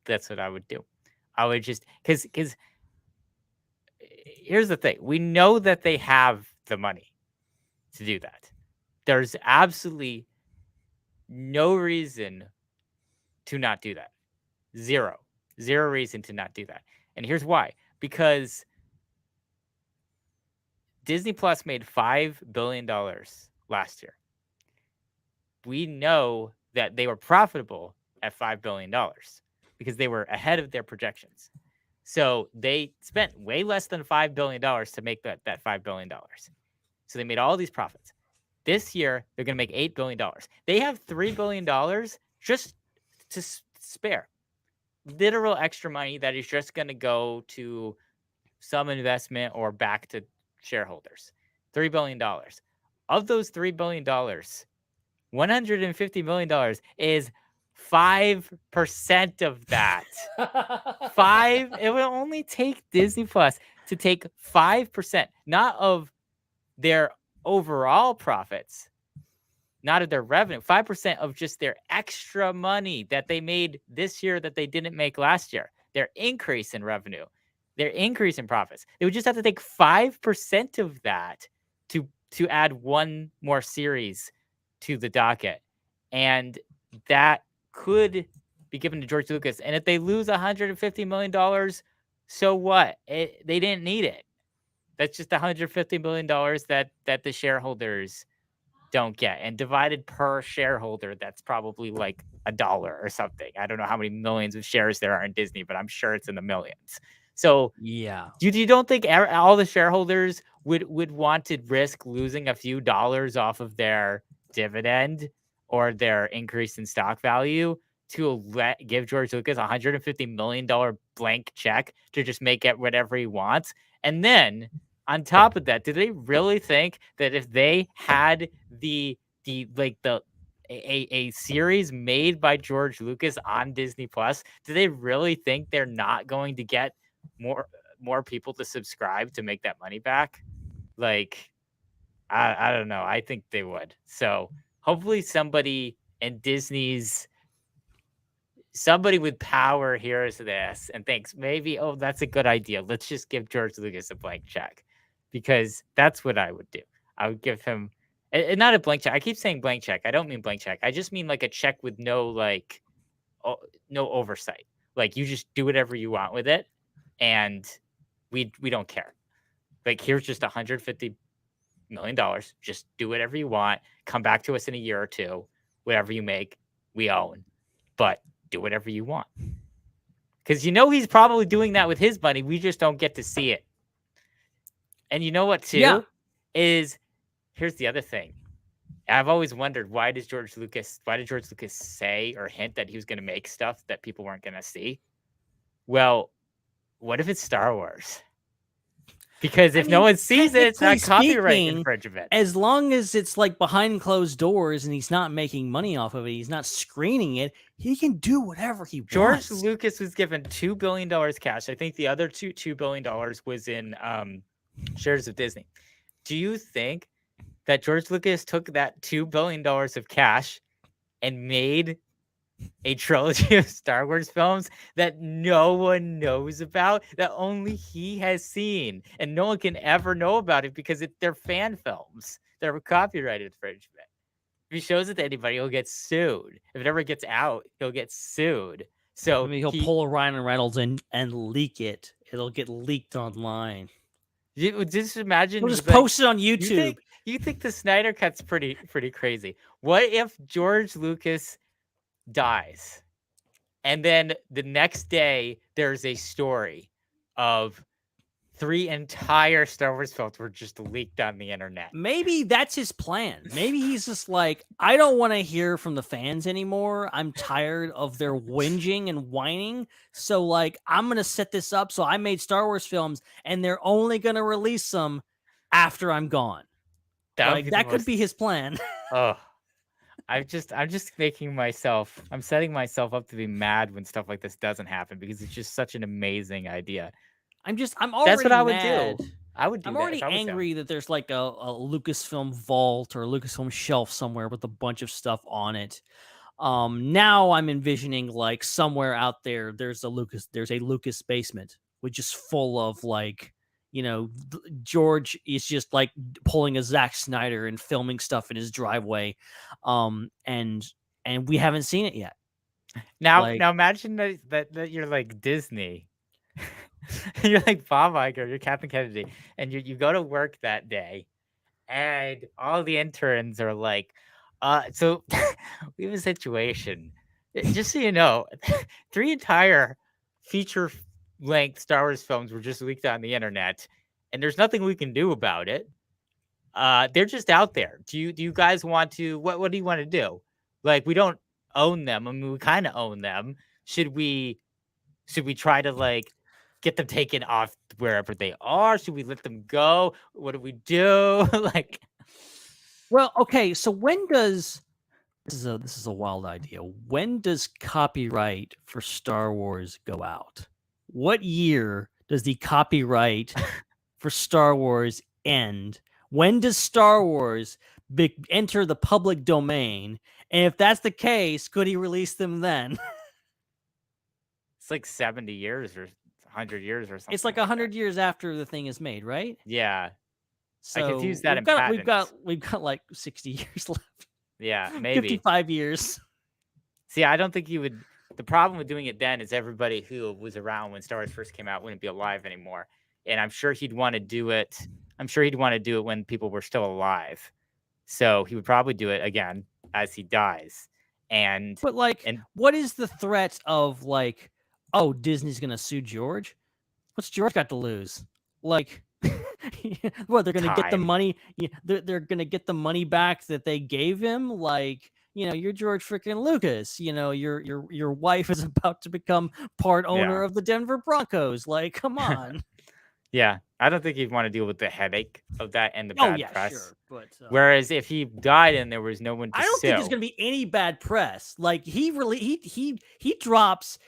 [SPEAKER 7] That's what I would do. I would just, because here's the thing. We know that they have the money to do that. There's absolutely no reason to not do that. Zero reason to not do that. And here's why. Because Disney Plus made $5 billion last year. We know that they were profitable at $5 billion because they were ahead of their projections. So they spent way less than $5 billion to make that $5 billion. So they made all these profits. This year, they're going to make $8 billion. They have $3 billion just to spare. Literal extra money that is just going to go to some investment or back to shareholders. $3 billion. Of those $3 billion, $150 million is 5% of that. It would only take Disney Plus to take 5%, not of their overall profits, not of their revenue, 5% of just their extra money that they made this year that they didn't make last year, their increase in revenue, their increase in profits. They would just have to take 5% of that to add one more series to the docket. And that could be given to George Lucas. And if they lose $150 million, so what? They didn't need it. That's just $150 million that the shareholders don't get. And divided per shareholder, that's probably like $1 or something. I don't know how many millions of shares there are in Disney, but I'm sure it's in the millions. So
[SPEAKER 6] yeah,
[SPEAKER 7] you don't think all the shareholders would want to risk losing a few dollars off of their dividend or their increase in stock value to give George Lucas $150 million blank check to just make it whatever he wants? And then on top of that, do they really think that if they had a series made by George Lucas on Disney Plus, do they really think they're not going to get more people to subscribe to make that money back? Like, I don't know. I think they would. So hopefully somebody with power hears this and thinks maybe, oh, that's a good idea. Let's just give George Lucas a blank check, because that's what I would do. I would give him not a blank check. I keep saying blank check. I don't mean blank check. I just mean like a check with no oversight. Like, you just do whatever you want with it, and we don't care. Like, here's just $150 million. Just do whatever you want. Come back to us in a year or two. Whatever you make, we own. But do whatever you want. Because he's probably doing that with his money. We just don't get to see it. And you know what, too?
[SPEAKER 6] Yeah.
[SPEAKER 7] Here's the other thing. I've always wondered, why did George Lucas say or hint that he was going to make stuff that people weren't going to see? Well, what if it's Star Wars? Because if no one sees it, it's not copyright infringement.
[SPEAKER 6] As long as it's like behind closed doors and he's not making money off of it, he's not screening it, he can do whatever he wants.
[SPEAKER 7] George Lucas was given $2 billion cash. I think the other $2 billion was in shares of Disney. Do you think that George Lucas took that $2 billion of cash and made a trilogy of Star Wars films that no one knows about, that only he has seen, and no one can ever know about it because they're fan films? They're copyright infringement. If he shows it to anybody, he'll get sued. If it ever gets out, he'll get sued. So
[SPEAKER 6] he'll pull a Ryan Reynolds and leak it. It'll get leaked online.
[SPEAKER 7] Just imagine.
[SPEAKER 6] We'll just post it on YouTube.
[SPEAKER 7] You think the Snyder Cut's pretty crazy? What if George Lucas dies, and then the next day there's a story of 3 entire Star Wars films were just leaked on the internet? Maybe
[SPEAKER 6] that's his plan. Maybe he's just like, I don't want to hear from the fans anymore. I'm tired of their whinging and whining. So like, I'm going to set this up. So I made Star Wars films and they're only going to release them after I'm gone. That could be his plan.
[SPEAKER 7] Oh, I'm just setting myself up to be mad when stuff like this doesn't happen, because it's just such an amazing idea.
[SPEAKER 6] I'm already
[SPEAKER 7] That's what I would
[SPEAKER 6] mad.
[SPEAKER 7] do. I would do
[SPEAKER 6] I'm
[SPEAKER 7] that
[SPEAKER 6] already angry that there's like a Lucasfilm vault or a Lucasfilm shelf somewhere with a bunch of stuff on it. Now I'm envisioning like somewhere out there there's a Lucas basement with just full of like, George is just like pulling a Zack Snyder and filming stuff in his driveway. And we haven't seen it yet.
[SPEAKER 7] Now imagine that you're like Disney. You're like Bob Iger, you're Captain Kennedy, and you go to work that day, and all the interns are like, so we have a situation. Just so you know, 3 entire feature-length Star Wars films were just leaked on the internet, and there's nothing we can do about it. They're just out there. Do you guys want to? What do you want to do? Like, we don't own them. I mean, we kind of own them. Should we try to like get them taken off wherever they are? Should we let them go? What do we do? Like,
[SPEAKER 6] well, okay. So when does this is a wild idea? When does copyright for Star Wars go out? What year does the copyright for Star Wars end? When does Star Wars enter the public domain? And if that's the case, could he release them then?
[SPEAKER 7] It's like 70 years or 100 years or something.
[SPEAKER 6] It's like 100 years after the thing is made, right?
[SPEAKER 7] Yeah.
[SPEAKER 6] So
[SPEAKER 7] I could use that in
[SPEAKER 6] we've
[SPEAKER 7] patents.
[SPEAKER 6] got like 60 years left.
[SPEAKER 7] Yeah, maybe
[SPEAKER 6] 55 years.
[SPEAKER 7] See, I don't think you would. The problem with doing it then is everybody who was around when Star Wars first came out wouldn't be alive anymore, and I'm sure he'd want to do it. I'm sure he'd want to do it when people were still alive. So he would probably do it again as he dies.
[SPEAKER 6] But what is the threat of like, oh, Disney's gonna sue George? What's George got to lose? Like, what, they're gonna get the
[SPEAKER 7] Time.
[SPEAKER 6] money? They're gonna get the money back that they gave him. Like, you're George freaking Lucas. Your wife is about to become part owner of the Denver Broncos. Like, come on.
[SPEAKER 7] Yeah, I don't think he'd want to deal with the headache of that and the bad press.
[SPEAKER 6] Sure, but
[SPEAKER 7] whereas if he died and there was no one to
[SPEAKER 6] I don't
[SPEAKER 7] sue,
[SPEAKER 6] think there's gonna be any bad press. Like he drops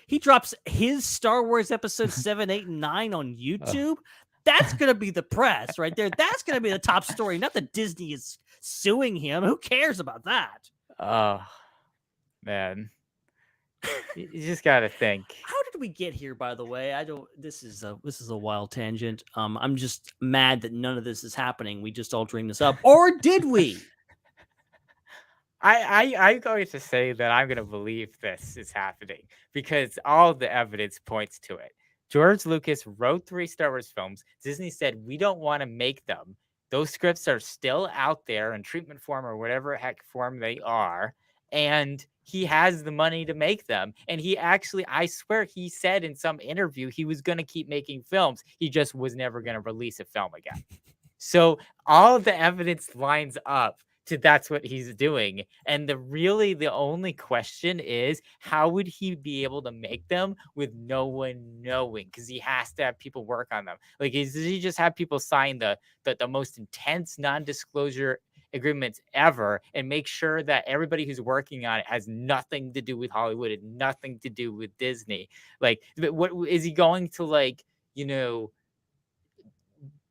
[SPEAKER 6] his Star Wars episode 7, 8, and 9 on YouTube. That's gonna be the press right there. That's gonna be the top story. Not that Disney is suing him. Who cares about that?
[SPEAKER 7] Oh man, you just gotta think.
[SPEAKER 6] How did we get here? By the way, I don't. This is a wild tangent. I'm just mad that none of this is happening. We just all dreamed this up, or did we?
[SPEAKER 7] I'm going to say that I'm going to believe this is happening because all the evidence points to it. George Lucas wrote 3 Star Wars films. Disney said, we don't want to make them. Those scripts are still out there in treatment form or whatever heck form they are. And he has the money to make them. And he actually, I swear he said in some interview, he was going to keep making films. He just was never going to release a film again. So all of the evidence lines up to that's what he's doing. And the only question is, how would he be able to make them with no one knowing? Because he has to have people work on them. Like, does he just have people sign the most intense non-disclosure agreements ever and make sure that everybody who's working on it has nothing to do with Hollywood and nothing to do with Disney? Like, what is he going to, like,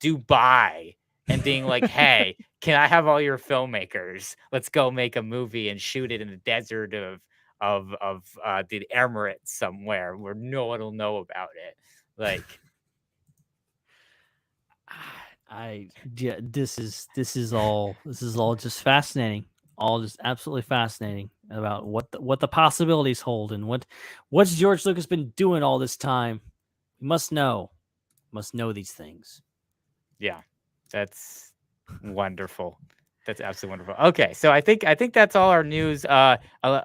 [SPEAKER 7] Dubai and being like, hey, can I have all your filmmakers? Let's go make a movie and shoot it in the desert of the Emirates somewhere where no one will know about it. Like,
[SPEAKER 6] this is all just fascinating. All just absolutely fascinating about what the possibilities hold and what's George Lucas been doing all this time. We must know these things.
[SPEAKER 7] Yeah, that's wonderful. That's absolutely wonderful. Okay, so I think that's all our news.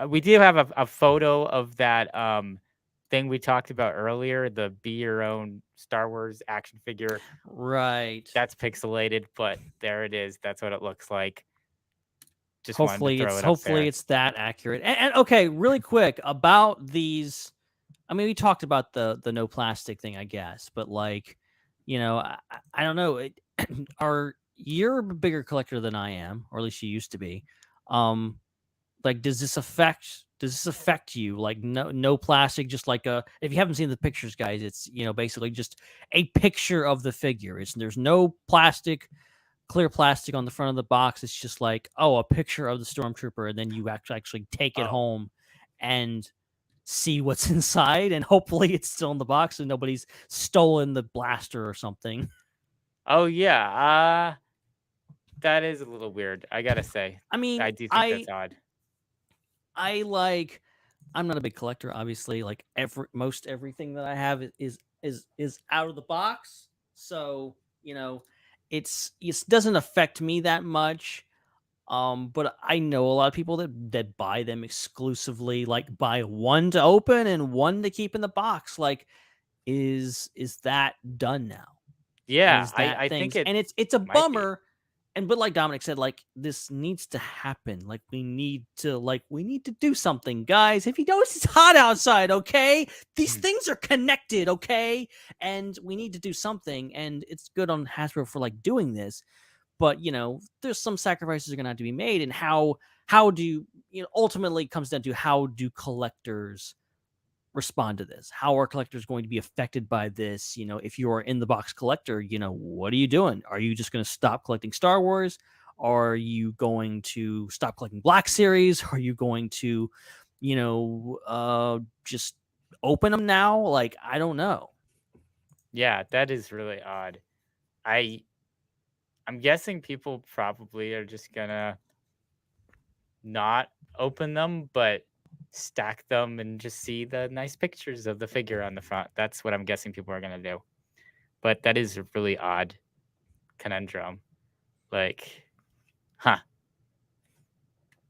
[SPEAKER 7] We do have a photo of that thing we talked about earlier, the Be Your Own Star Wars action figure.
[SPEAKER 6] Right.
[SPEAKER 7] That's pixelated, but there it is. That's what it looks like. Just
[SPEAKER 6] hopefully it's that accurate. And okay, really quick about these. I mean, we talked about the no plastic thing, I guess, but like, I don't know. You're a bigger collector than I am, or at least you used to be. Like, does this affect you? Like, no plastic, just like if you haven't seen the pictures, guys, it's basically just a picture of the figure. There's no plastic, clear plastic on the front of the box. It's just like, a picture of the stormtrooper, and then you actually take it home and see what's inside, and hopefully it's still in the box and nobody's stolen the blaster or something.
[SPEAKER 7] Oh yeah, that is a little weird, I gotta say.
[SPEAKER 6] I mean,
[SPEAKER 7] I do think that's odd.
[SPEAKER 6] I'm not a big collector, obviously. Like most everything that I have is out of the box, so it doesn't affect me that much. But I know a lot of people that buy them exclusively, like buy one to open and one to keep in the box. Like, is that done now?
[SPEAKER 7] Yeah, I think
[SPEAKER 6] and it's a bummer. But like Dominic said, like, this needs to happen. Like, we need to do something, guys. If you notice, it's hot outside, okay? These things are connected, okay? And we need to do something. And it's good on Hasbro for like doing this. But there's some sacrifices are gonna have to be made. And how do ultimately it comes down to how do collectors respond to this? How are collectors going to be affected by this? If you're in the box collector, what are you doing? Are you just going to stop collecting Star Wars? Are you going to stop collecting Black Series? Are you going to, just open them now? Like, I don't know.
[SPEAKER 7] Yeah, that is really odd. I I'm guessing people probably are just gonna not open them, but stack them and just see the nice pictures of the figure on the front. That's what I'm guessing people are gonna do. But that is a really odd conundrum. Like, huh.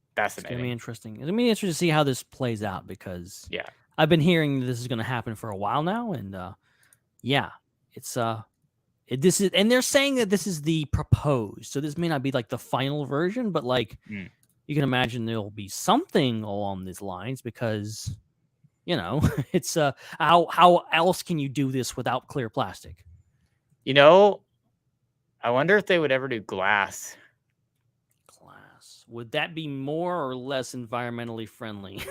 [SPEAKER 6] It's
[SPEAKER 7] Fascinating.
[SPEAKER 6] gonna be interesting. It's gonna be interesting to see how this plays out because
[SPEAKER 7] Yeah.
[SPEAKER 6] I've been hearing this is gonna happen for a while now, and it's this is, and they're saying that this is the proposed, so this may not be like the final version, but like you can imagine there'll be something along these lines because it's how else can you do this without clear plastic?
[SPEAKER 7] I wonder if they would ever do glass.
[SPEAKER 6] Would that be more or less environmentally friendly?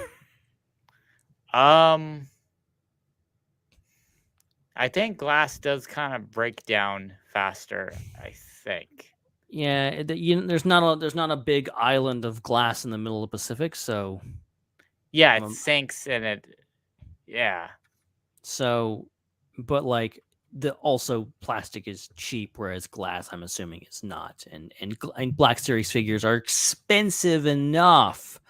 [SPEAKER 7] I think glass does kind of break down faster, I think.
[SPEAKER 6] Yeah, there's not a big island of glass in the middle of the Pacific, so
[SPEAKER 7] yeah, it sinks and it
[SPEAKER 6] So, but like also plastic is cheap, whereas glass, I'm assuming, is not. And Black Series figures are expensive enough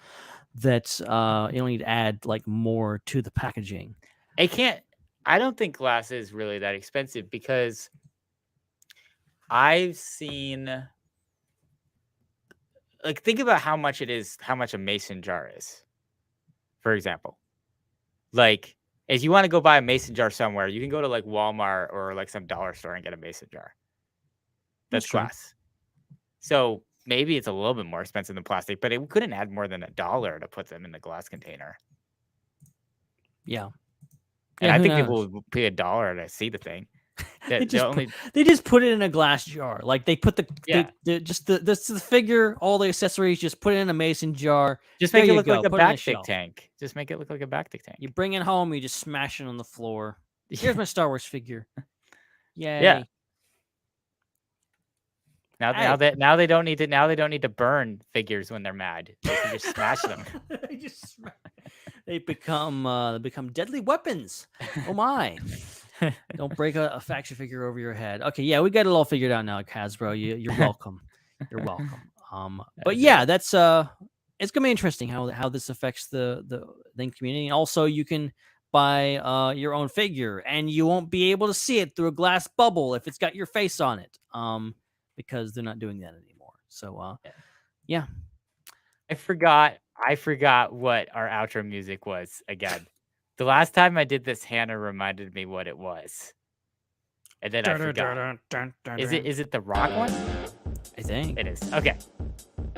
[SPEAKER 6] that you don't need to add like more to the packaging.
[SPEAKER 7] I don't think glass is really that expensive because I've seen, like, think about how much a mason jar is, for example. Like, if you want to go buy a mason jar somewhere, you can go to like Walmart or like some dollar store and get a mason jar. That's glass. So maybe it's a little bit more expensive than plastic, but it couldn't add more than $1 to put them in the glass container.
[SPEAKER 6] Yeah.
[SPEAKER 7] And I think people would pay $1 to see the thing.
[SPEAKER 6] They just put it in a glass jar. Like they put the figure, all the accessories, just put it in a mason jar.
[SPEAKER 7] Just make it look like a Bactic tank. Just make it look like a Bactic tank.
[SPEAKER 6] You bring it home, you just smash it on the floor. Here's my Star Wars figure. Yay.
[SPEAKER 7] Yeah. Now they don't need to burn figures when they're mad. They can just smash them.
[SPEAKER 6] They become deadly weapons. Oh my. Don't break a faction figure over your head. Okay, yeah, we got it all figured out now, Hasbro. You're welcome. You're welcome. But yeah, that's it's gonna be interesting how this affects the thing community. And also, you can buy your own figure, and you won't be able to see it through a glass bubble if it's got your face on it. Because they're not doing that anymore. So yeah.
[SPEAKER 7] I forgot what our outro music was again. The last time I did this, Hannah reminded me what it was. And then I forgot. Is it the rock one?
[SPEAKER 6] I think.
[SPEAKER 7] It is. Okay.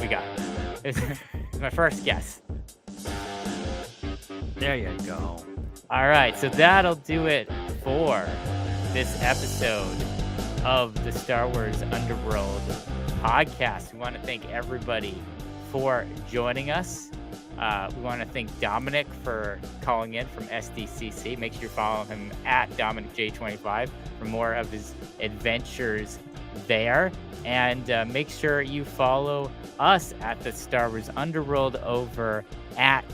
[SPEAKER 7] We got it. It's my first guess.
[SPEAKER 6] There you go.
[SPEAKER 7] All right. So that'll do it for this episode of the Star Wars Underworld podcast. We want to thank everybody for joining us. We want to thank Dominic for calling in from SDCC. Make sure you follow him at DominicJ25 for more of his adventures there. And make sure you follow us at the Star Wars Underworld over at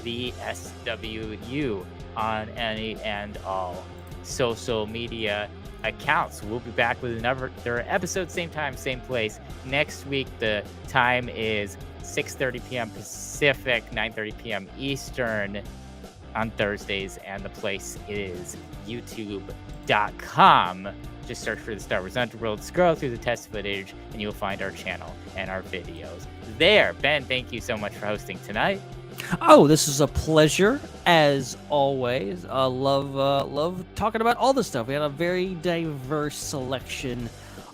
[SPEAKER 7] the SWU on any and all social media accounts. We'll be back with another episode, same time, same place. Next week, the time is 6:30 p.m. Pacific, 9:30 p.m. Eastern on Thursdays, and the place is youtube.com. Just search for the Star Wars Underworld, scroll through the test footage, and you'll find our channel and our videos there. Ben, thank you so much for hosting tonight.
[SPEAKER 6] Oh, this is a pleasure, as always. Love talking about all this stuff. We had a very diverse selection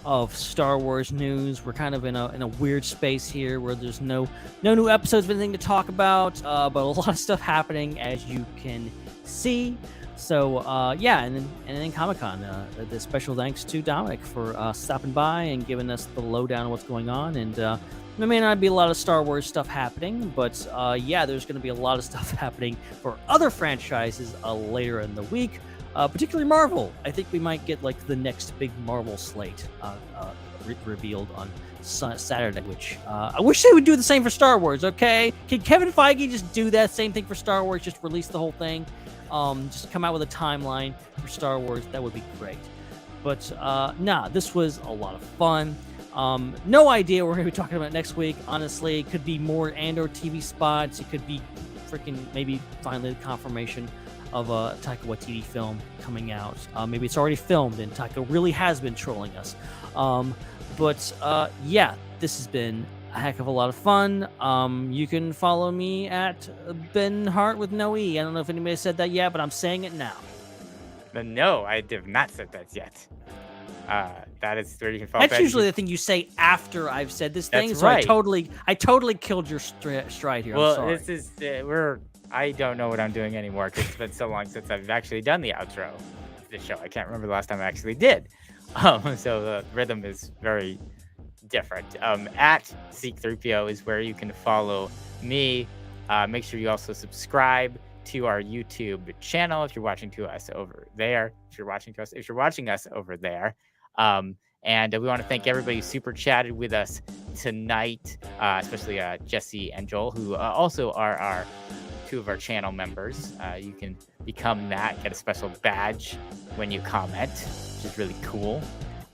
[SPEAKER 6] of Star Wars news. We're kind of in a weird space here where there's no new episodes of anything to talk about, but a lot of stuff happening, as you can see. So and then Comic-Con. The special thanks to Dominic for stopping by and giving us the lowdown on what's going on. And there may not be a lot of Star Wars stuff happening, but there's going to be a lot of stuff happening for other franchises later in the week. Particularly Marvel. I think we might get like the next big Marvel slate revealed on Saturday, which I wish they would do the same for Star Wars, okay? Can Kevin Feige just do that same thing for Star Wars? Just release the whole thing? Just come out with a timeline for Star Wars. That would be great. But this was a lot of fun. No idea what we're going to be talking about next week. Honestly, it could be more Andor TV spots. It could be freaking maybe finally the confirmation of a Taika Waititi film coming out. Maybe it's already filmed and Taika really has been trolling us. Yeah, this has been a heck of a lot of fun. You can follow me at Ben Hart with no E. I don't know if anybody said that yet, but I'm saying it now.
[SPEAKER 7] No, I have not said that yet. That is where you can follow.
[SPEAKER 6] That's usually the thing you say after I've said this thing.
[SPEAKER 7] That's
[SPEAKER 6] so
[SPEAKER 7] right.
[SPEAKER 6] I totally killed your stride here.
[SPEAKER 7] Well,
[SPEAKER 6] I'm sorry.
[SPEAKER 7] this is I don't know what I'm doing anymore because it's been so long since I've actually done the outro of this show. I can't remember the last time I actually did. So the rhythm is very different. At Seek3PO is where you can follow me. Make sure you also subscribe to our YouTube channel if you're watching us over there. If you're watching us over there. And we want to thank everybody who super chatted with us tonight, especially Jesse and Joel, who also are our two of our channel members. You can become that, get a special badge when you comment, which is really cool.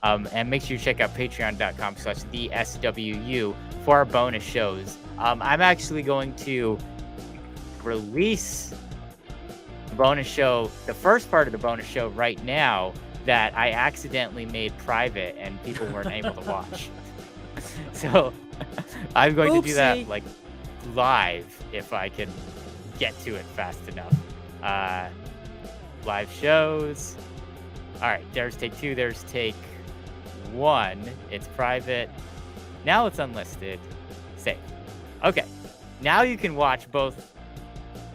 [SPEAKER 7] And make sure you check out patreon.com/theswu for our bonus shows. I'm actually going to release the bonus show, the first part of the bonus show right now, that I accidentally made private and people weren't able to watch. So I'm going to do that like live if I can get to it fast enough. Live shows. All right, there's take 2, there's take 1. It's private. Now it's unlisted. Save. Okay. Now you can watch both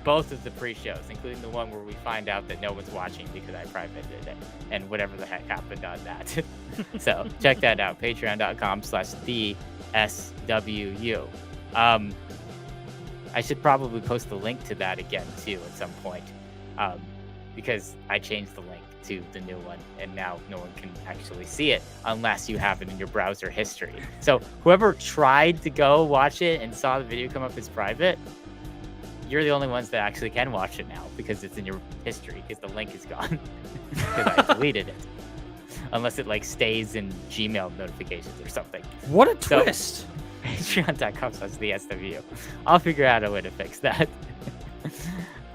[SPEAKER 7] of the pre-shows, including the one where we find out that no one's watching because I privated it and whatever the heck happened on that. So check that out, patreon.com/theswu. I should probably post the link to that again too at some point, because I changed the link to the new one and now no one can actually see it unless you have it in your browser history. So whoever tried to go watch it and saw the video come up as private, you're the only ones that actually can watch it now because it's in your history, because the link is gone because I deleted it, unless it like stays in Gmail notifications or something.
[SPEAKER 6] What a twist.
[SPEAKER 7] Patreon.com/theswu. I'll figure out a way to fix that.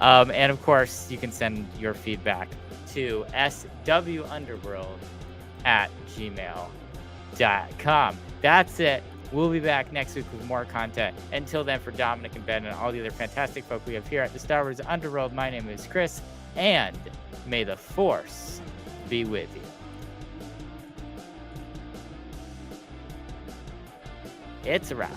[SPEAKER 7] And of course you can send your feedback to swunderworld@gmail.com. That's it. We'll be back next week with more content. Until then, for Dominic and Ben and all the other fantastic folk we have here at the Star Wars Underworld, my name is Chris, and may the Force be with you. It's a wrap.